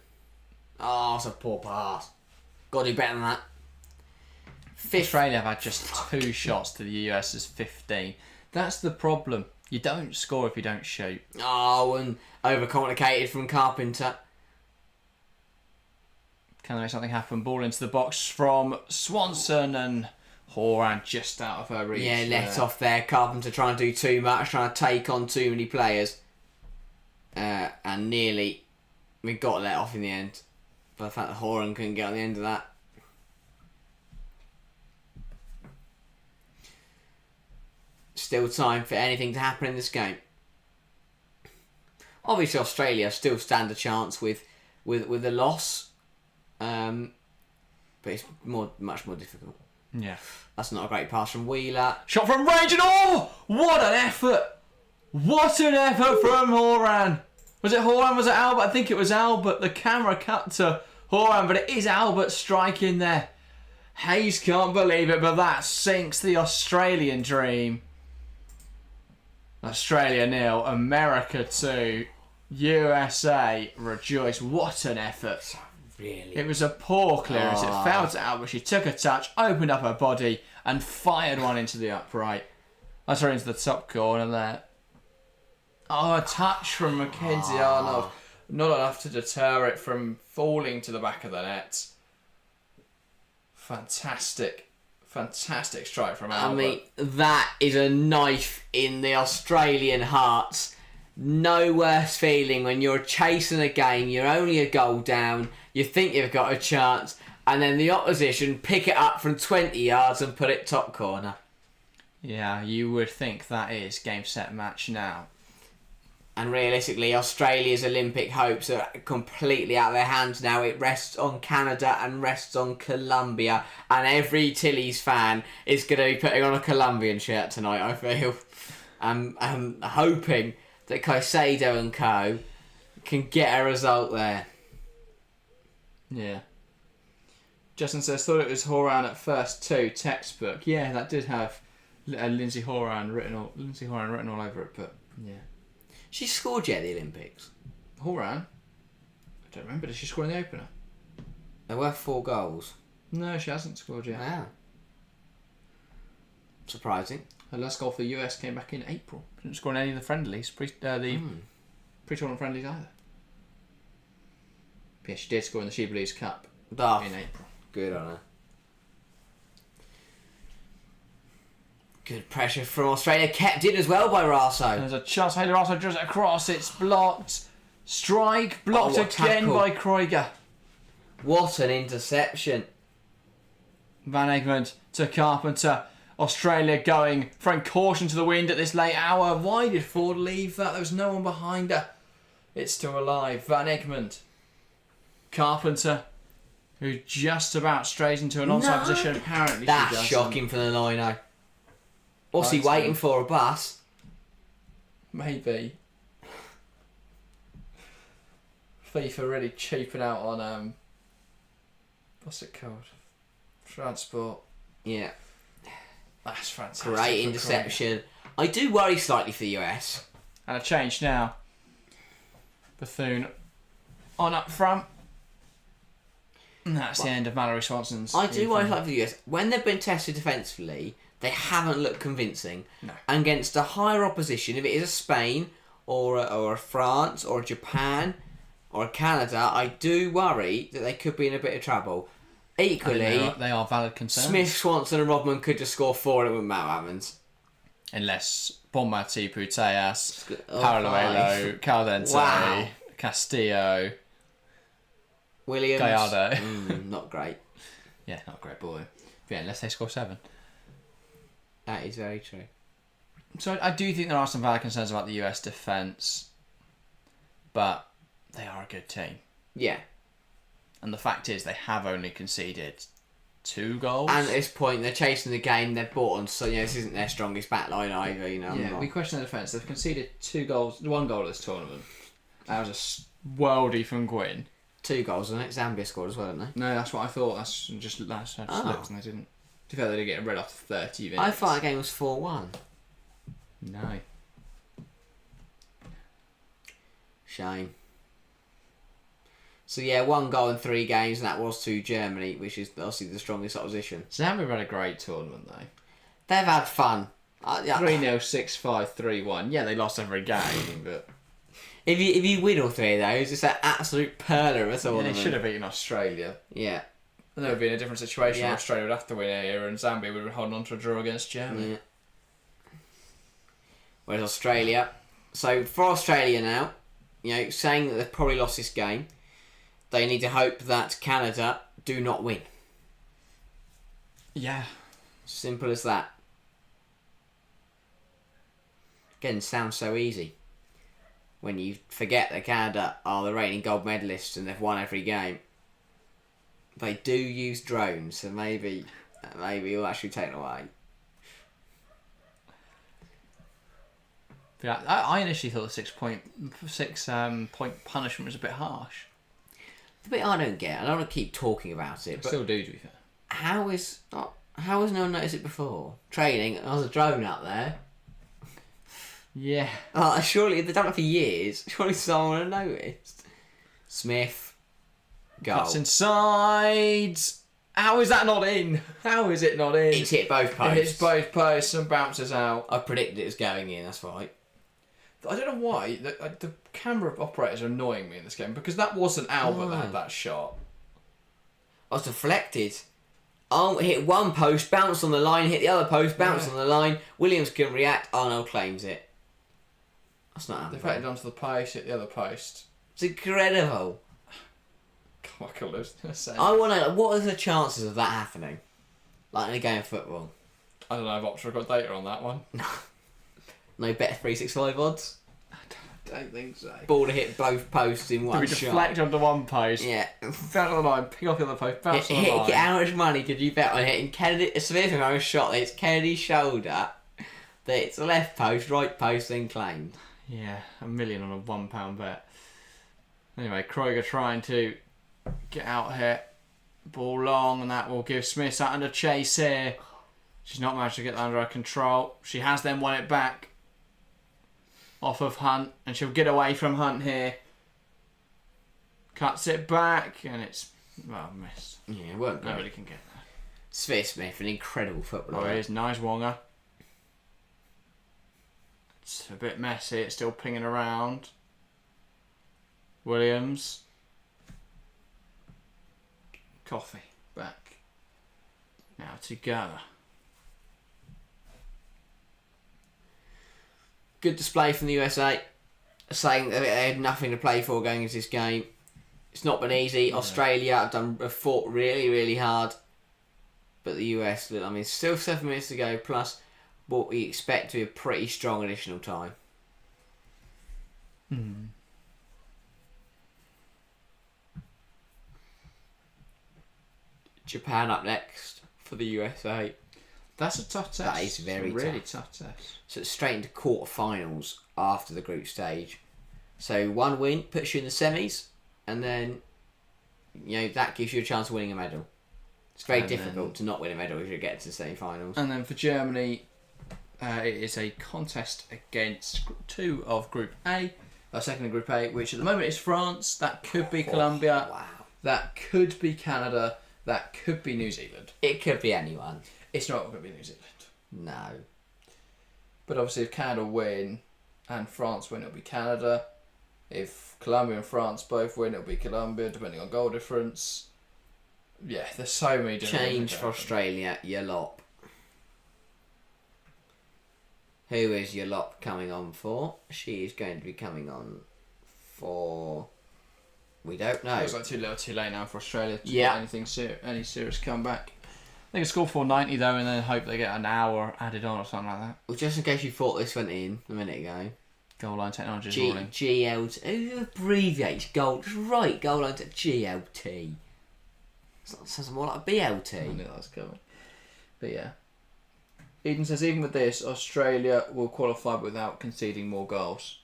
Oh, it's a poor pass. Got to do better than that. Australia have had just 2 shots to the US's 15. That's the problem. You don't score if you don't shoot. Oh, and overcomplicated from Carpenter. Can they make something happen? Ball into the box from Swanson and Horan just out of her reach. Yeah, let off there. Carpenter trying to do too much, trying to take on too many players. And nearly, we got let off in the end. But the fact that Horan couldn't get on the end of that. Still time for anything to happen in this game. Obviously, Australia still stand a chance with a loss. But it's much more difficult. Yeah. That's not a great pass from Wheeler. Shot from range and what an effort! What an effort from Horan! Was it Horan? Was it Albert? I think it was Albert. The camera cut to Horan, but it is Albert striking there. Hayes can't believe it, but that sinks the Australian dream. Australia 0, America 2, USA rejoice. What an effort. Really? It was a poor clearance. It fell to Albert. She took a touch, opened up her body, and fired one into the upright. That's her into the top corner there. Oh, a touch from Mackenzie Arnold. Not enough to deter it from falling to the back of the net. Fantastic strike from Albert. I mean, that is a knife in the Australian hearts. No worse feeling when you're chasing a game, you're only a goal down, you think you've got a chance, and then the opposition pick it up from 20 yards and put it top corner. Yeah, you would think that is game, set, match now. And realistically, Australia's Olympic hopes are completely out of their hands now. It rests on Canada and rests on Colombia. And every Tillies fan is going to be putting on a Colombian shirt tonight, I feel. I'm hoping that Caicedo and co can get a result there. Yeah. Justin says, thought it was Horan at first too, textbook. Yeah, that did have Lindsay Horan written all over it, but yeah. She scored yet at the Olympics? Horan? I don't remember. Did she score in the opener? There were 4 goals. No, she hasn't scored yet. Wow. Surprising. Her last goal for the US came back in April. She didn't score in any of the friendlies, pre-tournament friendlies either. But yeah, she did score in the She Believes Cup in April. Good on her. Good pressure from Australia, kept in as well by Raso. There's a chance. Haley Raso draws it across. It's blocked. Strike blocked again by Kreuger. What an interception. Van Egmond to Carpenter. Australia going, throwing caution to the wind at this late hour. Why did Ford leave that? There was no one behind her. It's still alive. Van Egmond. Carpenter, who just about strays into an onside position. Apparently, that's shocking for the lino. What's he waiting for? A bus? Maybe. FIFA really cheaping out on what's it called? Transport. Yeah. That's fantastic. Great interception. I do worry slightly for the US. And a change now. Bethune on up front. And that's the end of Mallory Swanson's. I do worry slightly for the US. When they've been tested defensively, they haven't looked convincing. No. And against a higher opposition, if it is a Spain or a France or a Japan or a Canada, I do worry that they could be in a bit of trouble. Equally, they are valid concerns. Smith, Swanson and Rodman could just score 4 and it wouldn't matter what happens. Unless Bonmati, Puteas, Paraluelo, Caldente, Castillo, Williams. Gallardo. Not great. Yeah, not a great boy. Yeah, unless they score 7. That is very true. So I do think there are some valid concerns about the US defence, but they are a good team. Yeah. And the fact is, they have only conceded 2 goals. And at this point, they're chasing the game. They're bought on, so this isn't their strongest back line either. Yeah, we question their defence. They've conceded 2 goals, 1 goal this tournament. That was a worldie from Gwyn. 2 goals, wasn't it? Zambia scored as well, didn't they? No, that's what I thought. I just looked and they didn't. To be fair, they did get rid after 30 minutes. I thought the game was 4-1. No. Shame. So yeah, 1 goal in 3 games, and that was to Germany, which is obviously the strongest opposition. Zambia have had a great tournament though. They've had fun. 3-0, 6-5, 3-1. Yeah, they lost every game, but if you win all 3 of those, it's an absolute perler of a tournament. they should have beaten Australia. Yeah. Then it would be in a different situation where Australia would have to win here, and Zambia would have holding on to a draw against Germany. Yeah. Whereas Australia, so for Australia now, saying that they've probably lost this game, they need to hope that Canada do not win. Yeah. Simple as that. Again, sounds so easy. When you forget that Canada are the reigning gold medalists and they've won every game. They do use drones, so maybe it'll actually take it away. Yeah, I initially thought the 6 point punishment was a bit harsh. The bit I don't get, I don't want to keep talking about it, I but still do, to be fair. how has no one noticed it before? Training, there was a drone out there. Yeah. Surely they've done it for years. Surely someone would have noticed. Smith, goal. Cuts inside. How is that not in? How is it not in? It's hit both posts. It hits both posts and bounces out. I predicted it was going in, that's right. I don't know why. The camera operators are annoying me in this game because that wasn't Albert that had that shot. I was deflected. Hit one post, bounced on the line, hit the other post, bounced on the line. Williams couldn't react. Arnold claims it. That's not happening. Deflected onto the post, hit the other post. It's incredible. God, I could lose in a second. I want to know, what are the chances of that happening? Like in a game of football? I don't know if Optra got data on that one. No better 365 odds? I don't think so. Ball to hit both posts in one shot. Deflect onto one post. Yeah. Bounce on the line, pick off the other post, bounce on the line. How much money could you bet on hitting Kennedy? Smith with a shot that it's Kennedy's shoulder, that it's left post, right post, then claimed. Yeah, $1 million on a £1 bet. Anyway, Kreuger trying to get out here. Ball long, and that will give Smith something to chase here. She's not managed to get that under her control. She has then won it back off of Hunt, and she'll get away from Hunt here. Cuts it back, and it's missed. Yeah, it weren't good. Nobody can get that. Smith, an incredible footballer. Oh, he is. Nice Wonga. It's a bit messy. It's still pinging around. Williams. Coffee. Back. Now to Gower. Good display from the USA, saying that they had nothing to play for going into this game. It's not been easy. Yeah. Australia have fought really, really hard. But the US, I mean, still 7 minutes to go, plus what we expect to be a pretty strong additional time. Japan up next for the USA. That's a tough test. That is really tough test. So it's straight into quarterfinals after the group stage. So one win puts you in the semis, and then that gives you a chance of winning a medal. It's very difficult to not win a medal if you get to the semi-finals. And then for Germany, it is a contest against 2 of Group A, second in Group A, which at the moment is France. That could be Colombia. Wow. That could be Canada. That could be New Zealand. It could be anyone. It's not going to be New Zealand. No. But obviously if Canada win and France win, it'll be Canada. If Colombia and France both win, it'll be Colombia, depending on goal difference. Yeah, there's so many different Change for Australia, Yalop. Who is Yalop coming on for? She is going to be coming on for... We don't know. Looks like too late now for Australia to get any serious comeback. They can score 490 though, and then hope they get an hour added on or something like that. Well, just in case you thought this went in a minute ago. Goal line technology is rolling. GLT. Who abbreviates goal? Just right, goal line to GLT. Sounds more like a BLT. I knew that was coming. But yeah. Eden says, even with this, Australia will qualify without conceding more goals.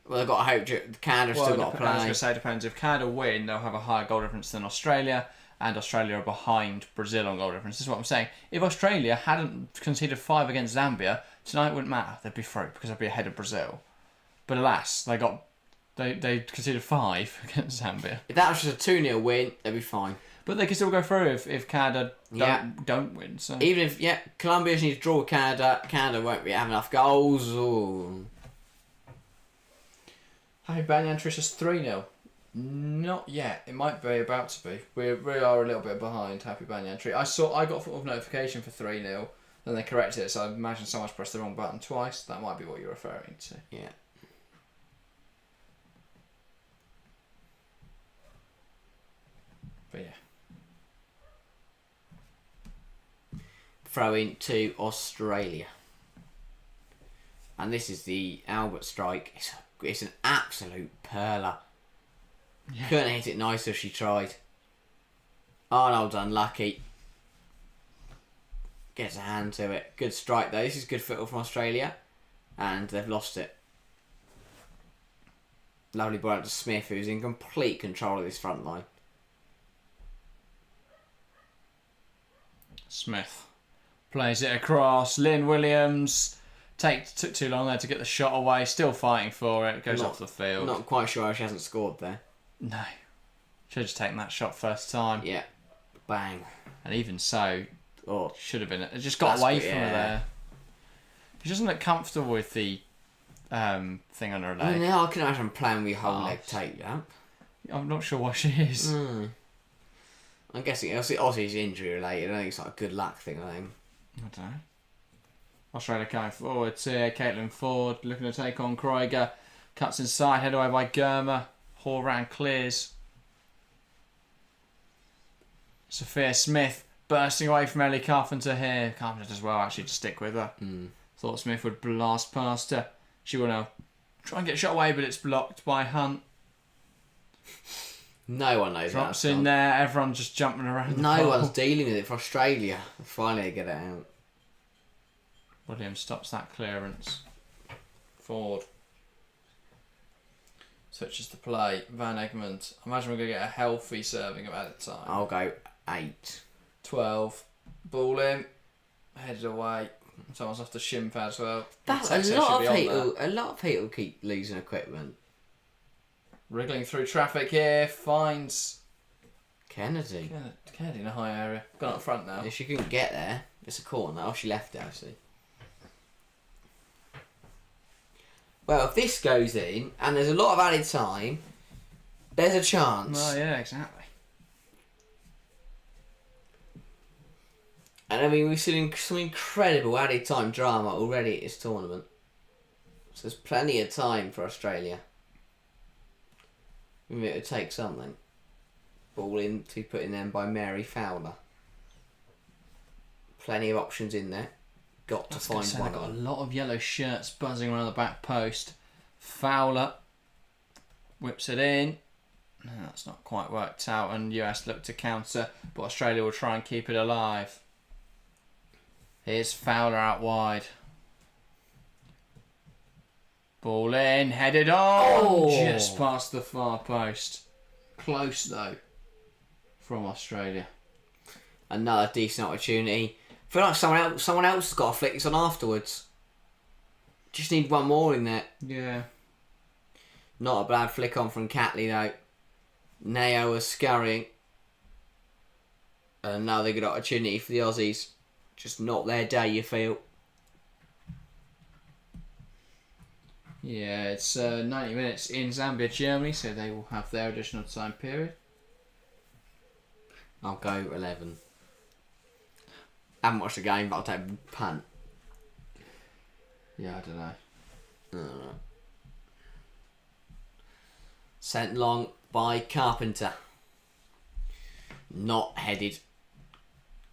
Well, they've got to hope Canada's still got to play. I was going to say, it depends. If Canada win, they'll have a higher goal difference than Australia, and Australia are behind Brazil on goal difference. This is what I'm saying. If Australia hadn't conceded 5 against Zambia, tonight wouldn't matter. They'd be through because they'd be ahead of Brazil. But alas, they conceded 5 against Zambia. If that was just a 2-0 win, they'd be fine. But they can still go through if Canada don't win. So even if Colombia needs to draw with Canada, Canada won't have enough goals. Ooh. Happy Banyan Trish is 3-0. Not yet. It might be about to be. We are a little bit behind Happy Banyan Tree. I got a notification for 3-0, then they corrected it, so I imagine someone's pressed the wrong button twice. That might be what you're referring to. Yeah. But yeah. Throw in to Australia. And this is the Albert strike. It's an absolute perler. Yeah. Couldn't hit it nicer if she tried. Arnold's unlucky. Gets a hand to it. Good strike though. This is good football from Australia. And they've lost it. Lovely ball out to Smith, who's in complete control of this front line. Smith plays it across. Lynn Williams took too long there to get the shot away. Still fighting for it. Goes off the field. Not quite sure how she hasn't scored there. No. Should have just taken that shot first time. Yeah. Bang. And even so, should have been. It just got away from her there. She doesn't look comfortable with the thing on her leg. I can imagine playing with whole leg taped up. I'm not sure why she is. I'm guessing Aussie's injury related. I think it's like a good luck thing, I think. I don't know. Australia coming forward here. Caitlin Ford looking to take on Kreuger. Cuts inside, head away by Germer. Horan clears. Sophia Smith bursting away from Ellie Carpenter here. Carpenter does well actually to stick with her. Thought Smith would blast past her. She will now try and get shot away, but it's blocked by Hunt. No one knows that. Drops in there, everyone just jumping around the No ball. one's dealing with it for Australia. Finally they get it out. Williams stops that clearance. Ford switches the play. Van Egmond. I imagine we're going to get a healthy serving of added time. I'll go 8. 12. Ball in. Headed away. Someone's off the shin pad as well. A lot of people keep losing equipment. Wriggling through traffic here. Finds Kennedy in a high area. Gone up front now. If she couldn't get there, it's a corner. Oh, she left it actually. Well, if this goes in and there's a lot of added time, there's a chance. Oh yeah, exactly. And I mean, we've seen some incredible added time drama already at this tournament. So there's plenty of time for Australia. Maybe it would take something. Ball in to be put in then by Mary Fowler. Plenty of options in there. Got to find one. Got a lot of yellow shirts buzzing around the back post. Fowler whips it in. No, that's not quite worked out, and US look to counter, but Australia will try and keep it alive. Here's Fowler out wide. Ball in, headed on, just past the far post. Close though, from Australia. Another decent opportunity. I feel like someone else has got to flick this on afterwards. Just need one more in there. Yeah. Not a bad flick on from Catley though. Neo was scurrying. Another good opportunity for the Aussies. Just not their day, you feel. Yeah, it's 90 minutes in Zambia, Germany, so they will have their additional time period. I'll go 11. I haven't watched the game, but I'll take a punt. Yeah, I don't know. Sent long by Carpenter. Not headed.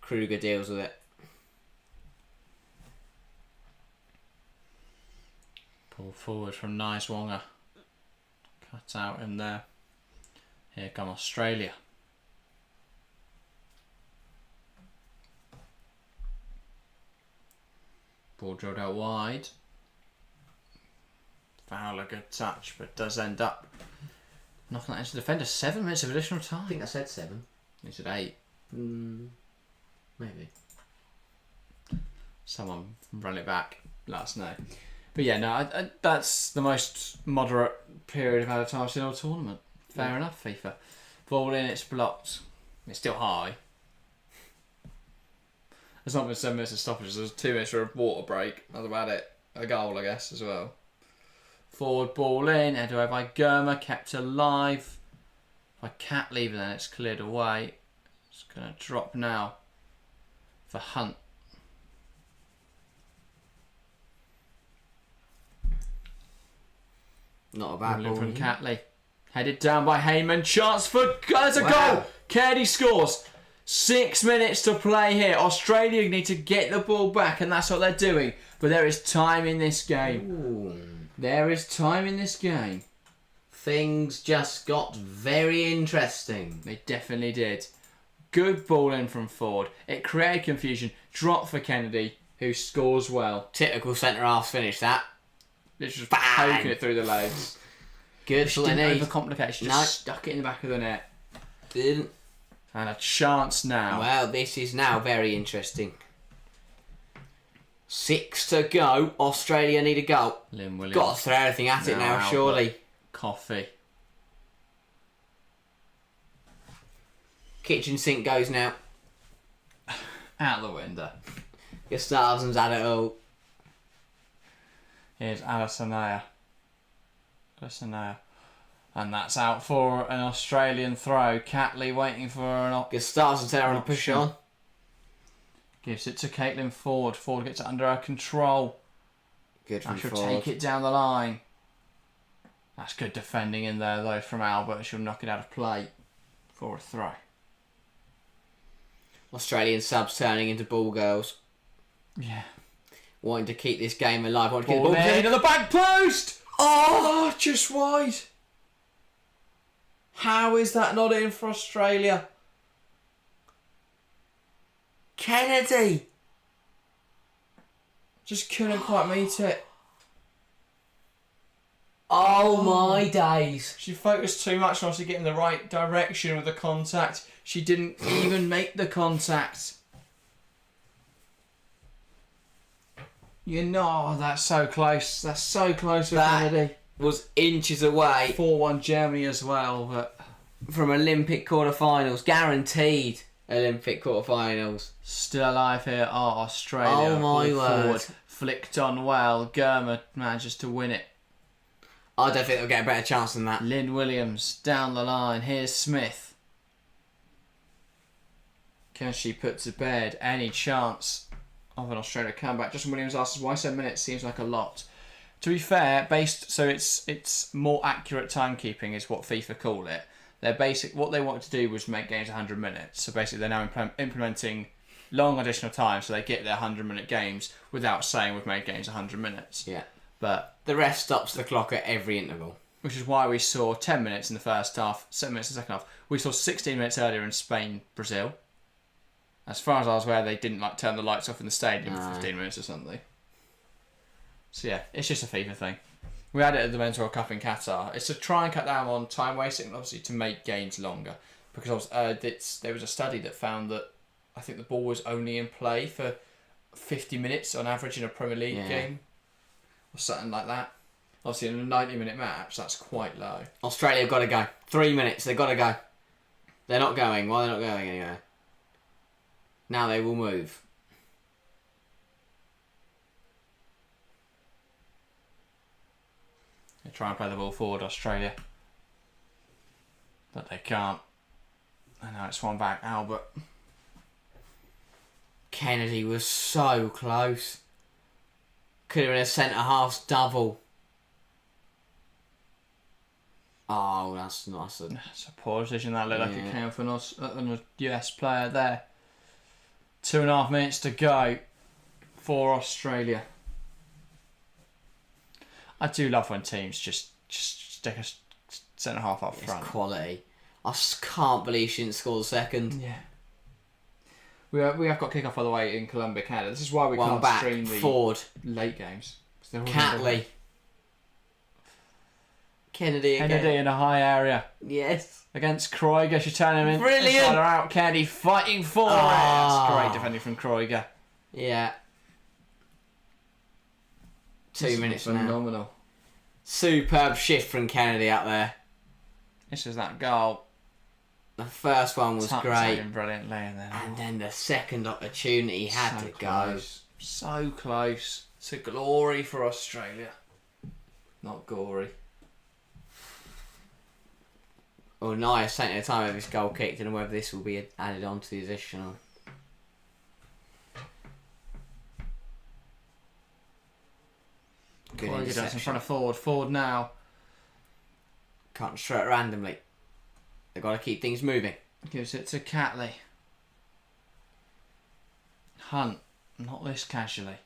Kruger deals with it. Pull forward from Niswonger. Cut out in there. Here come Australia. Ball drilled out wide. Fowler, good touch, but does end up knocking that into the defender. 7 minutes of additional time. I think I said 7. You said 8. Maybe. Someone run it back. Let us know. But yeah, no, I, that's the most moderate period of added time I've seen all tournament. Fair enough, FIFA. Ball in, it's blocked. It's still high. There's not been 7 minutes of stoppages. There's 2 minutes for a water break. That's about it. A goal, I guess, as well. Forward ball in, headed away by Germa, kept alive by Catley, but then it's cleared away. It's going to drop now for Hunt. Not a bad ball from Catley. Headed down by Heyman. Chance for... There's a goal! Kearney scores. 6 minutes to play here. Australia need to get the ball back, and that's what they're doing. But there is time in this game. Ooh. There is time in this game. Things just got very interesting. They definitely did. Good ball in from Ford. It created confusion. Drop for Kennedy, who scores well. Typical centre-half finish, that. Literally just poking it through the legs. Good She for the didn't knee. overcomplicate. She just stuck it in the back of the net. Didn't. And a chance now. Well, this is now very interesting. 6 to go. Australia need a goal. Lynn Williams. Got to throw everything at it now, surely. Coffee. Kitchen sink goes now. Out the window. Gustavsson's had it all. Here's Alassania. And that's out for an Australian throw. Catley waiting for an Gustavsson's there on a push on. Gives it to Caitlin Ford. Ford gets it under her control. Good from She'll Ford. take it down the line. That's good defending in there though from Albert. She'll knock it out of play for a throw. Australian subs turning into ball girls. Yeah. Wanting to keep this game alive. Wanting to Ball get the ball into the back post! Oh, just wide. How is that not in for Australia? Kennedy! Just couldn't quite meet it. Oh my days. She focused too much on obviously getting the right direction with the contact. She didn't even make the contact. You know, that's so close. That's so close for Kennedy. Was inches away. 4-1 Germany as well, but from Olympic quarterfinals. Guaranteed Olympic quarterfinals. still alive here are Australia. Oh my Forward, word. flicked on well. Germa manages to win it. I don't think they'll get a better chance than that. Lynn Williams down the line. Here's Smith. Can she put to bed any chance of an Australia comeback? Justin Williams asks, why 7 minutes seems like a lot? To be fair, it's more accurate timekeeping is what FIFA call it. What they wanted to do was make games 100 minutes. So basically, they're now implementing long additional time, so they get their 100-minute games without saying we've made games 100 minutes. Yeah. But the ref stops the clock at every interval. Which is why we saw 10 minutes in the first half, 7 minutes in the second half. We saw 16 minutes earlier in Spain, Brazil. As far as I was aware, they didn't turn the lights off in the stadium for 15 minutes or something. So yeah, it's just a FIFA thing. We had it at the Men's World Cup in Qatar. It's to try and cut down on time wasting, and obviously to make games longer. Because there was a study that found that I think the ball was only in play for 50 minutes on average in a Premier League game. Or something like that. Obviously in a 90-minute match, that's quite low. Australia have got to go. 3 minutes, they've got to go. They're not going. Why are they not going anywhere? Now they will move. They try and play the ball forward, Australia. But they can't. And now it's one back, Albert. Kennedy was so close. Could have been a centre-half's double. Oh, that's nice. It's a poor decision that looked like it came from a US player there. 2.5 minutes to go for Australia. I do love when teams just stick a centre half up front. It's quality. I can't believe she didn't score the second. Yeah. We have got kick-off, by the way, in Colombia, Canada. This is why we can't back, stream the forward. Late games. Catley. Kennedy again. Kennedy in a high area. Yes. Against Kreuger. She's turning him in. Brilliant. Inside her out. Kennedy fighting for it. That's great defending from Kreuger. Yeah. 2 minutes phenomenal. now. Superb shift from Kennedy up there. This is that goal. The first one was great. Brilliantly, and then the second opportunity had to go. So close to glory for Australia. Not gory. Well, Nia's taking the time of this goal kicked and whether this will be added on to the additional. Good interception. In front of forward. Forward now. Can't straight randomly. They've got to keep things moving. Gives it to Catley. Hunt. Not this casually.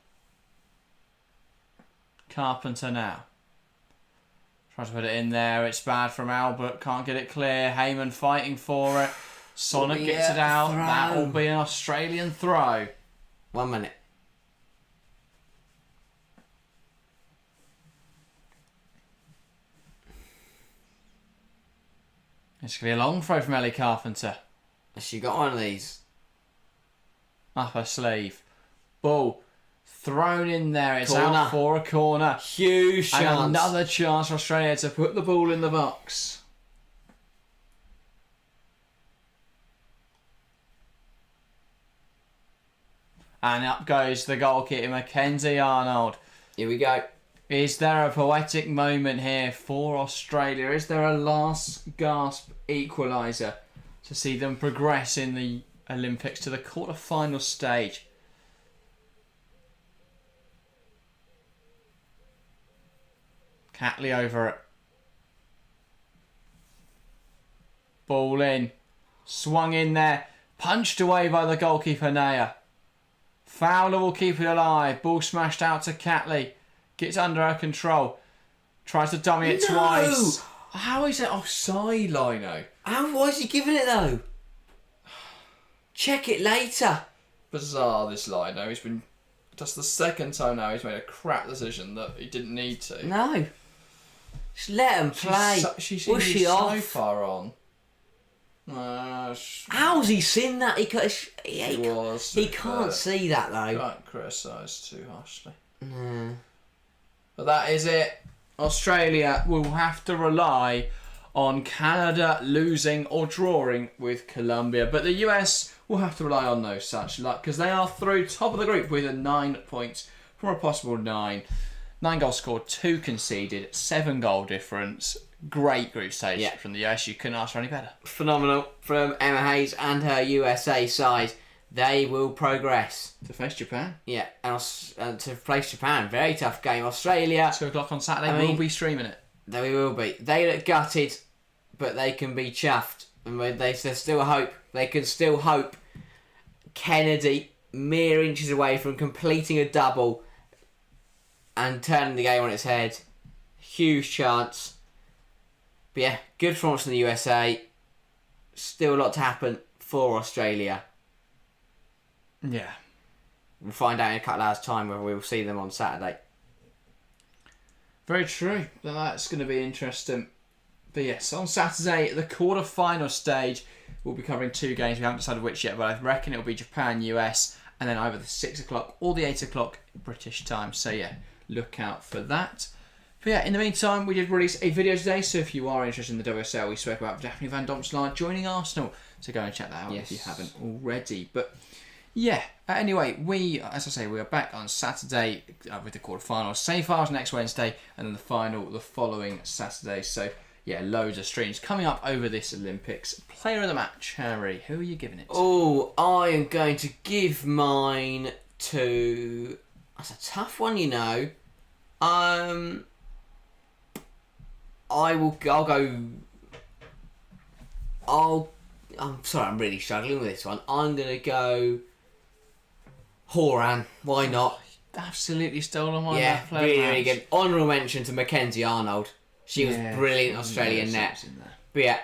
Carpenter now. Tries to put it in there. It's bad from Albert. Can't get it clear. Heyman fighting for it. Sonic gets it out. That will be an Australian throw. 1 minute. It's going to be a long throw from Ellie Carpenter. Has she got one of these? Up her sleeve. Ball thrown in there. It's Corner. out for a corner. Huge chance. And another chance for Australia to put the ball in the box. And up goes the goalkeeper, Mackenzie Arnold. Here we go. Is there a poetic moment here for Australia? Is there a last gasp equaliser to see them progress in the Olympics to the quarter-final stage? Catley over it. Ball in. Swung in there. Punched away by the goalkeeper, Naya. Fowler will keep it alive. Ball smashed out to Catley. Gets under her control. Tries to dummy it twice. How is it offside, Lino? Why is he giving it though? Check it later. Bizarre, this Lino. He's been... That's the second time now he's made a crap decision that he didn't need to. No. Just let him play. She's Was she so off? far on. How's he seen that? He can't He see that though. Can't criticise too harshly. But that is it. Australia will have to rely on Canada losing or drawing with Colombia. But the US will have to rely on no such luck because they are through top of the group with 9 points from a possible 9. 9 goals scored, 2 conceded, 7 goal difference. Great group stage from the US. You couldn't ask for any better. Phenomenal from Emma Hayes and her USA side. they will progress. To face Japan. Yeah, and to face Japan, very tough game. Australia, 2 o'clock on Saturday. We'll be streaming it. They will be. They look gutted, but they can be chuffed. And there's still hope. They can still hope. Kennedy, mere inches away from completing a double and turning the game on its head. Huge chance. But yeah, good performance from the USA. Still a lot to happen for Australia. Yeah. We'll find out in a couple of hours' time whether we'll see them on Saturday. Very true. That's going to be interesting. But yes, on Saturday, the quarter-final stage, we'll be covering 2 games. We haven't decided which yet, but I reckon it'll be Japan, US, and then either the 6 o'clock or the 8 o'clock British time. So yeah, look out for that. But yeah, in the meantime, we did release a video today, so if you are interested in the WSL, we spoke about Daphne Van Domselaar joining Arsenal. So go and check that out if you haven't already. But yeah, anyway, as I say, we are back on Saturday with the quarterfinals. Semi-finals next Wednesday, and then the final the following Saturday. So yeah, loads of streams coming up over this Olympics. Player of the match, Harry, who are you giving it to? Oh, I am going to give mine to... That's a tough one, you know. I'm sorry, I'm really struggling with this one. I'm going to go Horan. Why not? Absolutely stolen one. Yeah, really good. Honourable mention to Mackenzie Arnold. She was brilliant Australian net. But yeah,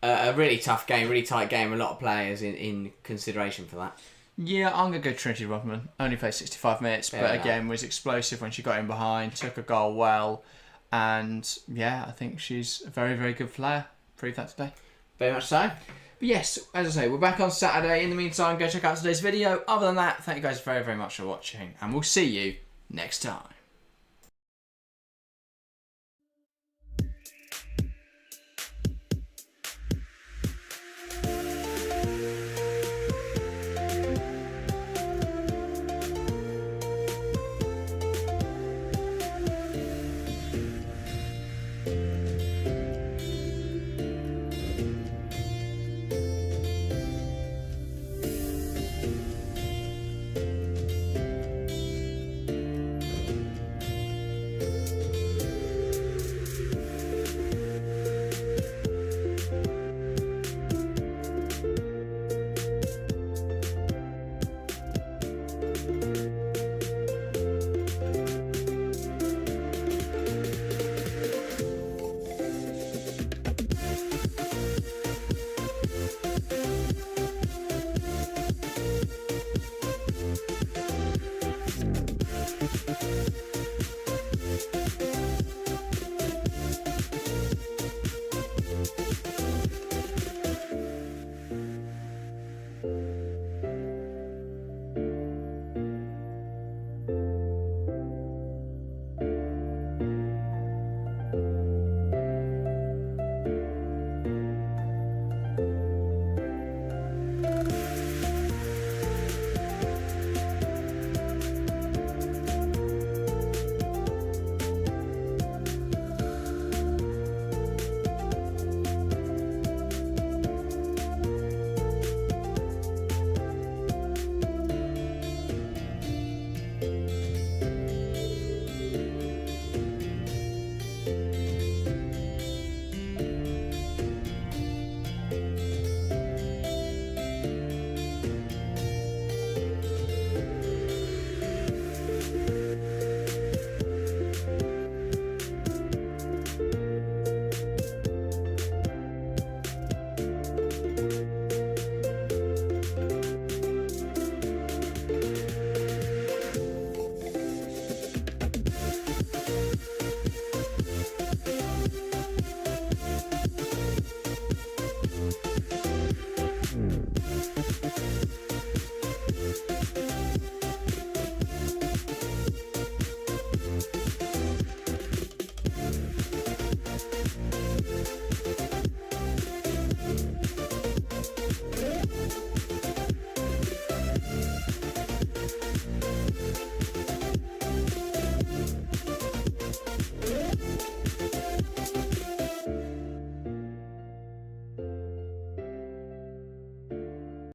a really tough game, really tight game. A lot of players in consideration for that. Yeah, I'm going to go Trinity Rodman. Only played 65 minutes, but again, was explosive when she got in behind, took a goal well. And yeah, I think she's a very, very good player. Proved that today. Very much so. But yes, as I say, we're back on Saturday. In the meantime, go check out today's video. Other than that, thank you guys very, very much for watching. And we'll see you next time.